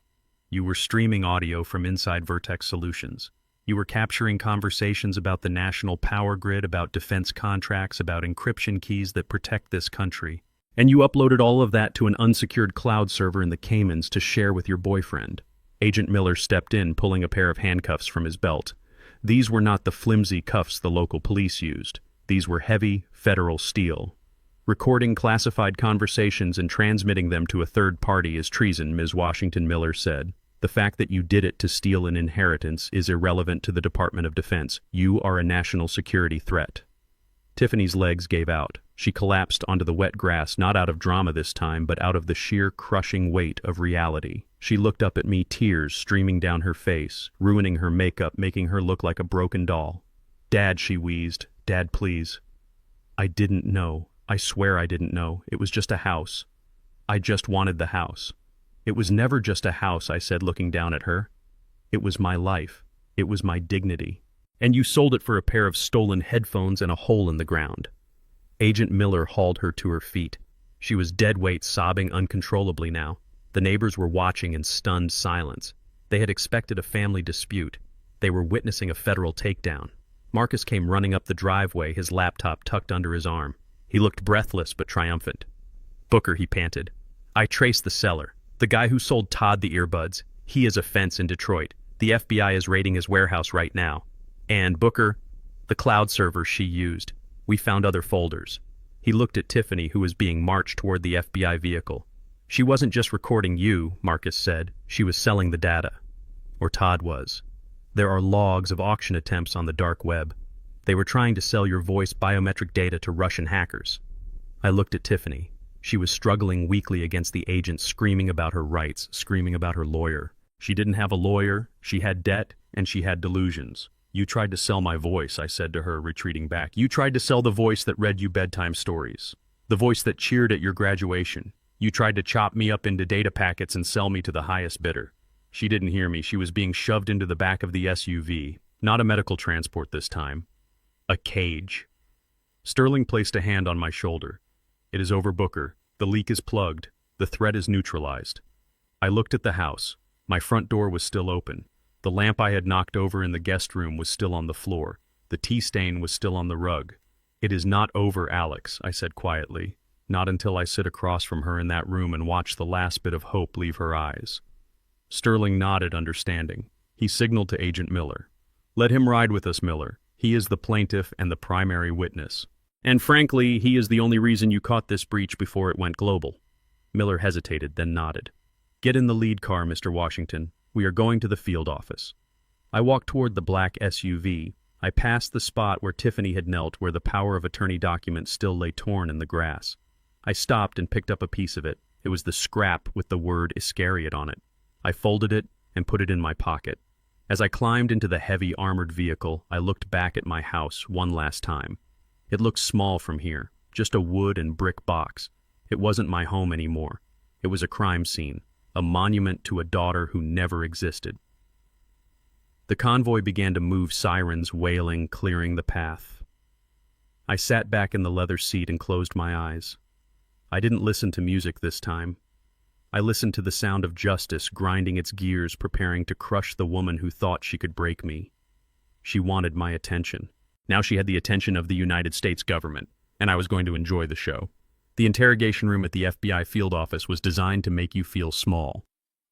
You were streaming audio from inside Vertex Solutions. You were capturing conversations about the national power grid, about defense contracts, about encryption keys that protect this country. And you uploaded all of that to an unsecured cloud server in the Caymans to share with your boyfriend. Agent Miller stepped in, pulling a pair of handcuffs from his belt. These were not the flimsy cuffs the local police used. These were heavy, federal steel. Recording classified conversations and transmitting them to a third party is treason, Ms. Washington, Miller said. The fact that you did it to steal an inheritance is irrelevant to the Department of Defense. You are a national security threat. Tiffany's legs gave out. She collapsed onto the wet grass, not out of drama this time, but out of the sheer crushing weight of reality. She looked up at me, tears streaming down her face, ruining her makeup, making her look like a broken doll. Dad, she wheezed. Dad, please. I didn't know. I swear I didn't know. It was just a house. I just wanted the house. It was never just a house, I said, looking down at her. It was my life. It was my dignity. And you sold it for a pair of stolen headphones and a hole in the ground. Agent Miller hauled her to her feet. She was dead weight, sobbing uncontrollably now. The neighbors were watching in stunned silence. They had expected a family dispute. They were witnessing a federal takedown. Marcus came running up the driveway, his laptop tucked under his arm. He looked breathless but triumphant. Booker, he panted. I traced the seller. The guy who sold Todd the earbuds. He is a fence in Detroit. The FBI is raiding his warehouse right now. And Booker, the cloud server she used. We found other folders. He looked at Tiffany, who was being marched toward the FBI vehicle. She wasn't just recording you, Marcus said. She was selling the data. Or Todd was. There are logs of auction attempts on the dark web. They were trying to sell your voice biometric data to Russian hackers. I looked at Tiffany. She was struggling weakly against the agent, screaming about her rights, screaming about her lawyer. She didn't have a lawyer, she had debt, and she had delusions. You tried to sell my voice, I said to her, retreating back. You tried to sell the voice that read you bedtime stories. The voice that cheered at your graduation. You tried to chop me up into data packets and sell me to the highest bidder. She didn't hear me. She was being shoved into the back of the SUV. Not a medical transport this time. A cage. Sterling placed a hand on my shoulder. It is over, Booker. The leak is plugged. The threat is neutralized. I looked at the house. My front door was still open. The lamp I had knocked over in the guest room was still on the floor. The tea stain was still on the rug. It is not over, Alex, I said quietly. Not until I sit across from her in that room and watch the last bit of hope leave her eyes. Sterling nodded, understanding. He signaled to Agent Miller. Let him ride with us, Miller. He is the plaintiff and the primary witness. And frankly, he is the only reason you caught this breach before it went global. Miller hesitated, then nodded. Get in the lead car, Mr. Washington. We are going to the field office. I walked toward the black SUV. I passed the spot where Tiffany had knelt, where the power of attorney document still lay torn in the grass. I stopped and picked up a piece of it. It was the scrap with the word Iscariot on it. I folded it and put it in my pocket. As I climbed into the heavy armored vehicle, I looked back at my house one last time. It looked small from here, just a wood and brick box. It wasn't my home anymore. It was a crime scene, a monument to a daughter who never existed. The convoy began to move, sirens wailing, clearing the path. I sat back in the leather seat and closed my eyes. I didn't listen to music this time. I listened to the sound of justice grinding its gears, preparing to crush the woman who thought she could break me. She wanted my attention. Now she had the attention of the United States government, and I was going to enjoy the show. The interrogation room at the FBI field office was designed to make you feel small.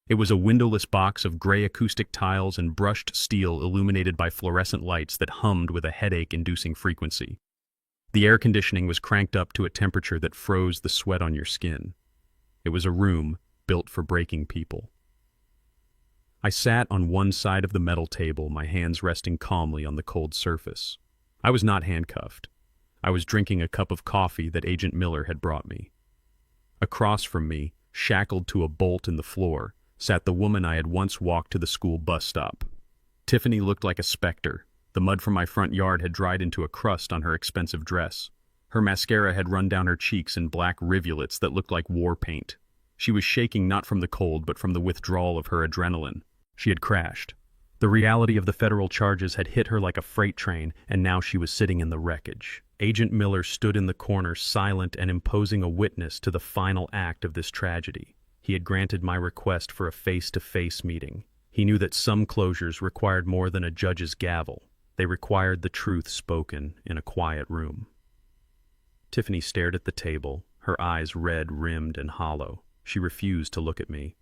It was a windowless box of gray acoustic tiles and brushed steel illuminated by fluorescent lights that hummed with a headache-inducing frequency. The air conditioning was cranked up to a temperature that froze the sweat on your skin. It was a room built for breaking people. I sat on one side of the metal table, my hands resting calmly on the cold surface. I was not handcuffed. I was drinking a cup of coffee that Agent Miller had brought me. Across from me, shackled to a bolt in the floor, sat the woman I had once walked to the school bus stop. Tiffany looked like a specter. The mud from my front yard had dried into a crust on her expensive dress. Her mascara had run down her cheeks in black rivulets that looked like war paint. She was shaking not from the cold but from the withdrawal of her adrenaline. She had crashed. The reality of the federal charges had hit her like a freight train, and now she was sitting in the wreckage. Agent Miller stood in the corner, silent and imposing a witness to the final act of this tragedy. He had granted my request for a face-to-face meeting. He knew that some closures required more than a judge's gavel. They required the truth spoken in a quiet room. Tiffany stared at the table, her eyes red-rimmed and hollow. She refused to look at me.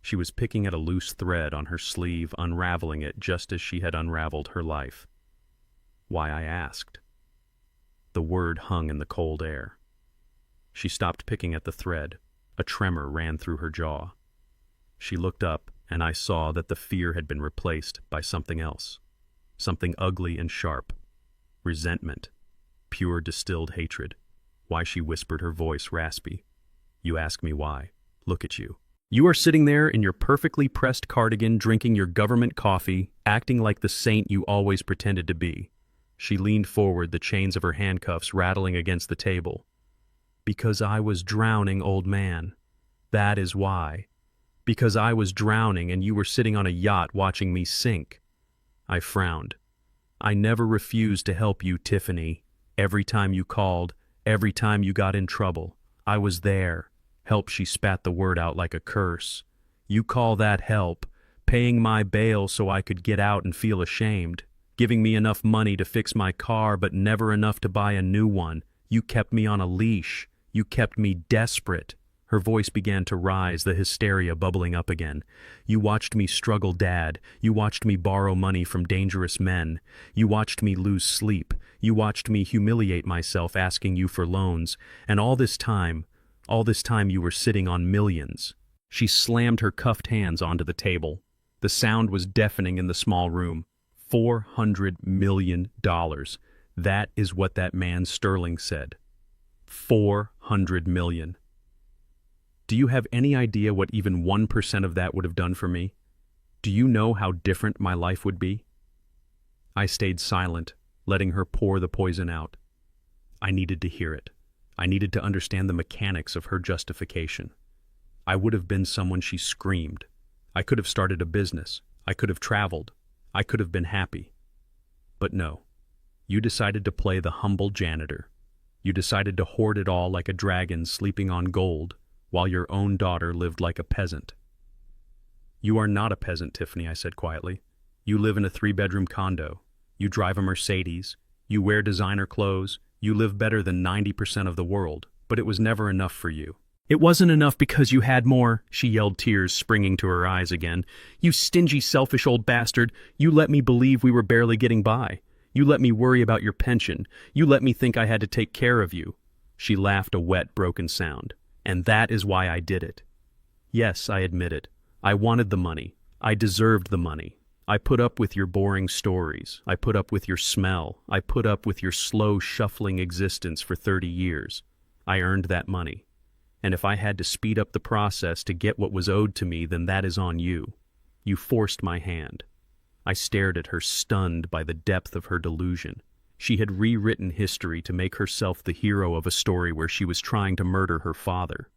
She was picking at a loose thread on her sleeve, unraveling it just as she had unraveled her life. Why, I asked. The word hung in the cold air. She stopped picking at the thread. A tremor ran through her jaw. She looked up, and I saw that the fear had been replaced by something else. Something ugly and sharp. Resentment. Pure distilled hatred. Why, she whispered, her voice raspy. You ask me why. Look at you. You are sitting there in your perfectly pressed cardigan, drinking your government coffee, acting like the saint you always pretended to be. She leaned forward, the chains of her handcuffs rattling against the table. Because I was drowning, old man. That is why. Because I was drowning and you were sitting on a yacht watching me sink. I frowned. I never refused to help you, Tiffany. Every time you called, every time you got in trouble, I was there. Help, she spat the word out like a curse. You call that help? Paying my bail so I could get out and feel ashamed. Giving me enough money to fix my car but never enough to buy a new one. You kept me on a leash. You kept me desperate. Her voice began to rise, the hysteria bubbling up again. You watched me struggle, Dad. You watched me borrow money from dangerous men. You watched me lose sleep. You watched me humiliate myself asking you for loans. And all this time you were sitting on millions. She slammed her cuffed hands onto the table. The sound was deafening in the small room. $400 million. That is what that man Sterling said. 400 million. Do you have any idea what even 1% of that would have done for me? Do you know how different my life would be? I stayed silent, letting her pour the poison out. I needed to hear it. I needed to understand the mechanics of her justification. I would have been someone she screamed. I could have started a business. I could have traveled. I could have been happy. But no. You decided to play the humble janitor. You decided to hoard it all like a dragon sleeping on gold, while your own daughter lived like a peasant. You are not a peasant, Tiffany, I said quietly. You live in a 3-bedroom condo. You drive a Mercedes. You wear designer clothes. You live better than 90% of the world, but it was never enough for you. It wasn't enough because you had more, she yelled, tears springing to her eyes again. You stingy, selfish old bastard. You let me believe we were barely getting by. You let me worry about your pension. You let me think I had to take care of you. She laughed a wet, broken sound. And that is why I did it. Yes, I admit it. I wanted the money. I deserved the money. I put up with your boring stories. I put up with your smell. I put up with your slow, shuffling existence for 30 years. I earned that money. And if I had to speed up the process to get what was owed to me, then that is on you. You forced my hand. I stared at her, stunned by the depth of her delusion. She had rewritten history to make herself the hero of a story where she was trying to murder her father.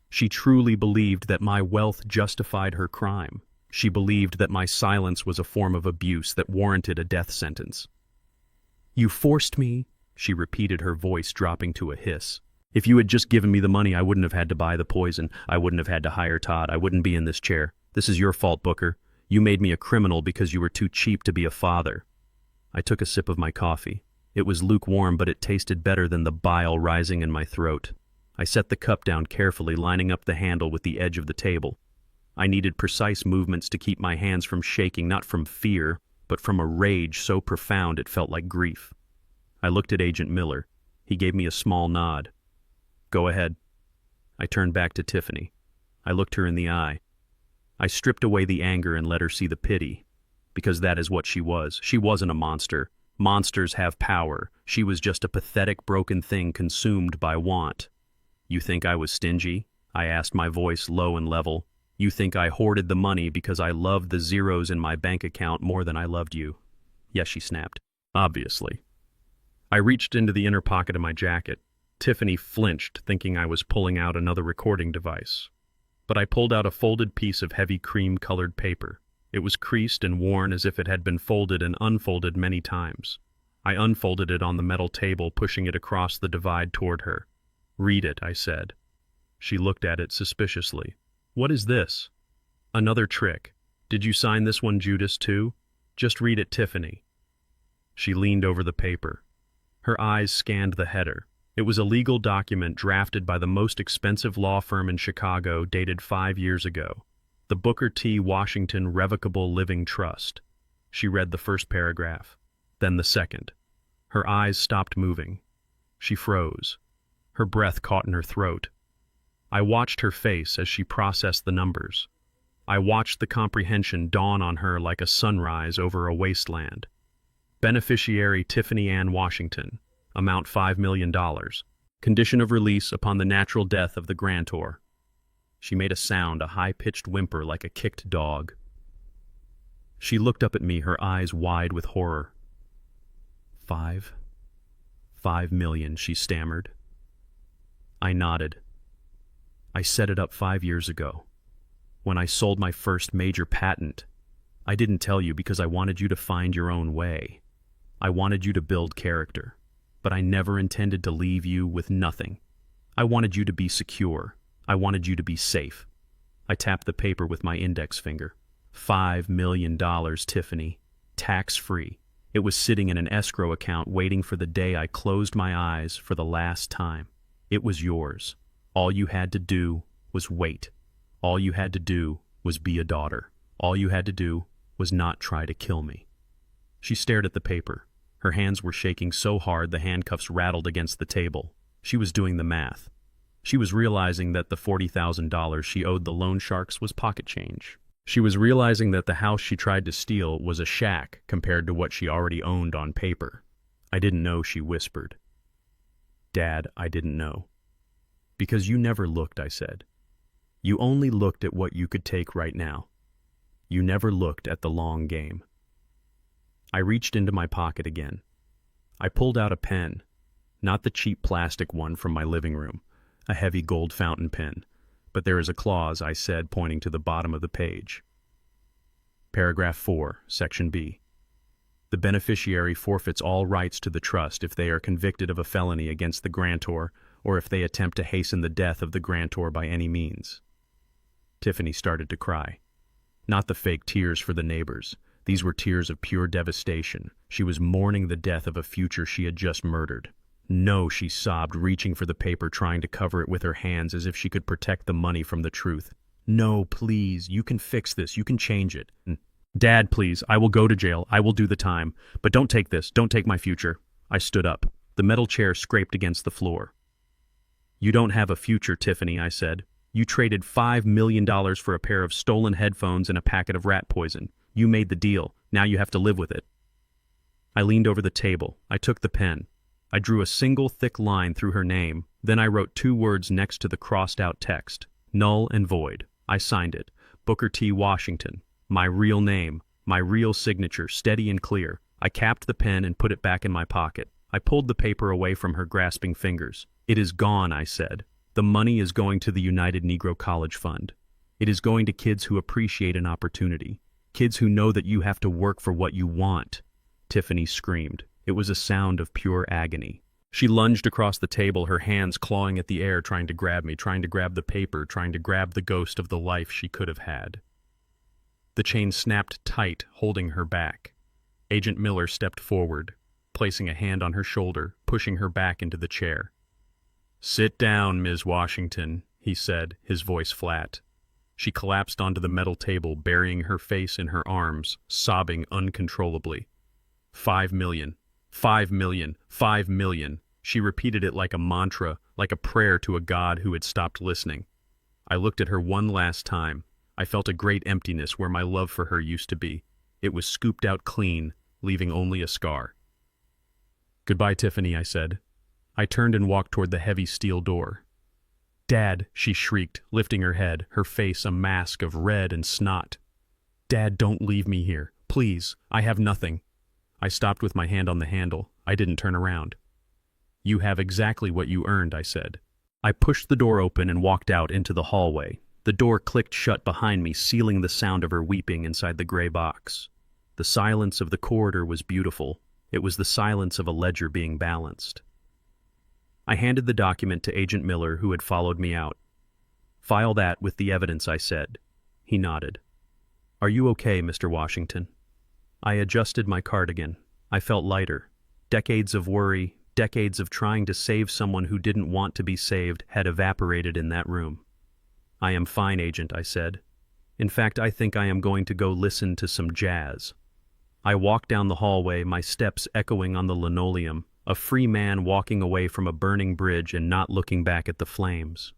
She truly believed that my wealth justified her crime. She believed that my silence was a form of abuse that warranted a death sentence. You forced me, she repeated, her voice dropping to a hiss. If you had just given me the money, I wouldn't have had to buy the poison. I wouldn't have had to hire Todd. I wouldn't be in this chair. This is your fault, Booker. You made me a criminal because you were too cheap to be a father. I took a sip of my coffee. It was lukewarm, but it tasted better than the bile rising in my throat. I set the cup down carefully, lining up the handle with the edge of the table. I needed precise movements to keep my hands from shaking, not from fear, but from a rage so profound it felt like grief. I looked at Agent Miller. He gave me a small nod. Go ahead. I turned back to Tiffany. I looked her in the eye. I stripped away the anger and let her see the pity, because that is what she was. She wasn't a monster. Monsters have power. She was just a pathetic, broken thing consumed by want. You think I was stingy? I asked, my voice low and level. You think I hoarded the money because I loved the zeros in my bank account more than I loved you? Yes, she snapped. Obviously. I reached into the inner pocket of my jacket. Tiffany flinched, thinking I was pulling out another recording device. But I pulled out a folded piece of heavy cream-colored paper. It was creased and worn as if it had been folded and unfolded many times. I unfolded it on the metal table, pushing it across the divide toward her. Read it, I said. She looked at it suspiciously. What is this? Another trick. Did you sign this one, Judas, too? Just read it, Tiffany. She leaned over the paper. Her eyes scanned the header. It was a legal document drafted by the most expensive law firm in Chicago, dated 5 years ago. The Booker T. Washington Revocable Living Trust. She read the first paragraph, then the second. Her eyes stopped moving. She froze. Her breath caught in her throat. I watched her face as she processed the numbers. I watched the comprehension dawn on her like a sunrise over a wasteland. Beneficiary Tiffany Ann Washington. Amount $5 million. Condition of release upon the natural death of the grantor. She made a sound, a high-pitched whimper like a kicked dog. She looked up at me, her eyes wide with horror. 5 million, she stammered. I nodded. I set it up 5 years ago. When I sold my first major patent, I didn't tell you because I wanted you to find your own way. I wanted you to build character. But I never intended to leave you with nothing. I wanted you to be secure. I wanted you to be safe. I tapped the paper with my index finger. $5 million, Tiffany. Tax-free. It was sitting in an escrow account waiting for the day I closed my eyes for the last time. It was yours. All you had to do was wait. All you had to do was be a daughter. All you had to do was not try to kill me. She stared at the paper. Her hands were shaking so hard the handcuffs rattled against the table. She was doing the math. She was realizing that the $40,000 she owed the loan sharks was pocket change. She was realizing that the house she tried to steal was a shack compared to what she already owned on paper. I didn't know, she whispered. Dad, I didn't know. Because you never looked, I said. You only looked at what you could take right now. You never looked at the long game. I reached into my pocket again. I pulled out a pen. Not the cheap plastic one from my living room, a heavy gold fountain pen. But there is a clause, I said, pointing to the bottom of the page. Paragraph 4, Section B. The beneficiary forfeits all rights to the trust if they are convicted of a felony against the grantor or if they attempt to hasten the death of the grantor by any means. Tiffany started to cry. Not the fake tears for the neighbors. These were tears of pure devastation. She was mourning the death of a future she had just murdered. No, she sobbed, reaching for the paper, trying to cover it with her hands as if she could protect the money from the truth. No, please, you can fix this, you can change it. Dad, please, I will go to jail, I will do the time. But don't take this, don't take my future. I stood up. The metal chair scraped against the floor. You don't have a future, Tiffany, I said. You traded $5 million for a pair of stolen headphones and a packet of rat poison. You made the deal, now you have to live with it. I leaned over the table. I took the pen. I drew a single thick line through her name, then I wrote 2 words next to the crossed-out text, null and void. I signed it, Booker T. Washington. My real name, my real signature, steady and clear. I capped the pen and put it back in my pocket. I pulled the paper away from her grasping fingers. It is gone, I said. The money is going to the United Negro College Fund. It is going to kids who appreciate an opportunity, kids who know that you have to work for what you want. Tiffany screamed. It was a sound of pure agony. She lunged across the table, her hands clawing at the air, trying to grab me, trying to grab the paper, trying to grab the ghost of the life she could have had. The chain snapped tight, holding her back. Agent Miller stepped forward, placing a hand on her shoulder, pushing her back into the chair. "Sit down, Ms. Washington," he said, his voice flat. She collapsed onto the metal table, burying her face in her arms, sobbing uncontrollably. 5 million. 5 million. 5 million. She repeated it like a mantra, like a prayer to a God who had stopped listening. I looked at her one last time. I felt a great emptiness where my love for her used to be. It was scooped out clean, leaving only a scar. "Goodbye, Tiffany," I said. I turned and walked toward the heavy steel door. "Dad," she shrieked, lifting her head, her face a mask of red and snot. "Dad, don't leave me here. Please, I have nothing." I stopped with my hand on the handle. I didn't turn around. "You have exactly what you earned," I said. I pushed the door open and walked out into the hallway. The door clicked shut behind me, sealing the sound of her weeping inside the gray box. The silence of the corridor was beautiful. It was the silence of a ledger being balanced. I handed the document to Agent Miller, who had followed me out. "File that with the evidence," I said. He nodded. "Are you okay, Mr. Washington?" I adjusted my cardigan. I felt lighter. Decades of worry, decades of trying to save someone who didn't want to be saved had evaporated in that room. "I am fine, Agent," I said. "In fact, I think I am going to go listen to some jazz." I walked down the hallway, my steps echoing on the linoleum, a free man walking away from a burning bridge and not looking back at the flames.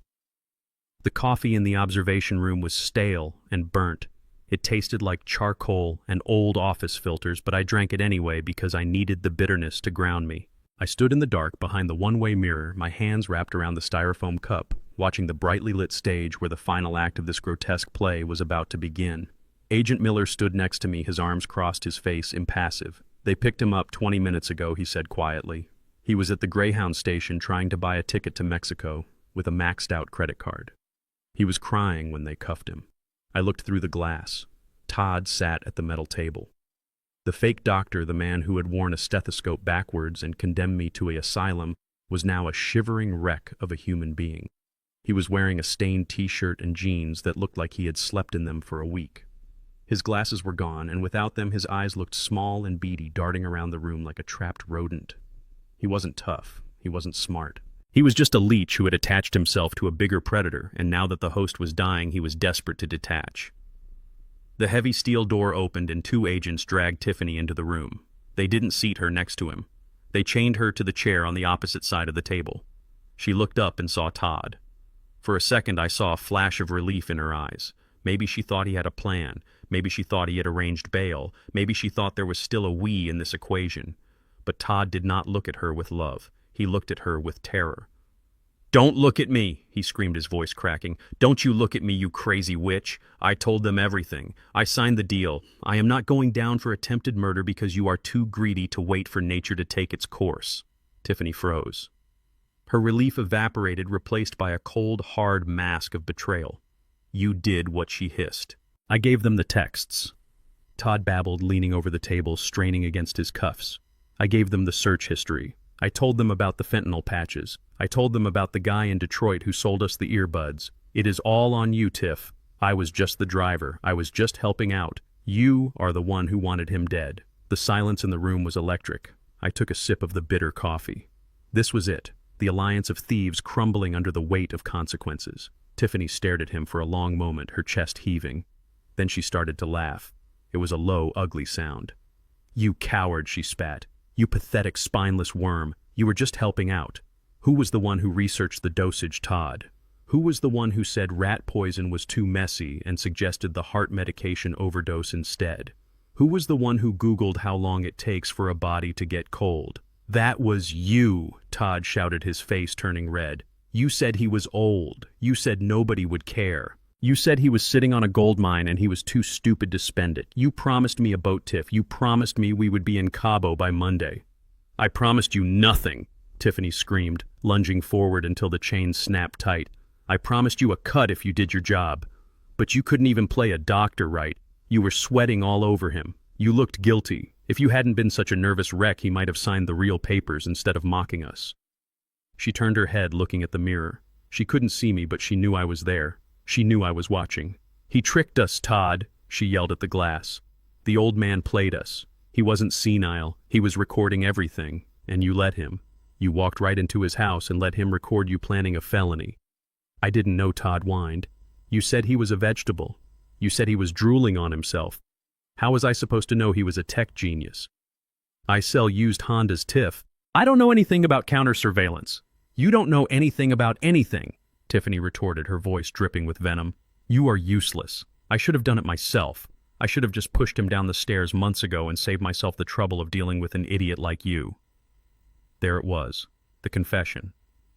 The coffee in the observation room was stale and burnt. It tasted like charcoal and old office filters, but I drank it anyway because I needed the bitterness to ground me. I stood in the dark behind the one-way mirror, my hands wrapped around the styrofoam cup, watching the brightly lit stage where the final act of this grotesque play was about to begin. Agent Miller stood next to me, his arms crossed, his face impassive. "They picked him up 20 minutes ago," he said quietly. "He was at the Greyhound station trying to buy a ticket to Mexico with a maxed-out credit card. He was crying when they cuffed him." I looked through the glass. Todd sat at the metal table. The fake doctor, the man who had worn a stethoscope backwards and condemned me to an asylum, was now a shivering wreck of a human being. He was wearing a stained t-shirt and jeans that looked like he had slept in them for a week. His glasses were gone, and without them his eyes looked small and beady, darting around the room like a trapped rodent. He wasn't tough. He wasn't smart. He was just a leech who had attached himself to a bigger predator, and now that the host was dying, he was desperate to detach. The heavy steel door opened and 2 agents dragged Tiffany into the room. They didn't seat her next to him. They chained her to the chair on the opposite side of the table. She looked up and saw Todd. For a second I saw a flash of relief in her eyes. Maybe she thought he had a plan. Maybe she thought he had arranged bail. Maybe she thought there was still a we in this equation. But Todd did not look at her with love. He looked at her with terror. "Don't look at me," he screamed, his voice cracking. "Don't you look at me, you crazy witch. I told them everything. I signed the deal. I am not going down for attempted murder because you are too greedy to wait for nature to take its course." Tiffany froze. Her relief evaporated, replaced by a cold, hard mask of betrayal. You did what she hissed. I gave them the texts. Todd babbled, leaning over the table, straining against his cuffs. I gave them the search history. I told them about the fentanyl patches. I told them about the guy in Detroit who sold us the earbuds. It is all on you, Tiff. I was just the driver. I was just helping out. You are the one who wanted him dead. The silence in the room was electric. I took a sip of the bitter coffee. This was it. The alliance of thieves crumbling under the weight of consequences. Tiffany stared at him for a long moment, her chest heaving. Then she started to laugh. It was a low, ugly sound. You coward, she spat. You pathetic, spineless worm. You were just helping out. Who was the one who researched the dosage, Todd? Who was the one who said rat poison was too messy and suggested the heart medication overdose instead? Who was the one who Googled how long it takes for a body to get cold? That was you, Todd shouted, his face turning red. You said he was old. You said nobody would care. You said he was sitting on a gold mine and he was too stupid to spend it. You promised me a boat, Tiff. You promised me we would be in Cabo by Monday. I promised you nothing, Tiffany screamed, lunging forward until the chain snapped tight. I promised you a cut if you did your job. But you couldn't even play a doctor right. You were sweating all over him. You looked guilty. If you hadn't been such a nervous wreck, he might have signed the real papers instead of mocking us. She turned her head, looking at the mirror. She couldn't see me, but she knew I was there. She knew I was watching. He tricked us, Todd, she yelled at the glass. The old man played us. He wasn't senile. He was recording everything, and you let him. You walked right into his house and let him record you planning a felony. I didn't know, Todd whined. You said he was a vegetable. You said he was drooling on himself. How was I supposed to know he was a tech genius? I sell used Hondas, Tiff. I don't know anything about counter-surveillance. You don't know anything about anything, Tiffany retorted, her voice dripping with venom. You are useless. I should have done it myself. I should have just pushed him down the stairs months ago and saved myself the trouble of dealing with an idiot like you. There it was, the confession.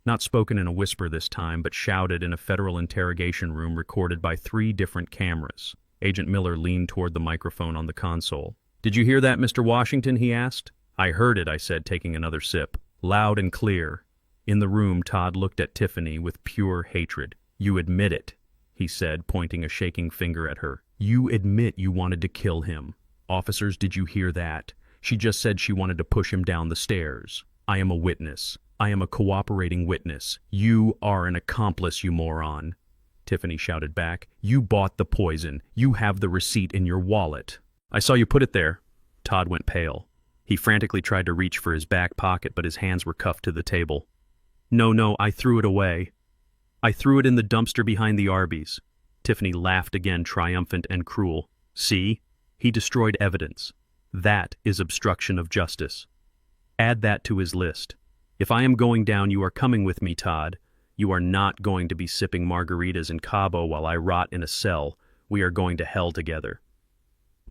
Not spoken in a whisper this time, but shouted in a federal interrogation room recorded by 3 different cameras. Agent Miller leaned toward the microphone on the console. Did you hear that, Mr. Washington? He asked. I heard it, I said, taking another sip. Loud and clear. In the room, Todd looked at Tiffany with pure hatred. You admit it, he said, pointing a shaking finger at her. You admit you wanted to kill him. Officers, did you hear that? She just said she wanted to push him down the stairs. I am a witness. I am a cooperating witness. You are an accomplice, you moron. Tiffany shouted back. You bought the poison. You have the receipt in your wallet. I saw you put it there. Todd went pale. He frantically tried to reach for his back pocket, but his hands were cuffed to the table. No, I threw it away. I threw it in the dumpster behind the Arby's. Tiffany laughed again, triumphant and cruel. See? He destroyed evidence. That is obstruction of justice. Add that to his list. If I am going down, you are coming with me, Todd. You are not going to be sipping margaritas in Cabo while I rot in a cell. We are going to hell together.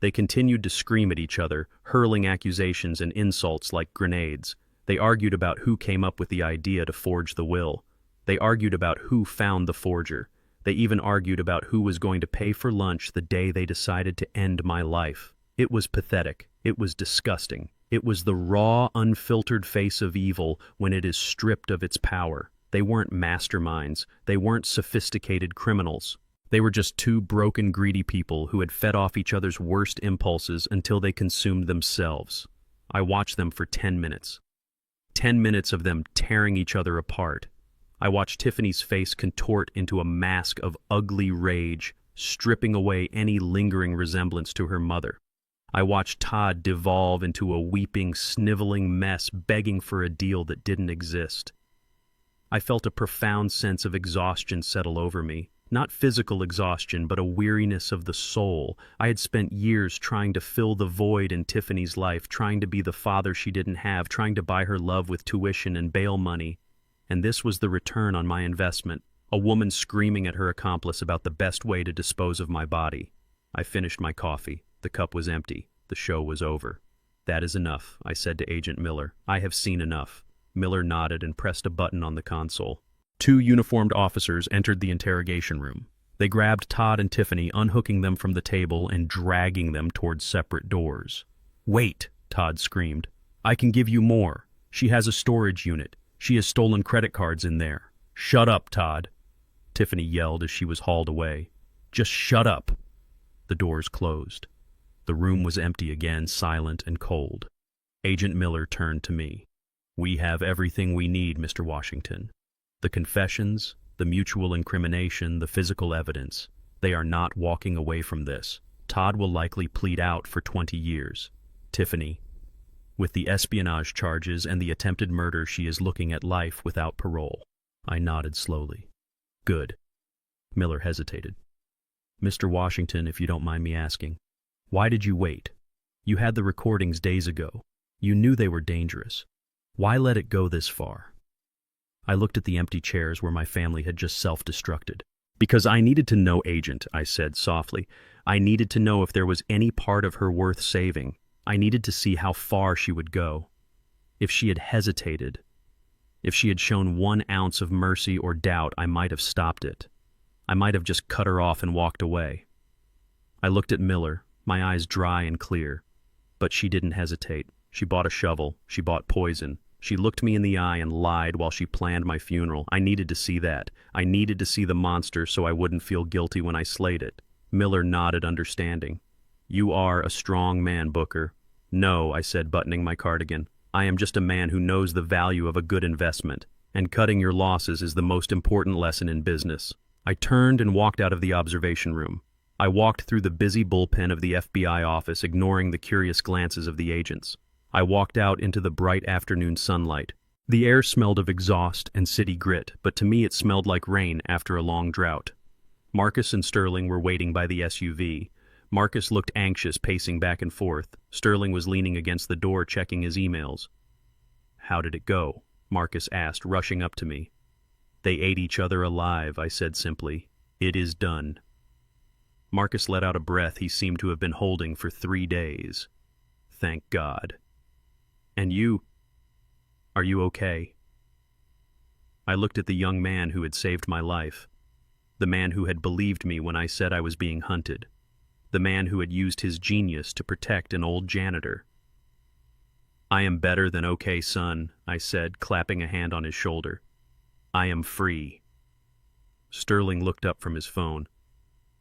They continued to scream at each other, hurling accusations and insults like grenades. They argued about who came up with the idea to forge the will. They argued about who found the forger. They even argued about who was going to pay for lunch the day they decided to end my life. It was pathetic. It was disgusting. It was the raw, unfiltered face of evil when it is stripped of its power. They weren't masterminds. They weren't sophisticated criminals. They were just 2 broken, greedy people who had fed off each other's worst impulses until they consumed themselves. I watched them for 10 minutes. 10 minutes of them tearing each other apart. I watched Tiffany's face contort into a mask of ugly rage, stripping away any lingering resemblance to her mother. I watched Todd devolve into a weeping, sniveling mess, begging for a deal that didn't exist. I felt a profound sense of exhaustion settle over me. Not physical exhaustion, but a weariness of the soul. I had spent years trying to fill the void in Tiffany's life, trying to be the father she didn't have, trying to buy her love with tuition and bail money. And this was the return on my investment, a woman screaming at her accomplice about the best way to dispose of my body. I finished my coffee. The cup was empty. The show was over. That is enough, I said to Agent Miller. I have seen enough. Miller nodded and pressed a button on the console. 2 uniformed officers entered the interrogation room. They grabbed Todd and Tiffany, unhooking them from the table and dragging them towards separate doors. Wait, Todd screamed. I can give you more. She has a storage unit. She has stolen credit cards in there. Shut up, Todd, Tiffany yelled as she was hauled away. Just shut up. The doors closed. The room was empty again, silent and cold. Agent Miller turned to me. We have everything we need, Mr. Washington. The confessions, the mutual incrimination, the physical evidence. They are not walking away from this. Todd will likely plead out for 20 years. Tiffany, with the espionage charges and the attempted murder, she is looking at life without parole. I nodded slowly. Good. Miller hesitated. Mr. Washington, if you don't mind me asking, why did you wait? You had the recordings days ago. You knew they were dangerous. Why let it go this far? I looked at the empty chairs where my family had just self-destructed. Because I needed to know, Agent, I said softly. I needed to know if there was any part of her worth saving. I needed to see how far she would go. If she had hesitated, if she had shown 1 ounce of mercy or doubt, I might have stopped it. I might have just cut her off and walked away. I looked at Miller, my eyes dry and clear. But she didn't hesitate. She bought a shovel. She bought poison. She looked me in the eye and lied while she planned my funeral. I needed to see that. I needed to see the monster so I wouldn't feel guilty when I slayed it. Miller nodded, understanding. You are a strong man, Booker. No, I said, buttoning my cardigan. I am just a man who knows the value of a good investment, and cutting your losses is the most important lesson in business. I turned and walked out of the observation room. I walked through the busy bullpen of the FBI office, ignoring the curious glances of the agents. I walked out into the bright afternoon sunlight. The air smelled of exhaust and city grit, but to me it smelled like rain after a long drought. Marcus and Sterling were waiting by the SUV. Marcus looked anxious, pacing back and forth. Sterling was leaning against the door, checking his emails. How did it go? Marcus asked, rushing up to me. They ate each other alive, I said simply. It is done. Marcus let out a breath he seemed to have been holding for 3 days. Thank God. And you? Are you okay? I looked at the young man who had saved my life. The man who had believed me when I said I was being hunted. The man who had used his genius to protect an old janitor. I am better than okay, son, I said, clapping a hand on his shoulder. I am free. Sterling looked up from his phone.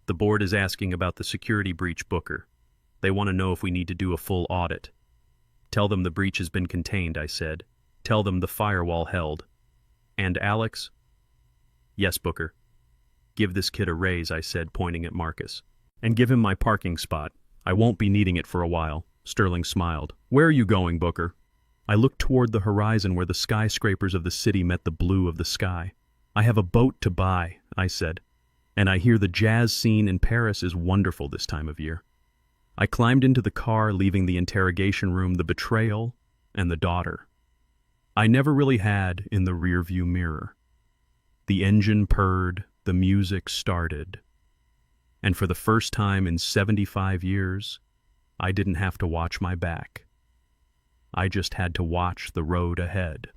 The board is asking about the security breach, Booker. They want to know if we need to do a full audit. Tell them the breach has been contained, I said. Tell them the firewall held. And Alex? Yes, Booker. Give this kid a raise, I said, pointing at Marcus. And give him my parking spot. I won't be needing it for a while. Sterling smiled. Where are you going, Booker? I looked toward the horizon where the skyscrapers of the city met the blue of the sky. I have a boat to buy, I said. And I hear the jazz scene in Paris is wonderful this time of year. I climbed into the car, leaving the interrogation room, the betrayal, and the daughter. I never really had in the rearview mirror. The engine purred, the music started. And for the first time in 75 years, I didn't have to watch my back. I just had to watch the road ahead.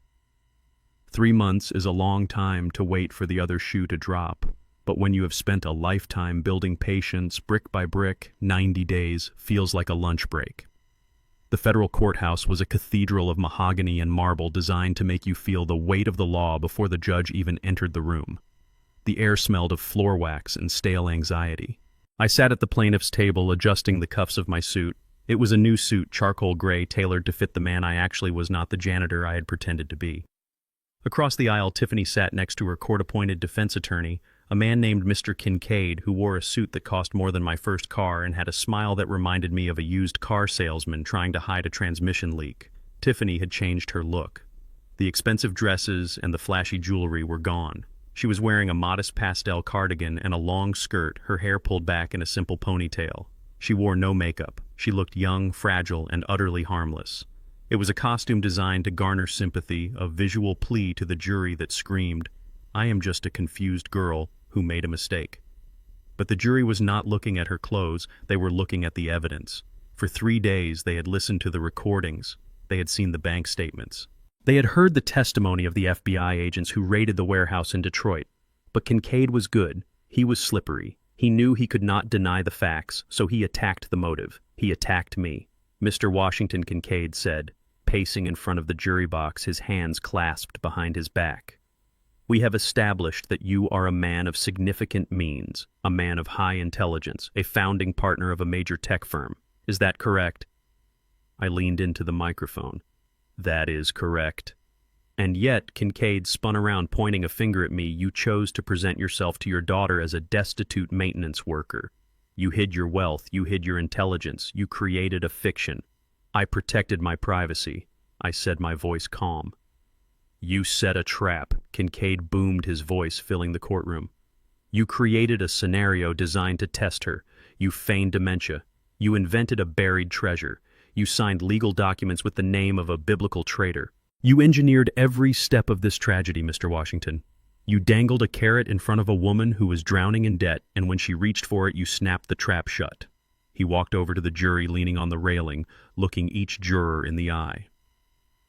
3 months is a long time to wait for the other shoe to drop, but when you have spent a lifetime building patience brick by brick, 90 days feels like a lunch break. The federal courthouse was a cathedral of mahogany and marble designed to make you feel the weight of the law before the judge even entered the room. The air smelled of floor wax and stale anxiety. I sat at the plaintiff's table, adjusting the cuffs of my suit. It was a new suit, charcoal gray, tailored to fit the man I actually was, not the janitor I had pretended to be. Across the aisle, Tiffany sat next to her court-appointed defense attorney, a man named Mr. Kincaid, who wore a suit that cost more than my first car and had a smile that reminded me of a used car salesman trying to hide a transmission leak. Tiffany had changed her look. The expensive dresses and the flashy jewelry were gone. She was wearing a modest pastel cardigan and a long skirt, her hair pulled back in a simple ponytail. She wore no makeup. She looked young, fragile, and utterly harmless. It was a costume designed to garner sympathy, a visual plea to the jury that screamed, I am just a confused girl who made a mistake. But the jury was not looking at her clothes, they were looking at the evidence. For 3 days they had listened to the recordings, they had seen the bank statements. They had heard the testimony of the FBI agents who raided the warehouse in Detroit. But Kincaid was good. He was slippery. He knew he could not deny the facts, so he attacked the motive. He attacked me. Mr. Washington, Kincaid said, pacing in front of the jury box, his hands clasped behind his back. "We have established that you are a man of significant means, a man of high intelligence, a founding partner of a major tech firm. Is that correct?" I leaned into the microphone. "That is correct." "And yet," Kincaid spun around, pointing a finger at me, "you chose to present yourself to your daughter as a destitute maintenance worker. You hid your wealth, you hid your intelligence, you created a fiction." "I protected my privacy," I said, my voice calm. "You set a trap," Kincaid boomed, his voice filling the courtroom. "You created a scenario designed to test her. You feigned dementia. You invented a buried treasure. You signed legal documents with the name of a biblical traitor. You engineered every step of this tragedy, Mr. Washington. You dangled a carrot in front of a woman who was drowning in debt, and when she reached for it, you snapped the trap shut." He walked over to the jury, leaning on the railing, looking each juror in the eye.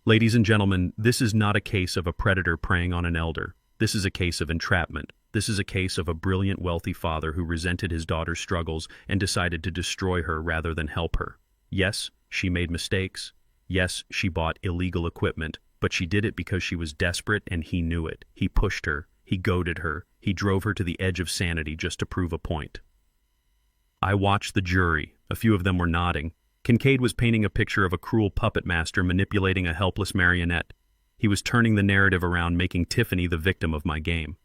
"Ladies and gentlemen, this is not a case of a predator preying on an elder. This is a case of entrapment. This is a case of a brilliant, wealthy father who resented his daughter's struggles and decided to destroy her rather than help her. Yes, she made mistakes. Yes, she bought illegal equipment, but she did it because she was desperate and he knew it. He pushed her. He goaded her. He drove her to the edge of sanity just to prove a point." I watched the jury. A few of them were nodding. Kincaid was painting a picture of a cruel puppet master manipulating a helpless marionette. He was turning the narrative around, making Tiffany the victim of my game.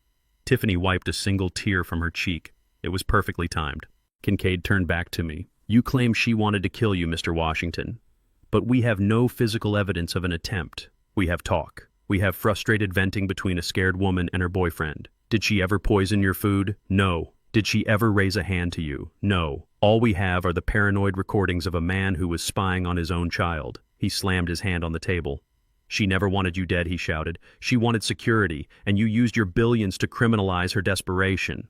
Tiffany wiped a single tear from her cheek. It was perfectly timed. Kincaid turned back to me. "You claim she wanted to kill you, Mr. Washington. But we have no physical evidence of an attempt. We have talk. We have frustrated venting between a scared woman and her boyfriend. Did she ever poison your food? No. Did she ever raise a hand to you? No. All we have are the paranoid recordings of a man who was spying on his own child." He slammed his hand on the table. "She never wanted you dead," he shouted. "She wanted security, and you used your billions to criminalize her desperation."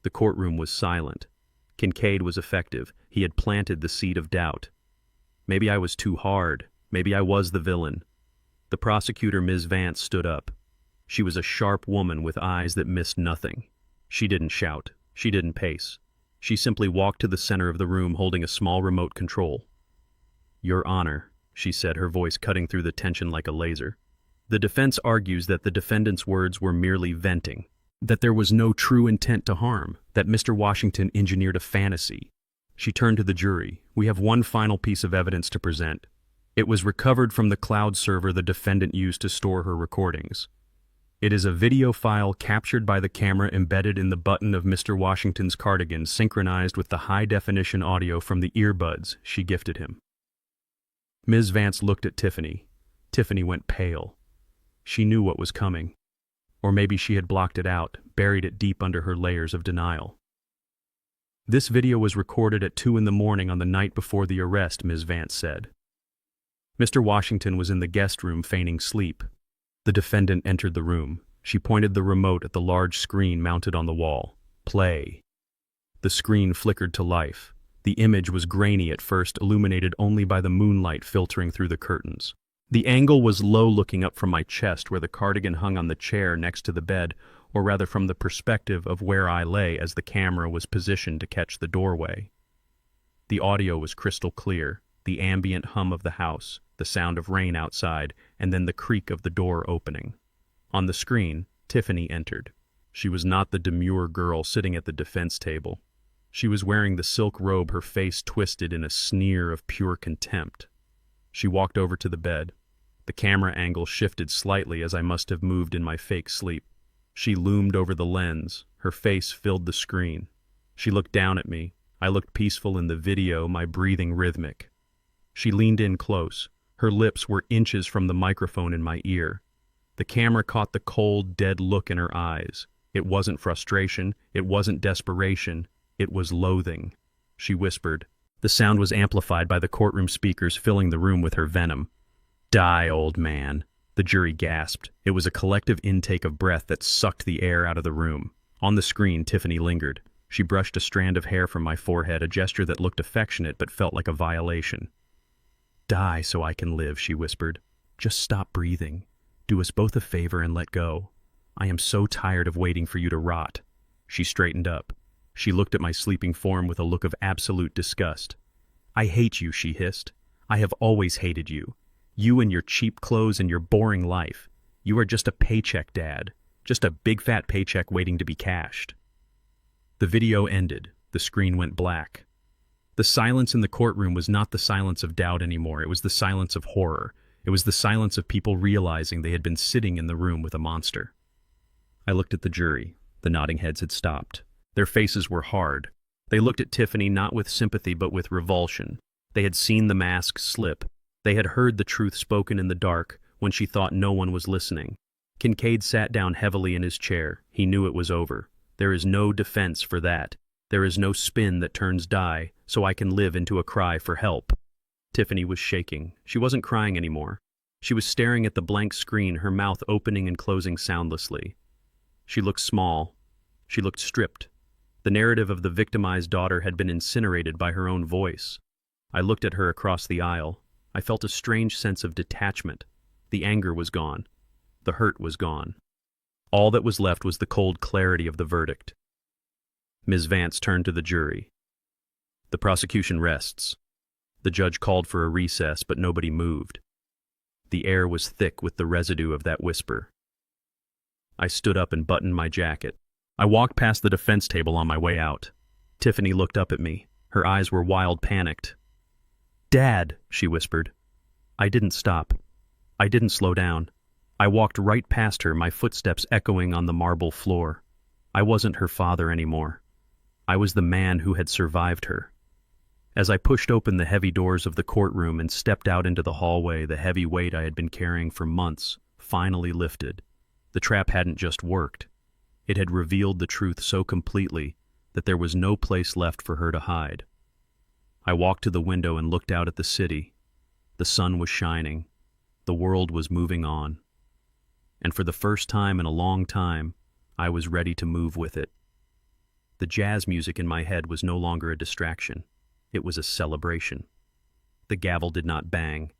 The courtroom was silent. Kincaid was effective. He had planted the seed of doubt. Maybe I was too hard. Maybe I was the villain. The prosecutor, Ms. Vance, stood up. She was a sharp woman with eyes that missed nothing. She didn't shout. She didn't pace. She simply walked to the center of the room, holding a small remote control. "Your Honor," she said, her voice cutting through the tension like a laser. "The defense argues that the defendant's words were merely venting, that there was no true intent to harm, that Mr. Washington engineered a fantasy." She turned to the jury. "We have one final piece of evidence to present. It was recovered from the cloud server the defendant used to store her recordings. It is a video file captured by the camera embedded in the button of Mr. Washington's cardigan, synchronized with the high-definition audio from the earbuds she gifted him." Ms. Vance looked at Tiffany. Tiffany went pale. She knew what was coming. Or maybe she had blocked it out, buried it deep under her layers of denial. "This video was recorded at 2 a.m. on the night before the arrest," Ms. Vance said. "Mr. Washington was in the guest room feigning sleep." The defendant entered the room. She pointed the remote at the large screen mounted on the wall. "Play." The screen flickered to life. The image was grainy at first, illuminated only by the moonlight filtering through the curtains. The angle was low, looking up from my chest where the cardigan hung on the chair next to the bed, or rather from the perspective of where I lay as the camera was positioned to catch the doorway. The audio was crystal clear, the ambient hum of the house, the sound of rain outside, and then the creak of the door opening. On the screen, Tiffany entered. She was not the demure girl sitting at the defense table. She was wearing the silk robe, her face twisted in a sneer of pure contempt. She walked over to the bed. The camera angle shifted slightly as I must have moved in my fake sleep. She loomed over the lens. Her face filled the screen. She looked down at me. I looked peaceful in the video, my breathing rhythmic. She leaned in close. Her lips were inches from the microphone in my ear. The camera caught the cold, dead look in her eyes. It wasn't frustration. It wasn't desperation. It was loathing. She whispered. The sound was amplified by the courtroom speakers filling the room with her venom. "Die, old man." The jury gasped. It was a collective intake of breath that sucked the air out of the room. On the screen, Tiffany lingered. She brushed a strand of hair from my forehead, a gesture that looked affectionate but felt like a violation. "Die so I can live," she whispered. "Just stop breathing. Do us both a favor and let go. I am so tired of waiting for you to rot." She straightened up. She looked at my sleeping form with a look of absolute disgust. "I hate you," she hissed. "I have always hated you. You and your cheap clothes and your boring life. You are just a paycheck, Dad. Just a big fat paycheck waiting to be cashed. The video ended. The screen went black. The silence in the courtroom was not the silence of doubt anymore. It was the silence of horror. It was the silence of people realizing they had been sitting in the room with a monster. I looked at the jury. The nodding heads had stopped. Their faces were hard. They looked at Tiffany not with sympathy but with revulsion. They had seen the mask slip. They had heard the truth spoken in the dark when she thought no one was listening. Kincaid sat down heavily in his chair. He knew it was over. There is no defense for that. There is no spin that turns dye, so I can live into a cry for help. Tiffany was shaking. She wasn't crying anymore. She was staring at the blank screen, her mouth opening and closing soundlessly. She looked small. She looked stripped. The narrative of the victimized daughter had been incinerated by her own voice. I looked at her across the aisle. I felt a strange sense of detachment. The anger was gone. The hurt was gone. All that was left was the cold clarity of the verdict. Ms. Vance turned to the jury. The prosecution rests. The judge called for a recess, but nobody moved. The air was thick with the residue of that whisper. I stood up and buttoned my jacket. I walked past the defense table on my way out. Tiffany looked up at me. Her eyes were wild, panicked. "Dad," she whispered. I didn't stop. I didn't slow down. I walked right past her, my footsteps echoing on the marble floor. I wasn't her father anymore. I was the man who had survived her. As I pushed open the heavy doors of the courtroom and stepped out into the hallway, the heavy weight I had been carrying for months finally lifted. The trap hadn't just worked. It had revealed the truth so completely that there was no place left for her to hide. I walked to the window and looked out at the city. The sun was shining. The world was moving on. And for the first time in a long time, I was ready to move with it. The jazz music in my head was no longer a distraction. It was a celebration. The gavel did not bang.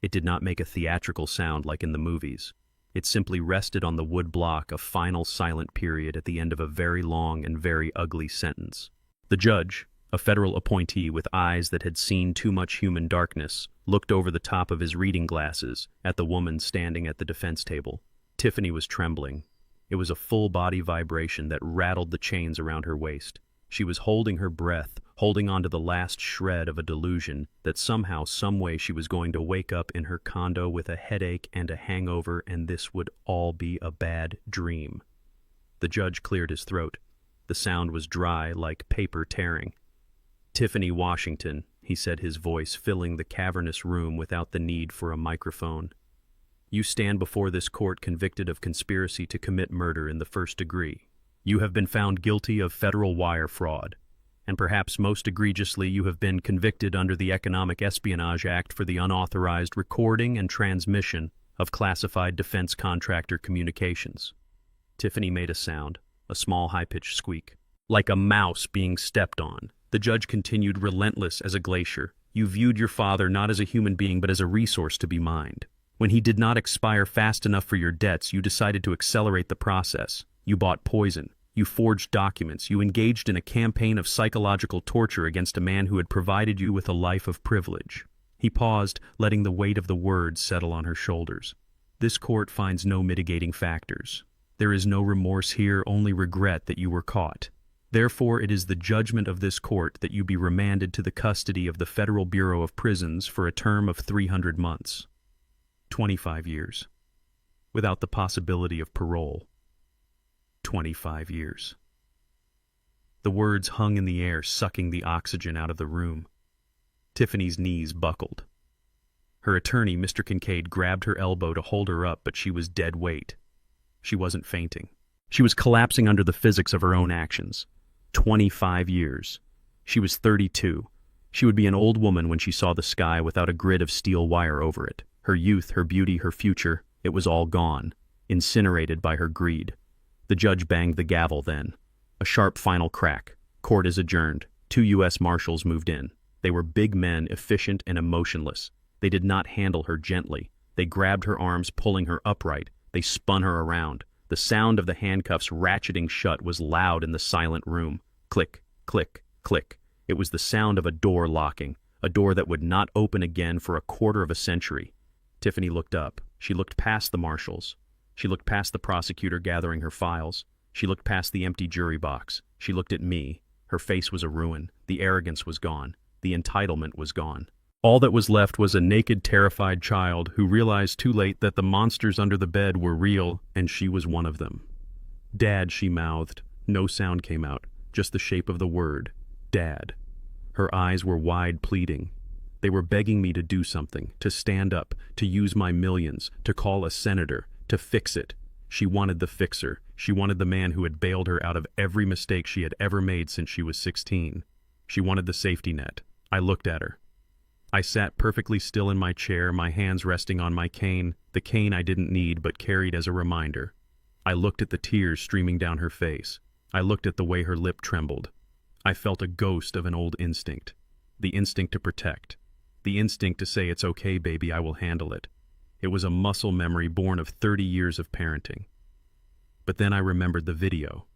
It did not make a theatrical sound like in the movies. It simply rested on the wood block, a final silent period at the end of a very long and very ugly sentence. The judge, a federal appointee with eyes that had seen too much human darkness, looked over the top of his reading glasses at the woman standing at the defense table. Tiffany was trembling. It was a full-body vibration that rattled the chains around her waist. She was holding her breath, holding on to the last shred of a delusion that somehow, someway she was going to wake up in her condo with a headache and a hangover, and this would all be a bad dream. The judge cleared his throat. The sound was dry, like paper tearing. "Tiffany Washington," he said, his voice filling the cavernous room without the need for a microphone. "You stand before this court convicted of conspiracy to commit murder in the first degree. You have been found guilty of federal wire fraud, and perhaps most egregiously you have been convicted under the Economic Espionage Act for the unauthorized recording and transmission of classified defense contractor communications." Tiffany made a sound, a small high-pitched squeak. "Like a mouse being stepped on." The judge continued, relentless as a glacier. "You viewed your father not as a human being but as a resource to be mined. When he did not expire fast enough for your debts, you decided to accelerate the process. You bought poison. You forged documents. You engaged in a campaign of psychological torture against a man who had provided you with a life of privilege." He paused, letting the weight of the words settle on her shoulders. "This court finds no mitigating factors. There is no remorse here, only regret that you were caught. Therefore, it is the judgment of this court that you be remanded to the custody of the Federal Bureau of Prisons for a term of 300 months. 25 years. Without the possibility of parole. 25 years. The words hung in the air, sucking the oxygen out of the room. Tiffany's knees buckled. Her attorney, Mr. Kincaid, grabbed her elbow to hold her up, but she was dead weight. She wasn't fainting. She was collapsing under the physics of her own actions. 25 years. She was 32. She would be an old woman when she saw the sky without a grid of steel wire over it. Her youth, her beauty, her future, it was all gone, incinerated by her greed. The judge banged the gavel then. A sharp final crack. Court is adjourned. 2 U.S. Marshals moved in. They were big men, efficient and emotionless. They did not handle her gently. They grabbed her arms, pulling her upright. They spun her around. The sound of the handcuffs ratcheting shut was loud in the silent room. Click, click, click. It was the sound of a door locking, a door that would not open again for a quarter of a century. Tiffany looked up. She looked past the marshals. She looked past the prosecutor gathering her files. She looked past the empty jury box. She looked at me. Her face was a ruin. The arrogance was gone. The entitlement was gone. All that was left was a naked, terrified child who realized too late that the monsters under the bed were real, and she was one of them. "Dad," she mouthed. No sound came out, just the shape of the word, Dad. Her eyes were wide, pleading. They were begging me to do something, to stand up, to use my millions, to call a senator, to fix it. She wanted the fixer. She wanted the man who had bailed her out of every mistake she had ever made since she was 16. She wanted the safety net. I looked at her. I sat perfectly still in my chair, my hands resting on my cane, the cane I didn't need but carried as a reminder. I looked at the tears streaming down her face. I looked at the way her lip trembled. I felt a ghost of an old instinct. The instinct to protect. The instinct to say, "It's okay, baby, I will handle it." It was a muscle memory born of 30 years of parenting. But then I remembered the video.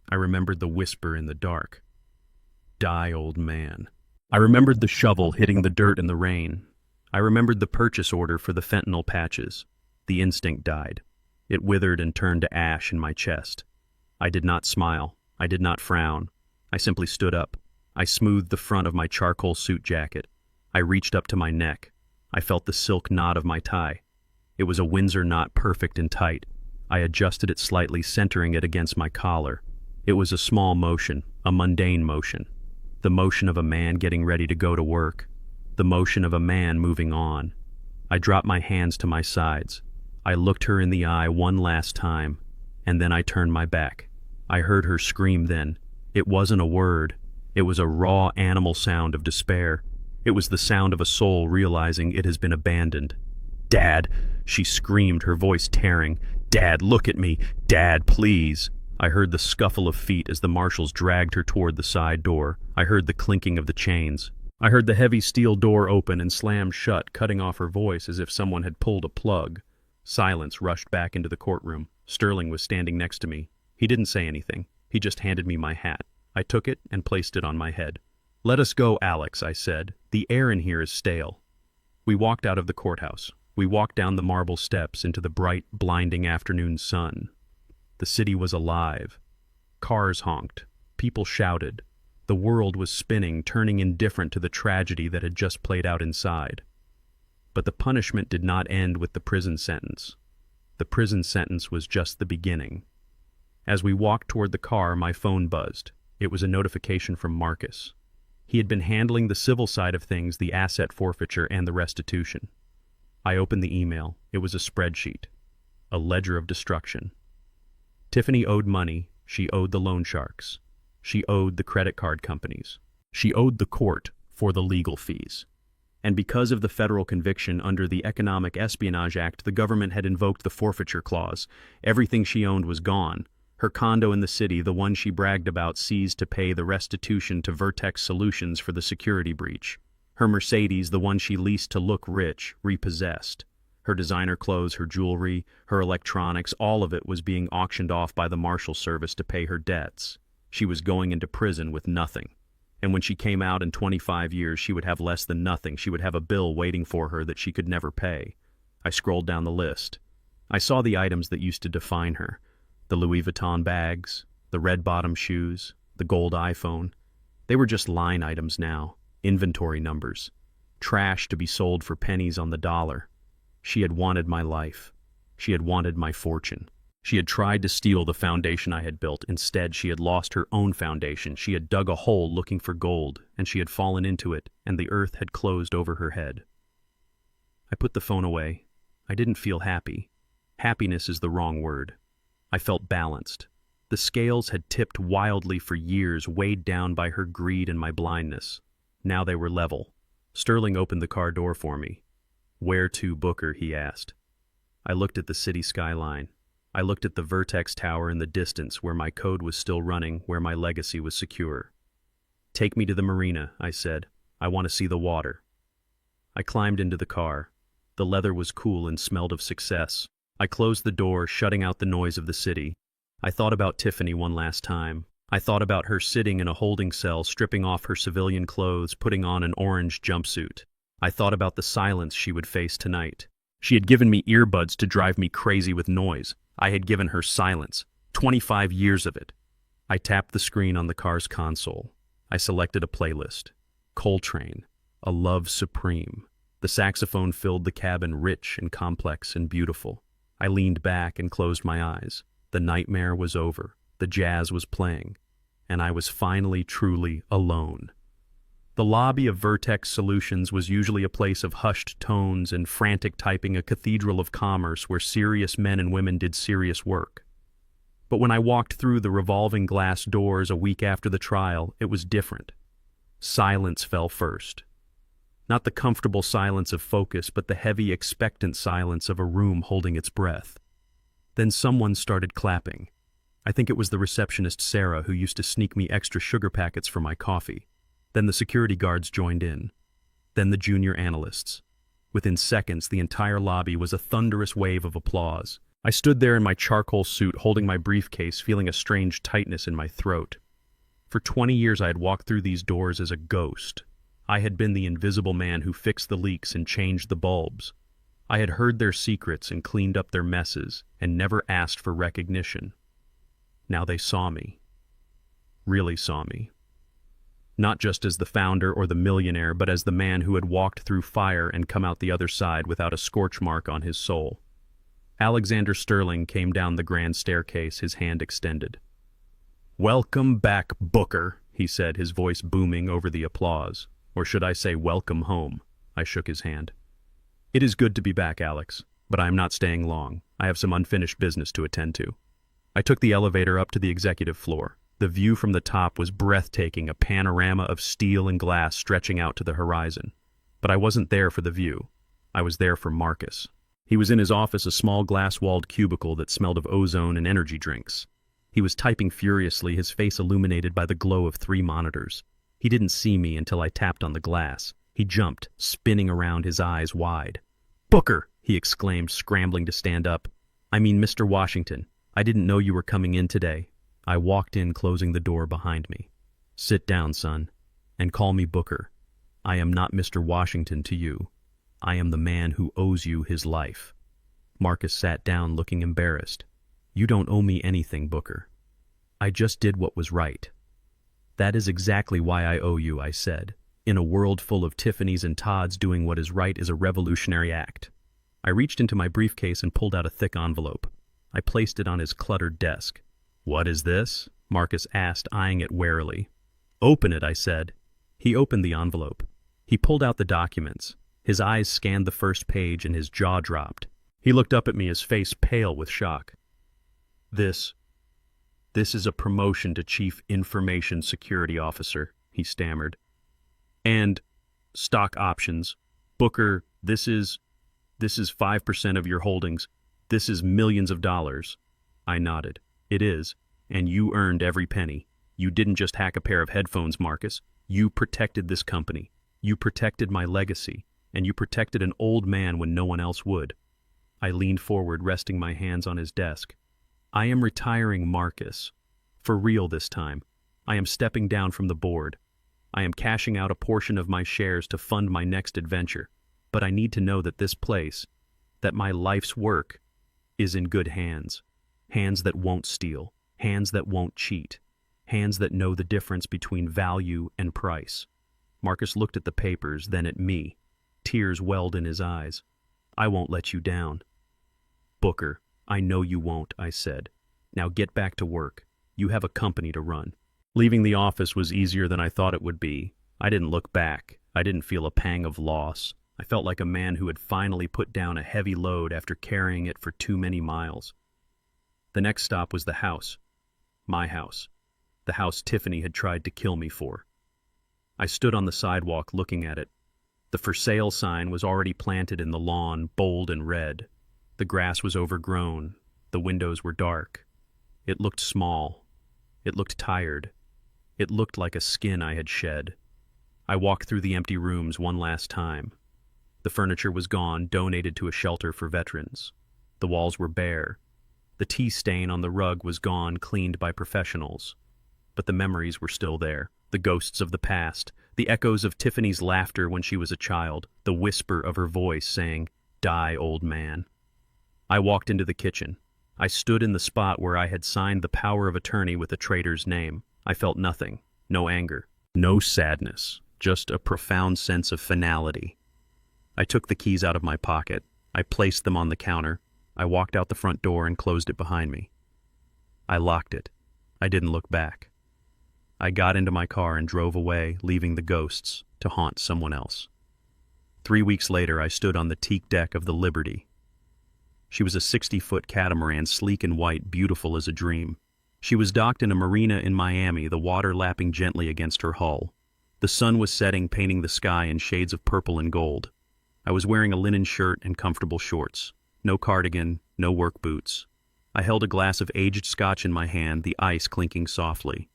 I remembered the whisper in the dark. "Die, old man." I remembered the shovel hitting the dirt in the rain. I remembered the purchase order for the fentanyl patches. The instinct died. It withered and turned to ash in my chest. I did not smile. I did not frown. I simply stood up. I smoothed the front of my charcoal suit jacket. I reached up to my neck. I felt the silk knot of my tie. It was a Windsor knot, perfect and tight. I adjusted it slightly, centering it against my collar. It was a small motion, a mundane motion. The motion of a man getting ready to go to work. The motion of a man moving on. I dropped my hands to my sides. I looked her in the eye one last time, and then I turned my back. I heard her scream then. It wasn't a word. It was a raw animal sound of despair. It was the sound of a soul realizing it has been abandoned. "Dad," she screamed, her voice tearing. "Dad, look at me. Dad, please." I heard the scuffle of feet as the marshals dragged her toward the side door. I heard the clinking of the chains. I heard the heavy steel door open and slam shut, cutting off her voice as if someone had pulled a plug. Silence rushed back into the courtroom. Sterling was standing next to me. He didn't say anything. He just handed me my hat. I took it and placed it on my head. "Let us go, Alex," I said. "The air in here is stale." We walked out of the courthouse. We walked down the marble steps into the bright, blinding afternoon sun. The city was alive. Cars honked. People shouted. The world was spinning, turning indifferent to the tragedy that had just played out inside. But the punishment did not end with the prison sentence. The prison sentence was just the beginning. As we walked toward the car, my phone buzzed. It was a notification from Marcus. He had been handling the civil side of things, the asset forfeiture and the restitution. I opened the email. It was a spreadsheet. A ledger of destruction. Tiffany owed money. She owed the loan sharks. She owed the credit card companies. She owed the court for the legal fees. And because of the federal conviction under the Economic Espionage Act, the government had invoked the forfeiture clause. Everything she owned was gone. Her condo in the city, the one she bragged about, seized to pay the restitution to Vertex Solutions for the security breach. Her Mercedes, the one she leased to look rich, repossessed. Her designer clothes, her jewelry, her electronics, all of it was being auctioned off by the Marshal Service to pay her debts. She was going into prison with nothing. And when she came out in 25 years, she would have less than nothing. She would have a bill waiting for her that she could never pay. I scrolled down the list. I saw the items that used to define her. The Louis Vuitton bags, the red-bottom shoes, the gold iPhone. They were just line items now, inventory numbers. Trash to be sold for pennies on the dollar. She had wanted my life. She had wanted my fortune. She had tried to steal the foundation I had built. Instead, she had lost her own foundation. She had dug a hole looking for gold, and she had fallen into it, and the earth had closed over her head. I put the phone away. I didn't feel happy. Happiness is the wrong word. I felt balanced. The scales had tipped wildly for years, weighed down by her greed and my blindness. Now they were level. Sterling opened the car door for me. "Where to, Booker?" he asked. I looked at the city skyline. I looked at the Vertex Tower in the distance where my code was still running, where my legacy was secure. "Take me to the marina," I said. "I want to see the water." I climbed into the car. The leather was cool and smelled of success. I closed the door, shutting out the noise of the city. I thought about Tiffany one last time. I thought about her sitting in a holding cell, stripping off her civilian clothes, putting on an orange jumpsuit. I thought about the silence she would face tonight. She had given me earbuds to drive me crazy with noise. I had given her silence. 25 years of it. I tapped the screen on the car's console. I selected a playlist. Coltrane, A Love Supreme. The saxophone filled the cabin, rich and complex and beautiful. I leaned back and closed my eyes. The nightmare was over. The jazz was playing. And I was finally truly alone. The lobby of Vertex Solutions was usually a place of hushed tones and frantic typing, a cathedral of commerce where serious men and women did serious work. But when I walked through the revolving glass doors a week after the trial, it was different. Silence fell first. Not the comfortable silence of focus, but the heavy, expectant silence of a room holding its breath. Then someone started clapping. I think it was the receptionist Sarah, who used to sneak me extra sugar packets for my coffee. Then the security guards joined in. Then the junior analysts. Within seconds, the entire lobby was a thunderous wave of applause. I stood there in my charcoal suit, holding my briefcase, feeling a strange tightness in my throat. For 20 years I had walked through these doors as a ghost. I had been the invisible man who fixed the leaks and changed the bulbs. I had heard their secrets and cleaned up their messes, and never asked for recognition. Now they saw me. Really saw me. Not just as the founder or the millionaire, but as the man who had walked through fire and come out the other side without a scorch mark on his soul. Alexander Sterling came down the grand staircase, his hand extended. "Welcome back, Booker," he said, his voice booming over the applause. Or should I say, welcome home? I shook his hand. "It is good to be back, Alex, but I am not staying long. I have some unfinished business to attend to." I took the elevator up to the executive floor. The view from the top was breathtaking, a panorama of steel and glass stretching out to the horizon. But I wasn't there for the view. I was there for Marcus. He was in his office, a small glass-walled cubicle that smelled of ozone and energy drinks. He was typing furiously, his face illuminated by the glow of 3 monitors. He didn't see me until I tapped on the glass. He jumped, spinning around, his eyes wide. "Booker!" he exclaimed, scrambling to stand up. "I mean, Mr. Washington, I didn't know you were coming in today." I walked in, closing the door behind me. "Sit down, son, and call me Booker. I am not Mr. Washington to you. I am the man who owes you his life." Marcus sat down, looking embarrassed. "You don't owe me anything, Booker. I just did what was right." "That is exactly why I owe you," I said. "In a world full of Tiffany's and Todds, doing what is right is a revolutionary act." I reached into my briefcase and pulled out a thick envelope. I placed it on his cluttered desk. "What is this?" Marcus asked, eyeing it warily. "Open it," I said. He opened the envelope. He pulled out the documents. His eyes scanned the first page and his jaw dropped. He looked up at me, his face pale with shock. This is a promotion to Chief Information Security Officer," he stammered. "And stock options. Booker, this is 5% of your holdings. This is millions of dollars." I nodded. "It is, and you earned every penny. You didn't just hack a pair of headphones, Marcus. You protected this company. You protected my legacy, and you protected an old man when no one else would." I leaned forward, resting my hands on his desk. "I am retiring, Marcus. For real this time. I am stepping down from the board. I am cashing out a portion of my shares to fund my next adventure. But I need to know that this place, that my life's work, is in good hands. Hands that won't steal. Hands that won't cheat. Hands that know the difference between value and price." Marcus looked at the papers, then at me. Tears welled in his eyes. "I won't let you down." "Booker, I know you won't," I said. "Now get back to work. You have a company to run." Leaving the office was easier than I thought it would be. I didn't look back. I didn't feel a pang of loss. I felt like a man who had finally put down a heavy load after carrying it for too many miles. The next stop was the house. My house. The house Tiffany had tried to kill me for. I stood on the sidewalk looking at it. The for sale sign was already planted in the lawn, bold and red. The grass was overgrown. The windows were dark. It looked small. It looked tired. It looked like a skin I had shed. I walked through the empty rooms one last time. The furniture was gone, donated to a shelter for veterans. The walls were bare. The tea stain on the rug was gone, cleaned by professionals. But the memories were still there. The ghosts of the past. The echoes of Tiffany's laughter when she was a child. The whisper of her voice saying, Die, old man." I walked into the kitchen. I stood in the spot where I had signed the power of attorney with a traitor's name. I felt nothing. No anger. No sadness. Just a profound sense of finality. I took the keys out of my pocket. I placed them on the counter. I walked out the front door and closed it behind me. I locked it. I didn't look back. I got into my car and drove away, leaving the ghosts to haunt someone else. 3 weeks later, I stood on the teak deck of the Liberty. She was a 60-foot catamaran, sleek and white, beautiful as a dream. She was docked in a marina in Miami, the water lapping gently against her hull. The sun was setting, painting the sky in shades of purple and gold. I was wearing a linen shirt and comfortable shorts. No cardigan, no work boots. I held a glass of aged scotch in my hand, the ice clinking softly.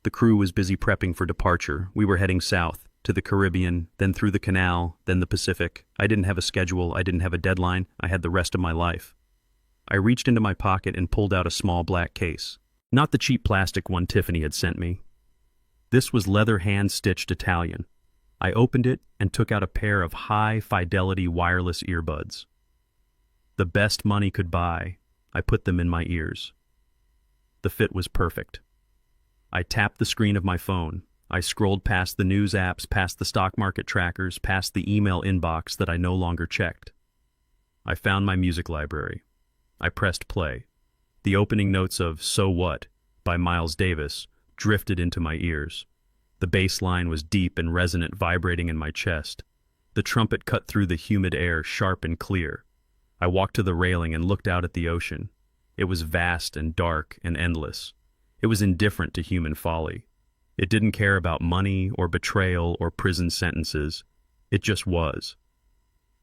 The crew was busy prepping for departure. We were heading south, to the Caribbean, then through the Canal, then the Pacific. I didn't have a schedule, I didn't have a deadline, I had the rest of my life. I reached into my pocket and pulled out a small black case. Not the cheap plastic one Tiffany had sent me. This was leather hand-stitched Italian. I opened it and took out a pair of high-fidelity wireless earbuds. The best money could buy. I put them in my ears. The fit was perfect. I tapped the screen of my phone. I scrolled past the news apps, past the stock market trackers, past the email inbox that I no longer checked. I found my music library. I pressed play. The opening notes of "So What" by Miles Davis drifted into my ears. The bass line was deep and resonant, vibrating in my chest. The trumpet cut through the humid air, sharp and clear. I walked to the railing and looked out at the ocean. It was vast and dark and endless. It was indifferent to human folly. It didn't care about money or betrayal or prison sentences. It just was.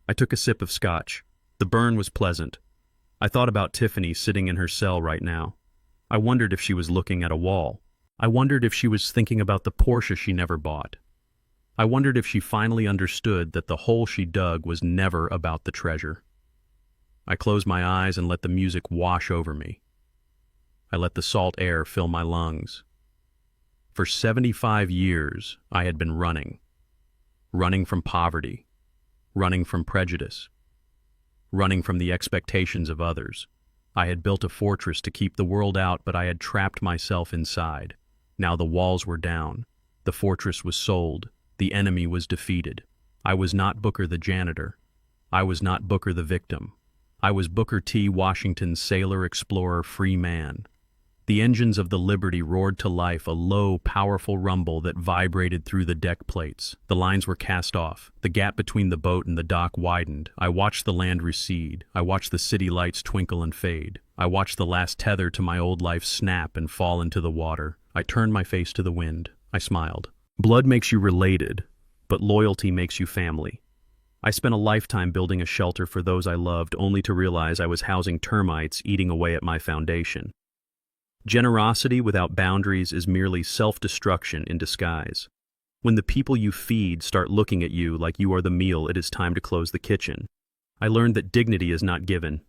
I took a sip of scotch. The burn was pleasant. I thought about Tiffany sitting in her cell right now. I wondered if she was looking at a wall. I wondered if she was thinking about the Porsche she never bought. I wondered if she finally understood that the hole she dug was never about the treasure. I closed my eyes and let the music wash over me. I let the salt air fill my lungs. For 75 years, I had been running. Running from poverty. Running from prejudice. Running from the expectations of others. I had built a fortress to keep the world out, but I had trapped myself inside. Now the walls were down. The fortress was sold. The enemy was defeated. I was not Booker the janitor. I was not Booker the victim. I was Booker T. Washington, sailor, explorer, free man. The engines of the Liberty roared to life, a low, powerful rumble that vibrated through the deck plates. The lines were cast off. The gap between the boat and the dock widened. I watched the land recede. I watched the city lights twinkle and fade. I watched the last tether to my old life snap and fall into the water. I turned my face to the wind. I smiled. Blood makes you related, but loyalty makes you family. I spent a lifetime building a shelter for those I loved, only to realize I was housing termites eating away at my foundation. Generosity without boundaries is merely self-destruction in disguise. When the people you feed start looking at you like you are the meal, it is time to close the kitchen. I learned that dignity is not given,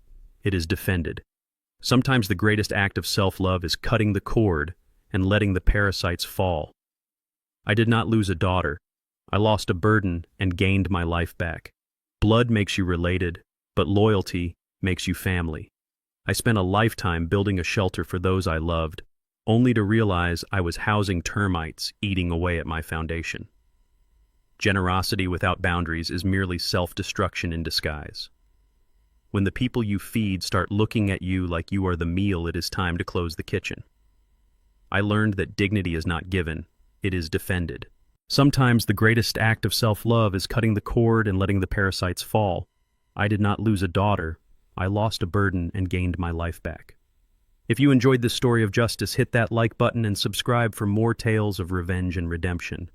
it is defended. Sometimes the greatest act of self-love is cutting the cord and letting the parasites fall. I did not lose a daughter. I lost a burden and gained my life back. Blood makes you related, but loyalty makes you family. I spent a lifetime building a shelter for those I loved, only to realize I was housing termites eating away at my foundation. Generosity without boundaries is merely self-destruction in disguise. When the people you feed start looking at you like you are the meal, it is time to close the kitchen. I learned that dignity is not given, it is defended. Sometimes the greatest act of self-love is cutting the cord and letting the parasites fall. I did not lose a daughter. I lost a burden and gained my life back. If you enjoyed this story of justice, hit that like button and subscribe for more tales of revenge and redemption.